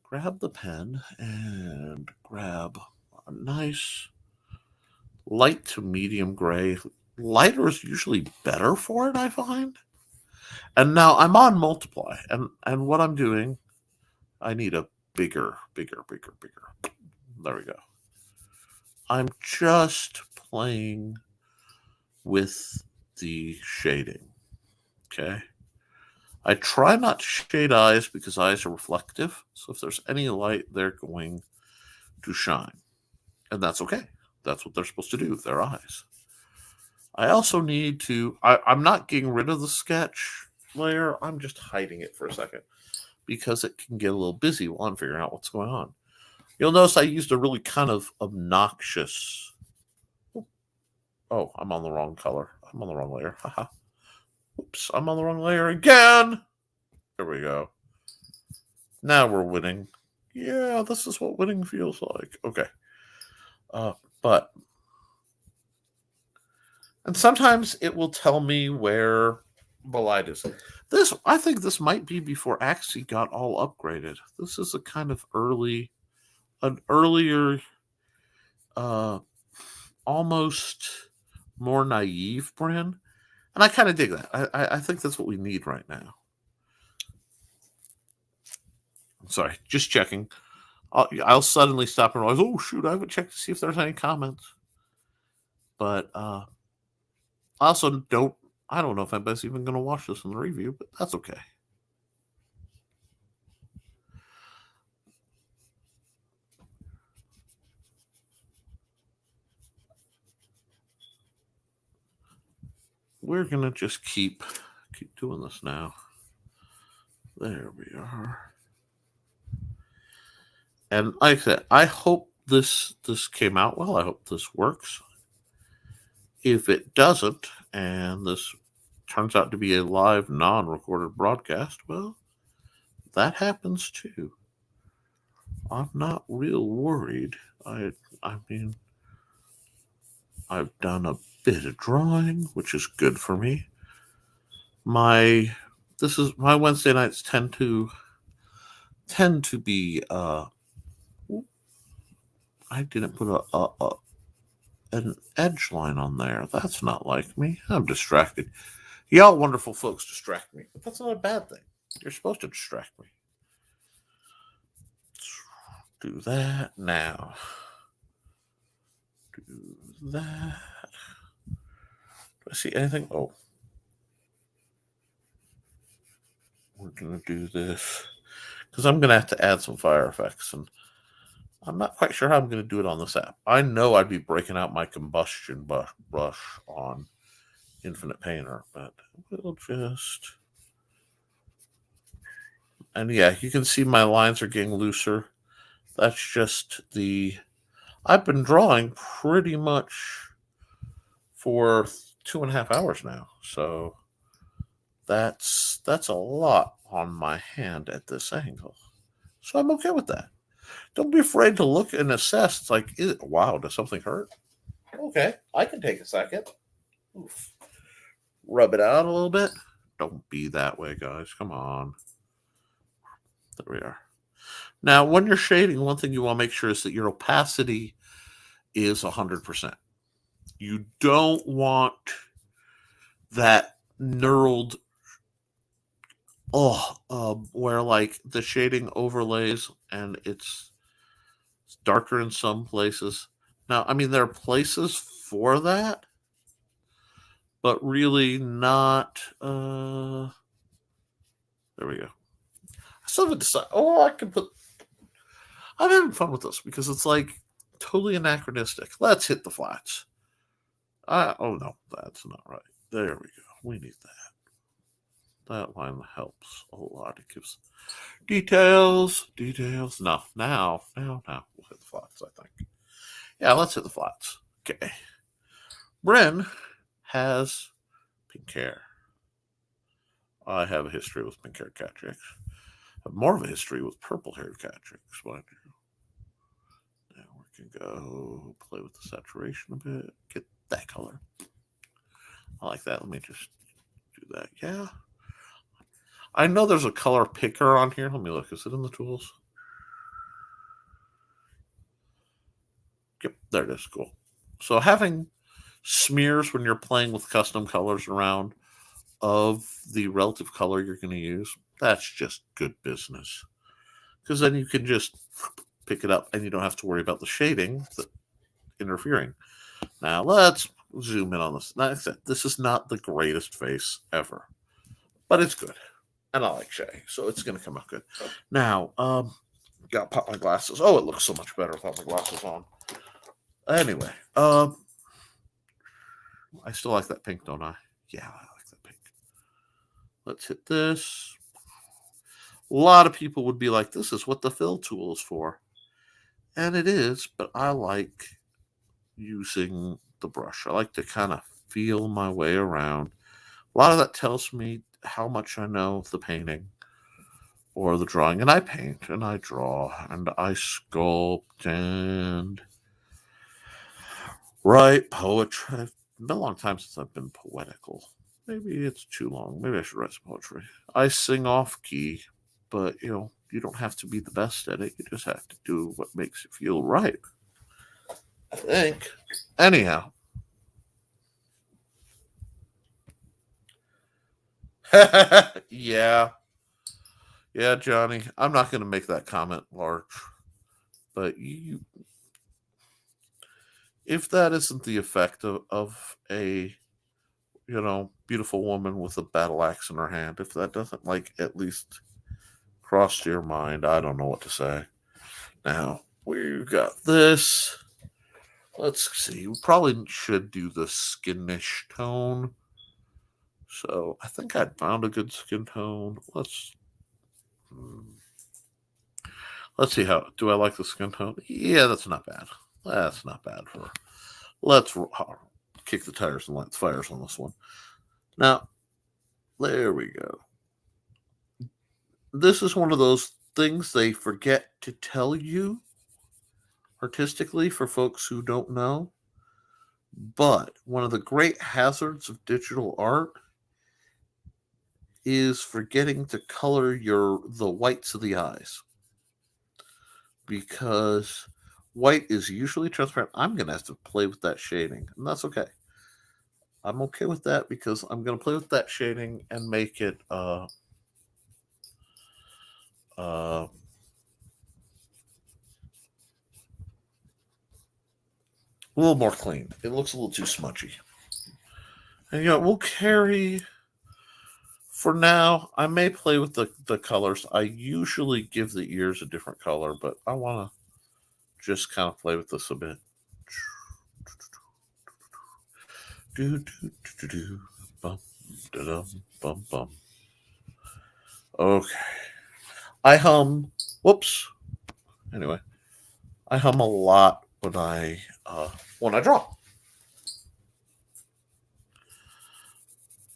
grab the pen and grab a nice light to medium gray. Lighter is usually better for it, I find. And now I'm on multiply, and what I'm doing, I need a bigger. There we go. I'm just playing with the shading. Okay. I try not to shade eyes because eyes are reflective. So if there's any light, they're going to shine. And that's okay. That's what they're supposed to do with their eyes. I also need to, I'm not getting rid of the sketch layer. I'm just hiding it for a second because it can get a little busy while I'm figuring out what's going on. You'll notice I used a really kind of obnoxious. Oh, I'm on the wrong color. I'm on the wrong layer. Haha. Oops, I'm on the wrong layer again. There we go. Now we're winning. Yeah, this is what winning feels like. Okay. And sometimes it will tell me where the light is. I think this might be before Axie got all upgraded. This is a kind of an earlier, almost more naive Bryn. And I kind of dig that. I think that's what we need right now. I'm sorry, just checking. I'll suddenly stop and realize, oh, shoot, I haven't checked to see if there's any comments. But I also I don't know if anybody's even going to watch this in the review, but that's okay. We're going to just keep doing this now. There we are. And like I said, I hope this came out well. I hope this works. If it doesn't, and this turns out to be a live, non-recorded broadcast, well, that happens too. I'm not real worried. I mean, I've done a bit of drawing, which is good for me. My Wednesday nights tend to be I didn't put an edge line on there. That's not like me. I'm distracted. Y'all wonderful folks distract me, but that's not a bad thing. You're supposed to distract me. Let's do that now. Do that. Do I see anything? Oh. We're going to do this because I'm going to have to add some fire effects, and I'm not quite sure how I'm going to do it on this app. I know I'd be breaking out my combustion brush on Infinite Painter, but we'll just... And yeah, you can see my lines are getting looser. That's just I've been drawing pretty much for 2.5 hours now, so that's a lot on my hand at this angle. So I'm okay with that. Don't be afraid to look and assess. It's like, wow, does something hurt? Okay, I can take a second. Oof. Rub it out a little bit. Don't be that way, guys. Come on. There we are. Now, when you're shading, one thing you want to make sure is that your opacity is 100%. You don't want that knurled, where like the shading overlays and it's darker in some places. Now, I mean, there are places for that, but really not. There we go. I still haven't decided. Oh, I can put. I'm having fun with this because it's like totally anachronistic. Let's hit the flats. Oh no, that's not right. There we go. We need that. That line helps a lot. It gives details. No, now. We'll hit the flats, I think. Yeah, let's hit the flats. Okay. Bryn has pink hair. I have a history with pink haired cat chicks. I have more of a history with purple haired cat chicks, mind you. Now we can go play with the saturation a bit. Get that color. I like that. Let me just do that. Yeah. I know there's a color picker on here. Let me look. Is it in the tools? Yep, there it is. Cool. So having smears when you're playing with custom colors around of the relative color you're going to use, that's just good business. because then you can just pick it up and you don't have to worry about the shading interfering. Now let's zoom in on this. Like I said, this is not the greatest face ever, but it's good. And I like Shay, so it's going to come out good. Now, got to pop my glasses. Oh, it looks so much better without my glasses on. Anyway, I still like that pink, don't I? Yeah, I like that pink. Let's hit this. A lot of people would be like, this is what the fill tool is for. And it is, but I like using the brush. I like to kind of feel my way around. A lot of that tells me how much I know of the painting or the drawing. And I paint and I draw and I sculpt and write poetry. It's been a long time since I've been poetical. Maybe it's too long. Maybe I should write some poetry. I sing off key, but you don't have to be the best at it. You just have to do what makes you feel right, I think. Anyhow. Yeah, Johnny. I'm not going to make that comment large, but if that isn't the effect of a beautiful woman with a battle axe in her hand, if that doesn't at least cross your mind, I don't know what to say. Now we got this. Let's see. We probably should do the skinish tone. So I think I'd found a good skin tone. Let's see how. Do I like the skin tone? Yeah, that's not bad. That's not bad for. Let's kick the tires and light the fires on this one. Now, there we go. This is one of those things they forget to tell you artistically for folks who don't know. But one of the great hazards of digital art is forgetting to color the whites of the eyes. Because white is usually transparent. I'm going to have to play with that shading, and that's okay. I'm okay with that because I'm going to play with that shading and make it a little more clean. It looks a little too smudgy. And we'll carry. For now, I may play with the colors. I usually give the ears a different color, but I want to just kind of play with this a bit. Okay. I hum. Whoops. Anyway, I hum a lot when I draw.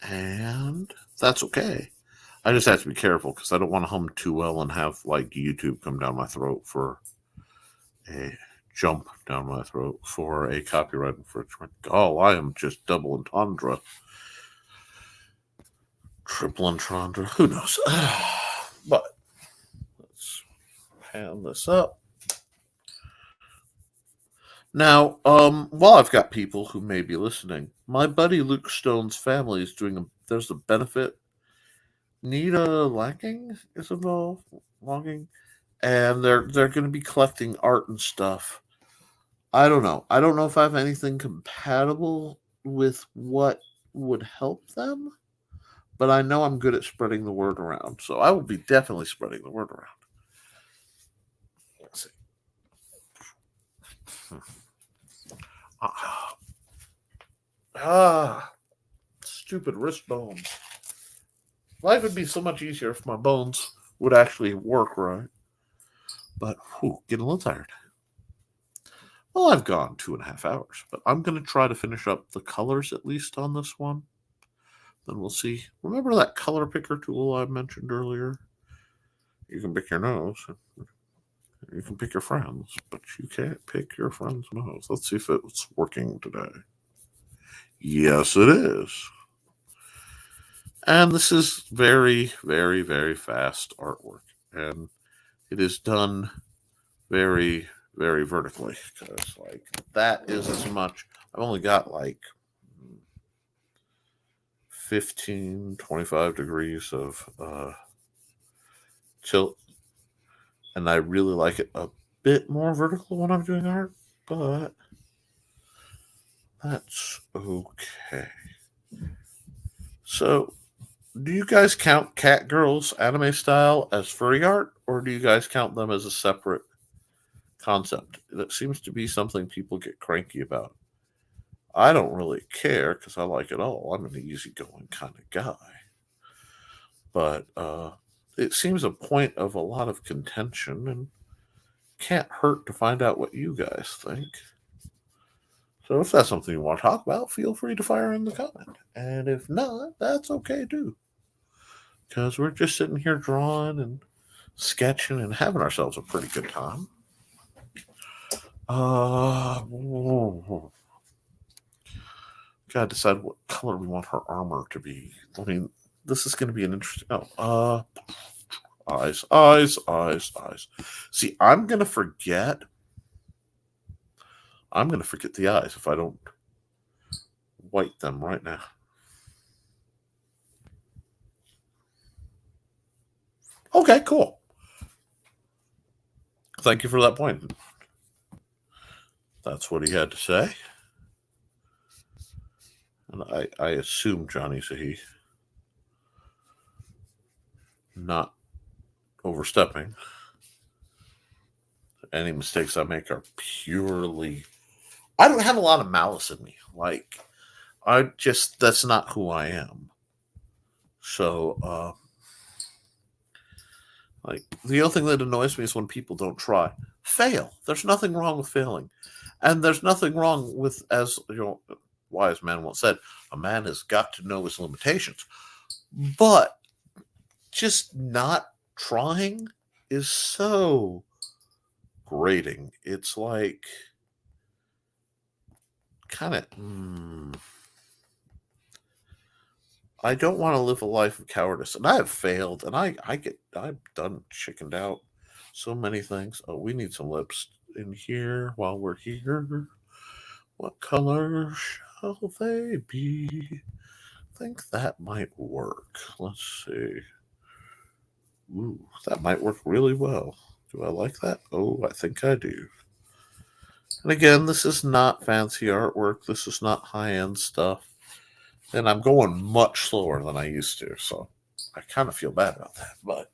And that's okay. I just have to be careful because I don't want to hum too well and have YouTube come down my throat for a jump down my throat for a copyright infringement. Oh, I am just double entendre. Triple entendre. Who knows? But let's pan this up. Now, while I've got people who may be listening, my buddy Luke Stone's family is there's a benefit. Nita Lacking is involved, logging, and they're going to be collecting art and stuff. I don't know. I don't know if I have anything compatible with what would help them, but I know I'm good at spreading the word around, so I will be definitely spreading the word around. Let's see. Stupid wrist bones. Life would be so much easier if my bones would actually work right. But, getting a little tired. Well, I've gone 2.5 hours, but I'm going to try to finish up the colors at least on this one. Then we'll see. Remember that color picker tool I mentioned earlier? You can pick your nose. You can pick your friends, but you can't pick your friend's nose. Let's see if it's working today. Yes, it is. And this is very, very, very fast artwork. And it is done very, very vertically. Because, that is as much. I've only got 25 degrees of tilt. And I really like it a bit more vertical when I'm doing art, but that's okay. So, do you guys count cat girls anime style as furry art, or do you guys count them as a separate concept? That seems to be something people get cranky about. I don't really care because I like it all. I'm an easygoing kind of guy. But it seems a point of a lot of contention, and can't hurt to find out what you guys think. So if that's something you want to talk about, feel free to fire in the comment. And if not, that's okay too. Because we're just sitting here drawing and sketching and having ourselves a pretty good time. Gotta decide what color we want her armor to be. I mean, this is going to be an interesting. Eyes. See, I'm going to forget. I'm going to forget the eyes if I don't white them right now. Okay, cool. Thank you for that point. That's what he had to say. And I assume Johnny's a he. Not overstepping. Any mistakes I make are purely... I don't have a lot of malice in me. Like, that's not who I am. So, like, the other thing that annoys me is when people don't try. Fail. There's nothing wrong with failing. And there's nothing wrong with, as you know, wise man once said, a man has got to know his limitations. But just not trying is so grating. It's like kind of I don't want to live a life of cowardice, and I have failed, and I've done chickened out so many things. Oh, we need some lips in here while we're here. What color shall they be? I think that might work. Let's see. Ooh, that might work really well. Do I like that? Oh, I think I do. And again, this is not fancy artwork. This is not high-end stuff. And I'm going much slower than I used to, so I kind of feel bad about that. But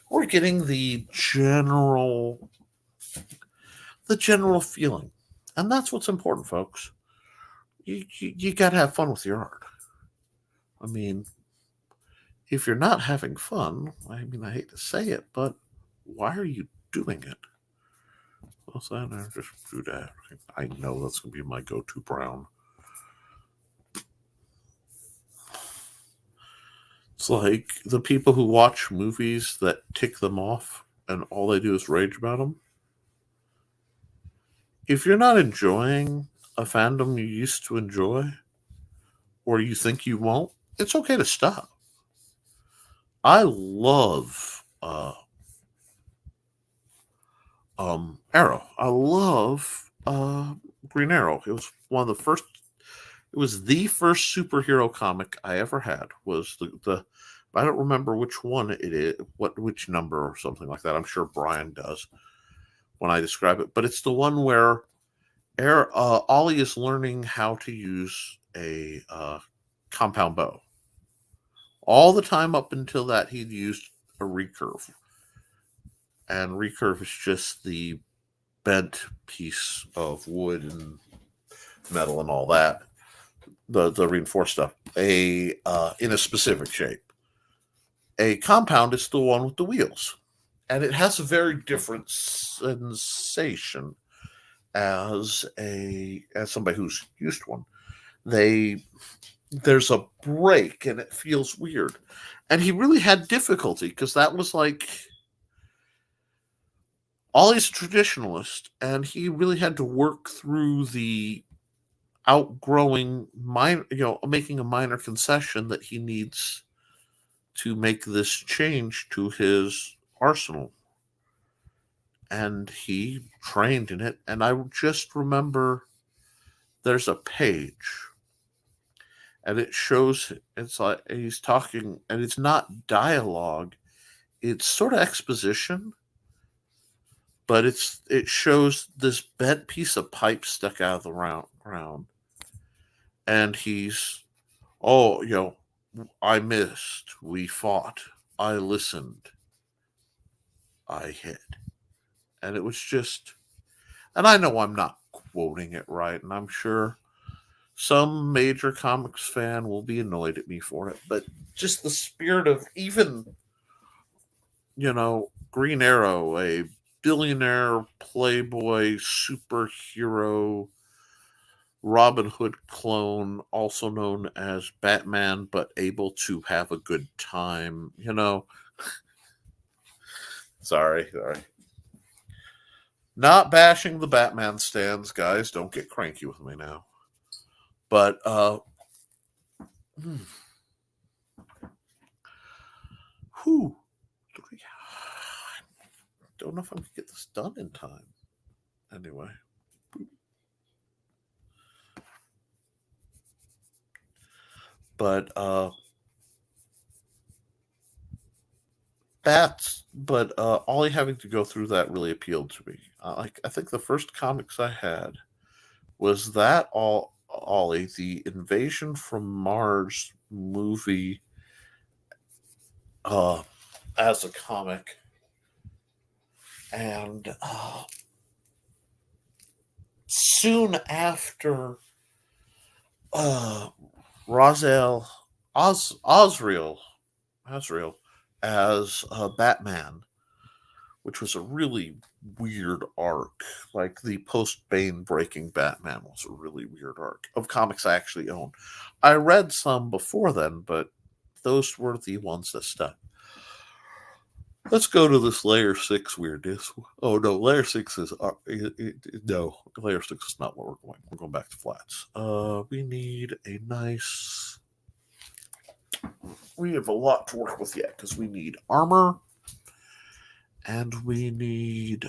we're getting the general feeling. And that's what's important, folks. You got to have fun with your art. I mean, if you're not having fun, I mean, I hate to say it, but why are you doing it? What's that? I just do that. I know that's going to be my go-to brown. It's like the people who watch movies that tick them off and all they do is rage about them. If you're not enjoying a fandom you used to enjoy, or you think you won't, it's okay to stop. I love Arrow. I love Green Arrow. It was one of the first. It was the first superhero comic I ever had. Was the I don't remember which one it is, which number or something like that. I'm sure Brian does when I describe it. But it's the one where Ollie is learning how to use a compound bow. All the time up until that, he'd used a recurve. And recurve is just the bent piece of wood and metal and all that. The reinforced stuff. In a specific shape. A compound is the one with the wheels. And it has a very different sensation as somebody who's used one. There's a break and it feels weird. And he really had difficulty because that was like Ollie's a traditionalist, and he really had to work through the outgrowing making a minor concession that he needs to make this change to his arsenal. And he trained in it. And I just remember there's a page and it shows, it's like he's talking, and it's not dialogue, it's sort of exposition. but it shows this bent piece of pipe stuck out of the ground, and he's, oh, I missed, we fought, I listened, I hid. And it was just, and I know I'm not quoting it right, and I'm sure some major comics fan will be annoyed at me for it, but just the spirit of even, Green Arrow, a billionaire playboy superhero Robin Hood clone, also known as Batman, but able to have a good time, Sorry. Not bashing the Batman stands, guys. Don't get cranky with me now. But don't know if I can get this done in time. Anyway. But Ollie having to go through that really appealed to me. I think the first comics I had was that Ollie, the Invasion from Mars movie, as a comic, and soon after, Osriel as Batman, which was a really weird arc. Like the post-Bane breaking Batman was a really weird arc of comics I actually own. I read some before then, but those were the ones that stuck. Let's go to this layer 6 weirdness. Oh no, layer 6 is no, layer 6 is not where we're going. We're going back to flats. We need a nice. We have a lot to work with yet because we need armor, and we need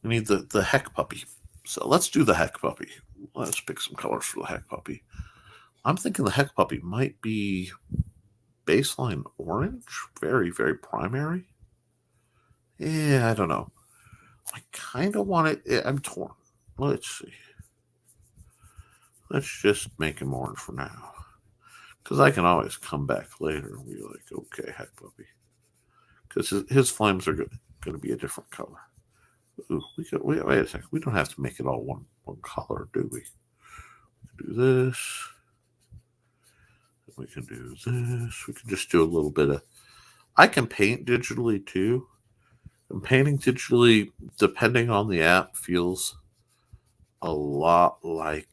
the heck puppy. So let's do the heck puppy. Let's pick some colors for the heck puppy. I'm thinking the heck puppy might be baseline orange, very, very primary. Yeah, I don't know. I kind of want it. I'm torn. Let's see. Let's just make him orange for now, because I can always come back later and be like, okay, heck puppy, because his flames are going to be a different color. Ooh, wait a second. We don't have to make it all one color, do we? We can do this. We can do this. We can just do a little bit of. I can paint digitally too. And painting digitally, depending on the app, feels a lot like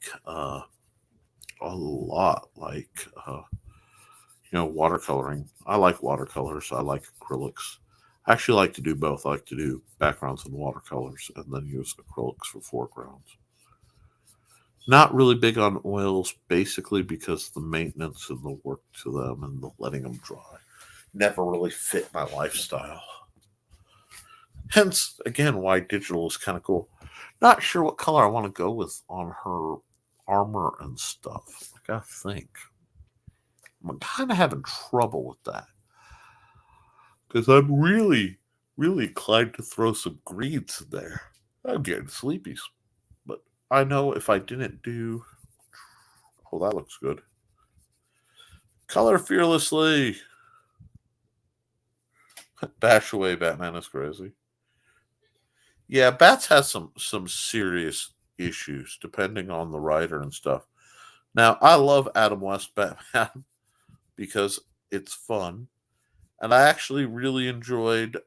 watercoloring. I like watercolors. I like acrylics. I actually like to do both. I like to do backgrounds in watercolors and then use acrylics for foregrounds. Not really big on oils, basically because the maintenance and the work to them and the letting them dry never really fit my lifestyle. Hence, again, why digital is kind of cool. Not sure what color I want to go with on her armor and stuff. I gotta think. I'm kind of having trouble with that. Because I'm really, really inclined to throw some greens in there. I'm getting sleepies. But I know if I didn't do... Oh, that looks good. Color fearlessly. Bash away, Batman is crazy. Yeah, Bats has some serious issues depending on the writer and stuff. Now, I love Adam West Batman because it's fun. And I actually really enjoyed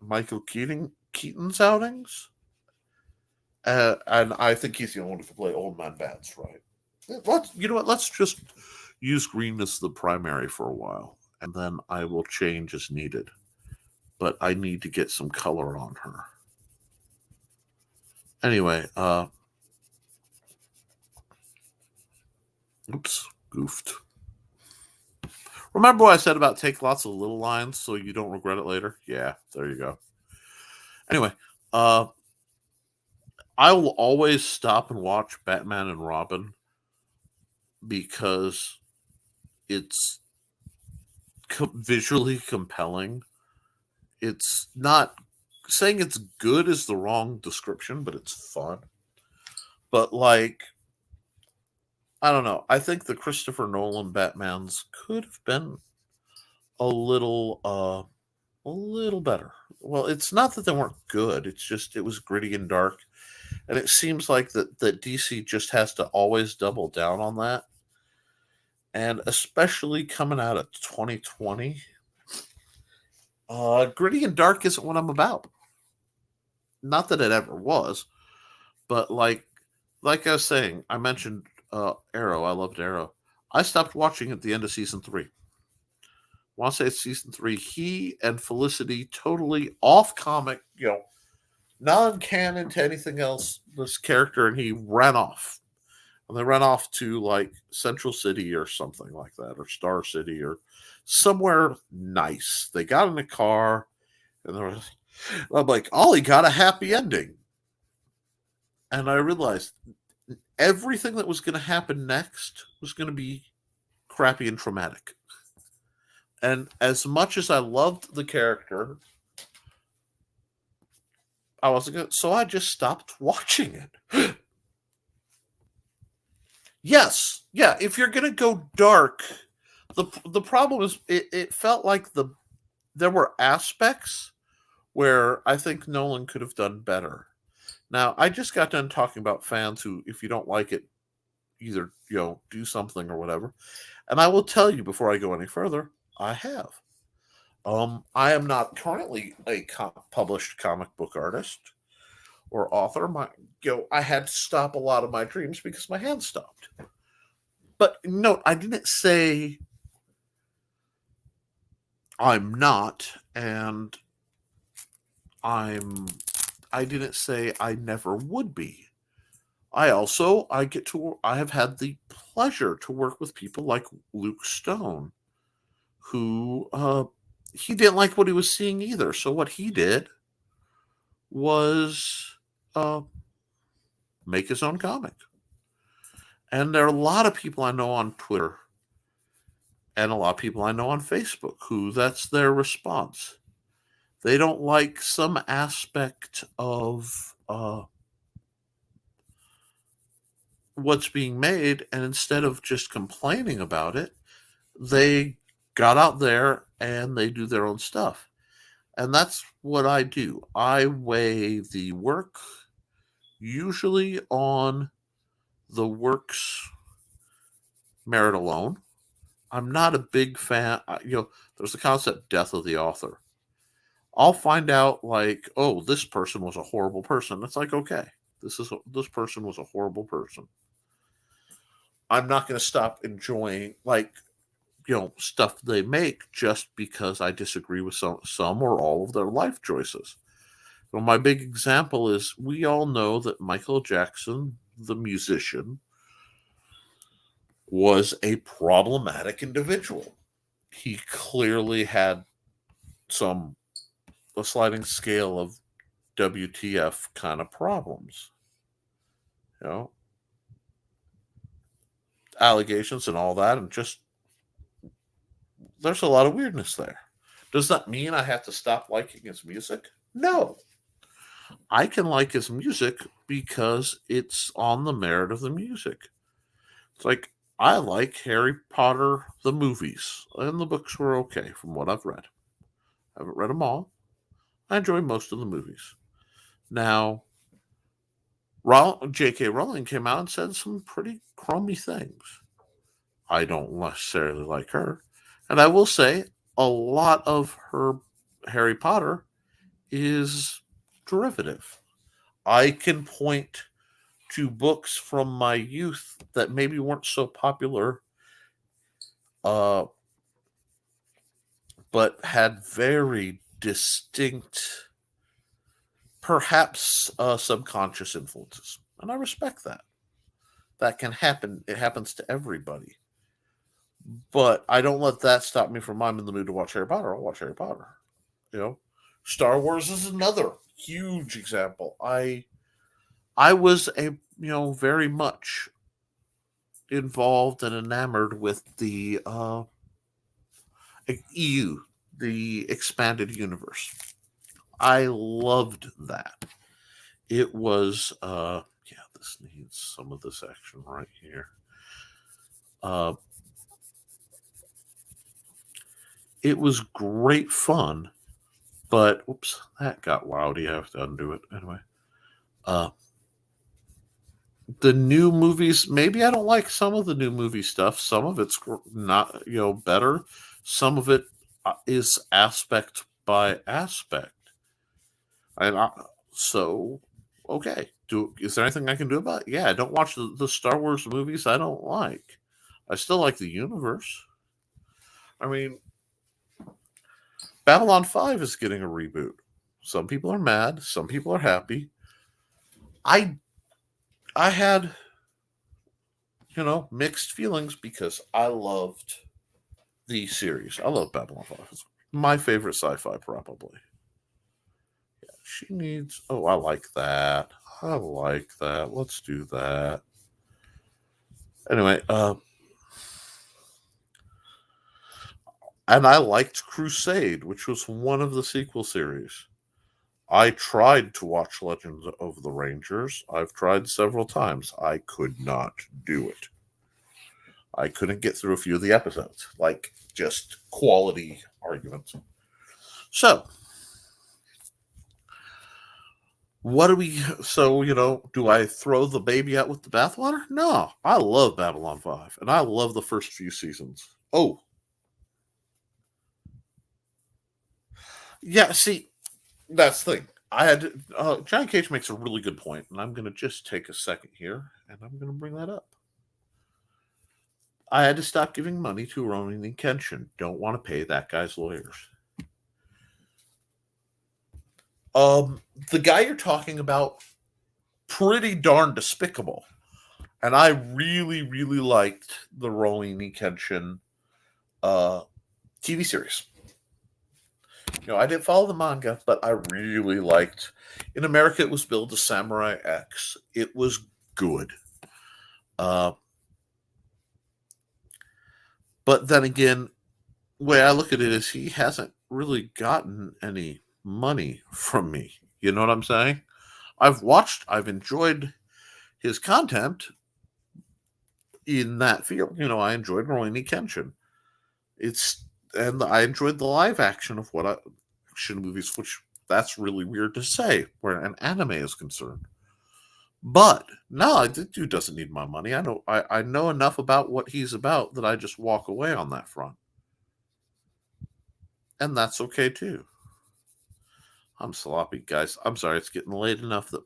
Michael Keaton's outings. And I think he's the only one who can play Old Man Bats, right? You know what? Let's just use green as the primary for a while. And then I will change as needed. But I need to get some color on her. Anyway, oops, goofed. Remember what I said about take lots of little lines so you don't regret it later? Yeah, there you go. Anyway, I will always stop and watch Batman and Robin because it's visually compelling. It's not saying it's good is the wrong description, but it's fun. But like, I don't know. I think the Christopher Nolan Batmans could have been a little better. Well, it's not that they weren't good. It's just it was gritty and dark, and it seems like that DC just has to always double down on that. And especially coming out of 2020, gritty and dark isn't what I'm about. Not that it ever was, but like I was saying, I mentioned Arrow. I loved Arrow. I stopped watching at the end of season 3. I want to say it's season 3. He and Felicity totally off comic, non-canon to anything else. This character and he ran off, and they ran off to like Central City or something like that, or Star City or somewhere nice. They got in a car, and I'm like, Ollie got a happy ending, and I realized everything that was going to happen next was going to be crappy and traumatic. And as much as I loved the character, I wasn't going to, so I just stopped watching it. Yes, yeah, if you're going to go dark, the problem is it felt like there were aspects where I think Nolan could have done better. Now, I just got done talking about fans who, if you don't like it, either do something or whatever. And I will tell you before I go any further, I have. I am not currently a published comic book artist or author. I had to stop a lot of my dreams because my hand stopped. But note, I didn't say I'm not, and I didn't say I never would be. I have had the pleasure to work with people like Luke Stone, who he didn't like what he was seeing either. So what he did was make his own comic. And there are a lot of people I know on Twitter and a lot of people I know on Facebook who that's their response. They don't like some aspect of what's being made, and instead of just complaining about it, they got out there and they do their own stuff. And that's what I do. I weigh the work usually on the work's merit alone. I'm not a big fan. There's the concept death of the author. I'll find out like, oh, this person was a horrible person. It's like, okay, this person was a horrible person. I'm not going to stop enjoying stuff they make just because I disagree with some or all of their life choices. So my big example is we all know that Michael Jackson, the musician, was a problematic individual. He clearly had a sliding scale of WTF kind of problems. Allegations and all that, and just there's a lot of weirdness there. Does that mean I have to stop liking his music? No. I can like his music because it's on the merit of the music. It's like I like Harry Potter, the movies, and the books were okay from what I've read. I haven't read them all. I enjoy most of the movies. Now, J.K. Rowling came out and said some pretty crummy things. I don't necessarily like her. And I will say a lot of her Harry Potter is derivative. I can point to books from my youth that maybe weren't so popular, but had very distinct, perhaps subconscious influences. And I respect that. That can happen. It happens to everybody. But I don't let that stop me from I'm in the mood to watch Harry Potter. I'll watch Harry Potter. Star Wars is another huge example. I was very much involved and enamored with the EU, the expanded universe. I loved that. It was, this needs some of this action right here. It was great fun, but oops, that got rowdy. I have to undo it anyway. The new movies, maybe I don't like some of the new movie stuff. Some of it's not, better. Some of it is aspect by aspect. And so, okay. Is there anything I can do about it? Yeah, I don't watch the Star Wars movies I don't like. I still like the universe. I mean, Babylon 5 is getting a reboot. Some people are mad. Some people are happy. I had, mixed feelings because I loved the series. I love Babylon 5. It's my favorite sci-fi, probably. Yeah, she needs... Oh, I like that. I like that. Let's do that. Anyway, and I liked Crusade, which was one of the sequel series. I tried to watch Legends of the Rangers. I've tried several times. I could not do it. I couldn't get through a few of the episodes. Like, just quality arguments. So, do I throw the baby out with the bathwater? No. I love Babylon 5. And I love the first few seasons. Oh. Yeah, see, that's the thing. Johnny Cage makes a really good point, and I'm going to just take a second here, and I'm going to bring that up. I had to stop giving money to Ronan Kenshin. Don't want to pay that guy's lawyers. The guy you're talking about, pretty darn despicable. And I really, really liked the Ronan Kenshin TV series. I didn't follow the manga, but I really liked... In America, it was billed as Samurai X. It was good. But then again, the way I look at it is he hasn't really gotten any money from me. You know what I'm saying? I've enjoyed his content in that field. I enjoyed Ronan Kenshin. And I enjoyed the live action of action movies, which that's really weird to say where an anime is concerned. But no, the dude doesn't need my money. I know enough about what he's about that I just walk away on that front. And that's okay too. I'm sloppy, guys. I'm sorry, it's getting late enough that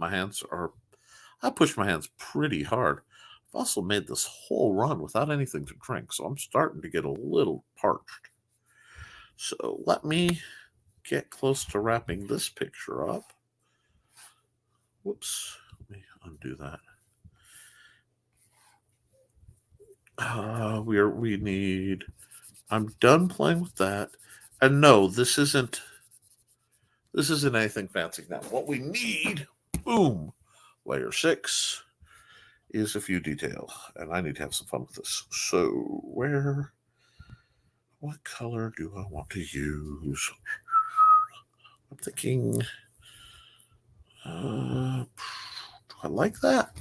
I push my hands pretty hard. I've also made this whole run without anything to drink, so I'm starting to get a little parched. So let me get close to wrapping this picture up. Whoops. Let me undo that. I'm done playing with that. And no, this isn't anything fancy. Now, what we need, boom, layer 6, is a few detail. And I need to have some fun with this. So, what color do I want to use? I'm thinking, do I like that?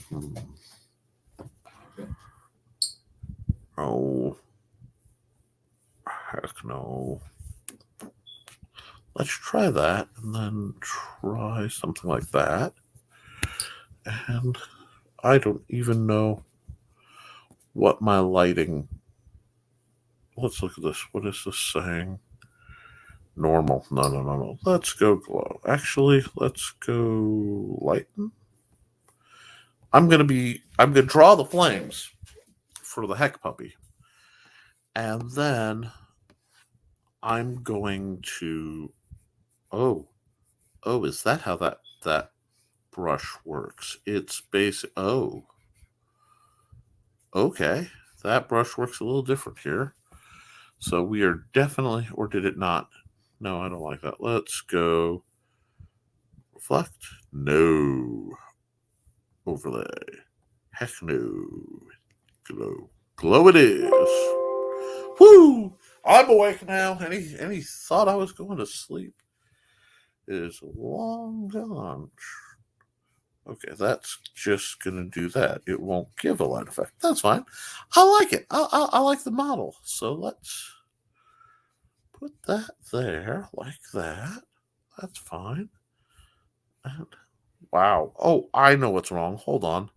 Oh, heck no. Let's try that, and then try something like that. And I don't even know what my lighting... Let's look at this. What is this saying? Normal. No. Let's go glow. Actually, let's go lighten. I'm gonna draw the flames for the heck puppy. And then I'm going to... Oh, is that how that brush works? It's basic. Oh. Okay. That brush works a little different here. So we are definitely... Or did it not? No, I don't like that. Let's go reflect. No. Overlay. Heck no. Glow. Glow it is. Woo! I'm awake now. Any thought I was going to sleep is long gone. Okay, that's just going to do that. It won't give a light effect. That's fine. I like it. I like the model. So let's put that there like that. That's fine. And wow. Oh, I know what's wrong. Hold on.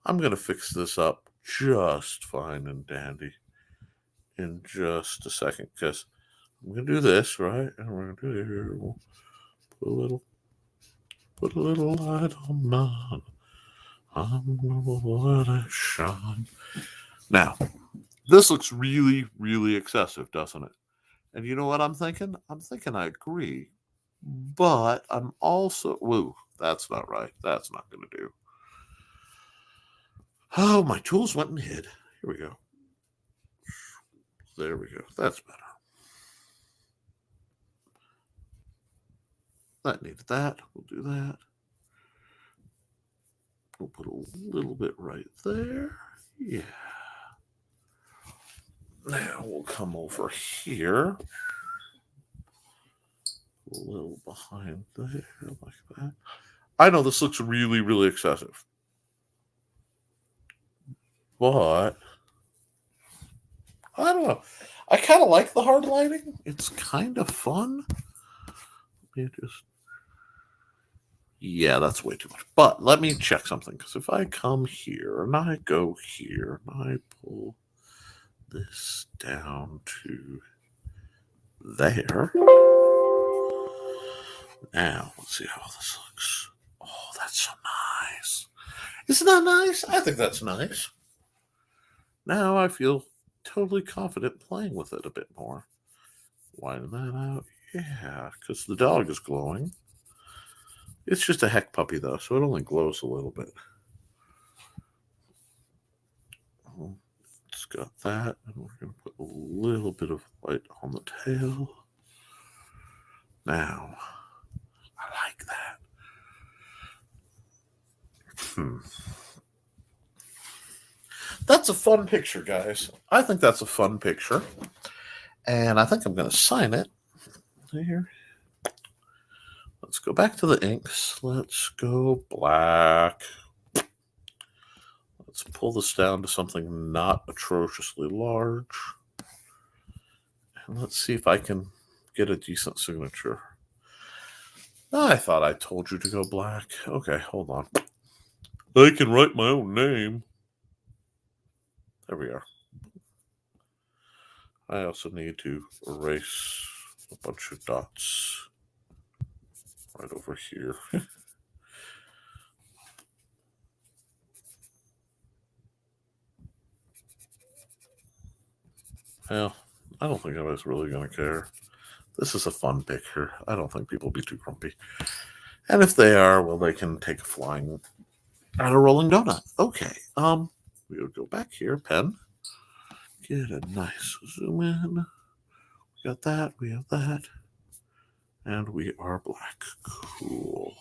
I'm going to fix this up just fine and dandy in just a second, because I'm going to do this, right? And we're going to do it here. We'll put a little light on mine. I'm going to let it shine. Now, this looks really, really excessive, doesn't it? And you know what I'm thinking? I'm thinking I agree. But I'm also... Woo, that's not right. That's not going to do. Oh, my tools went and hid. Here we go. There we go. That's better. That needed that. We'll do that. We'll put a little bit right there. Yeah. Now we'll come over here. A little behind there, like that. I know this looks really, really excessive. But I don't know. I kind of like the hard lighting. It's kind of fun. Yeah, that's way too much. But let me check something. Because if I come here and I go here and I pull this down to there. Now, let's see how this looks. Oh, that's so nice. Isn't that nice? I think that's nice. Now I feel totally confident playing with it a bit more. Widen that out. Yeah, because the dog is glowing. It's just a heck puppy, though, so it only glows a little bit. It's got that, and we're going to put a little bit of light on the tail. Now, I like that. That's a fun picture, guys. I think that's a fun picture. And I think I'm going to sign it. Here. Let's go back to the inks. Let's go black. Let's pull this down to something not atrociously large. And let's see if I can get a decent signature. I thought I told you to go black. Okay, hold on. I can write my own name. There we are. I also need to erase a bunch of dots right over here. Well, I don't think anybody's really going to care. This is a fun picture. I don't think people will be too grumpy. And if they are, well, they can take a flying at a rolling donut. Okay. We'll go back here, pen. Get a nice zoom in. We got that. We have that. And we are black. Cool.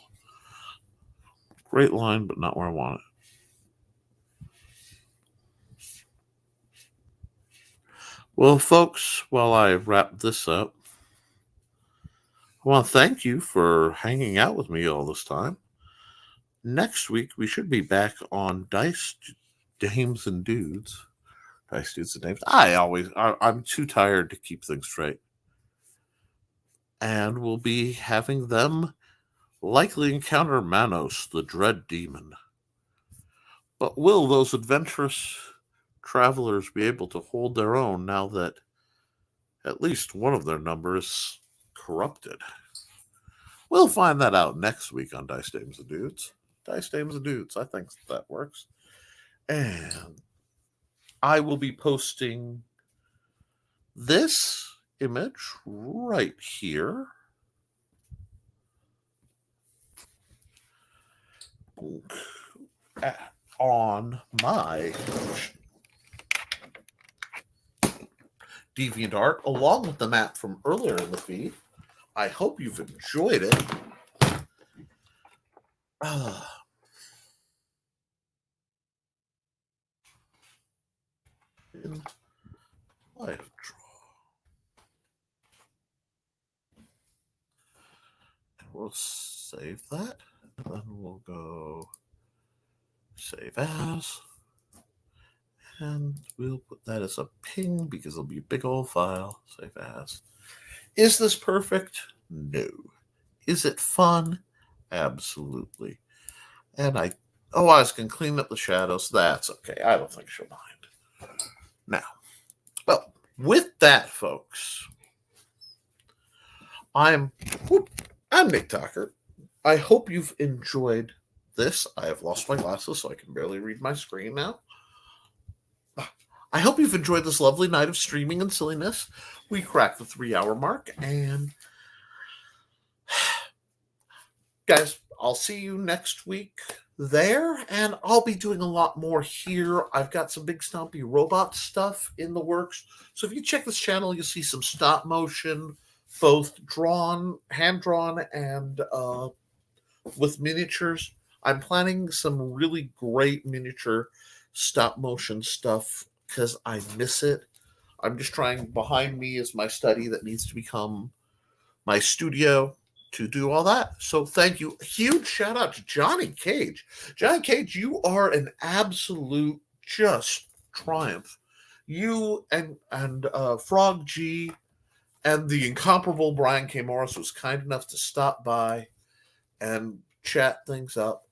Great line, but not where I want it. Well, folks, while I wrap this up, I want to thank you for hanging out with me all this time. Next week, we should be back on Dice, Dames, and Dudes. Dice, Dudes, and Dames. I'm too tired to keep things straight. And we'll be having them likely encounter Manos, the dread demon. But will those adventurous travelers be able to hold their own now that at least one of their numbers corrupted? We'll find that out next week on Dice, Dames, and Dudes. Dice, Dames, and Dudes. I think that works. And I will be posting this image right here. On my DeviantArt, along with the map from earlier in the feed. I hope you've enjoyed it. Live draw. save that. And then we'll go save as. And we'll put that as a ping because it'll be a big old file. Save as. Is this perfect? No. Is it fun? Absolutely. And I can clean up the shadows. That's okay. I don't think she'll mind. Now, well, with that, folks, I'm Nick Tucker. I hope you've enjoyed this. I have lost my glasses, so I can barely read my screen now. I hope you've enjoyed this lovely night of streaming and silliness. We cracked the 3-hour mark, and guys, I'll see you next week there, and I'll be doing a lot more here. I've got some big stompy robot stuff in the works. So if you check this channel, you'll see some stop motion, both drawn, hand-drawn, and with miniatures. I'm planning some really great miniature stop motion stuff because I miss it. I'm just trying. Behind me is my study that needs to become my studio to do all that. So thank you. Huge shout out to Johnny Cage. Johnny Cage, you are an absolute just triumph. You and Frog G and the incomparable Brian K. Morris was kind enough to stop by and chat things up.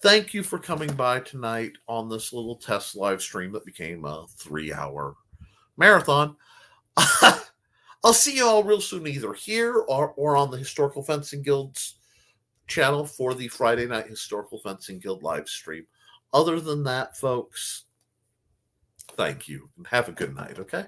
Thank you for coming by tonight on this little test live stream that became a 3-hour marathon. I'll see you all real soon, either here or on the Historical Fencing Guild's channel for the Friday Night Historical Fencing Guild live stream. Other than that, folks, thank you and have a good night, okay?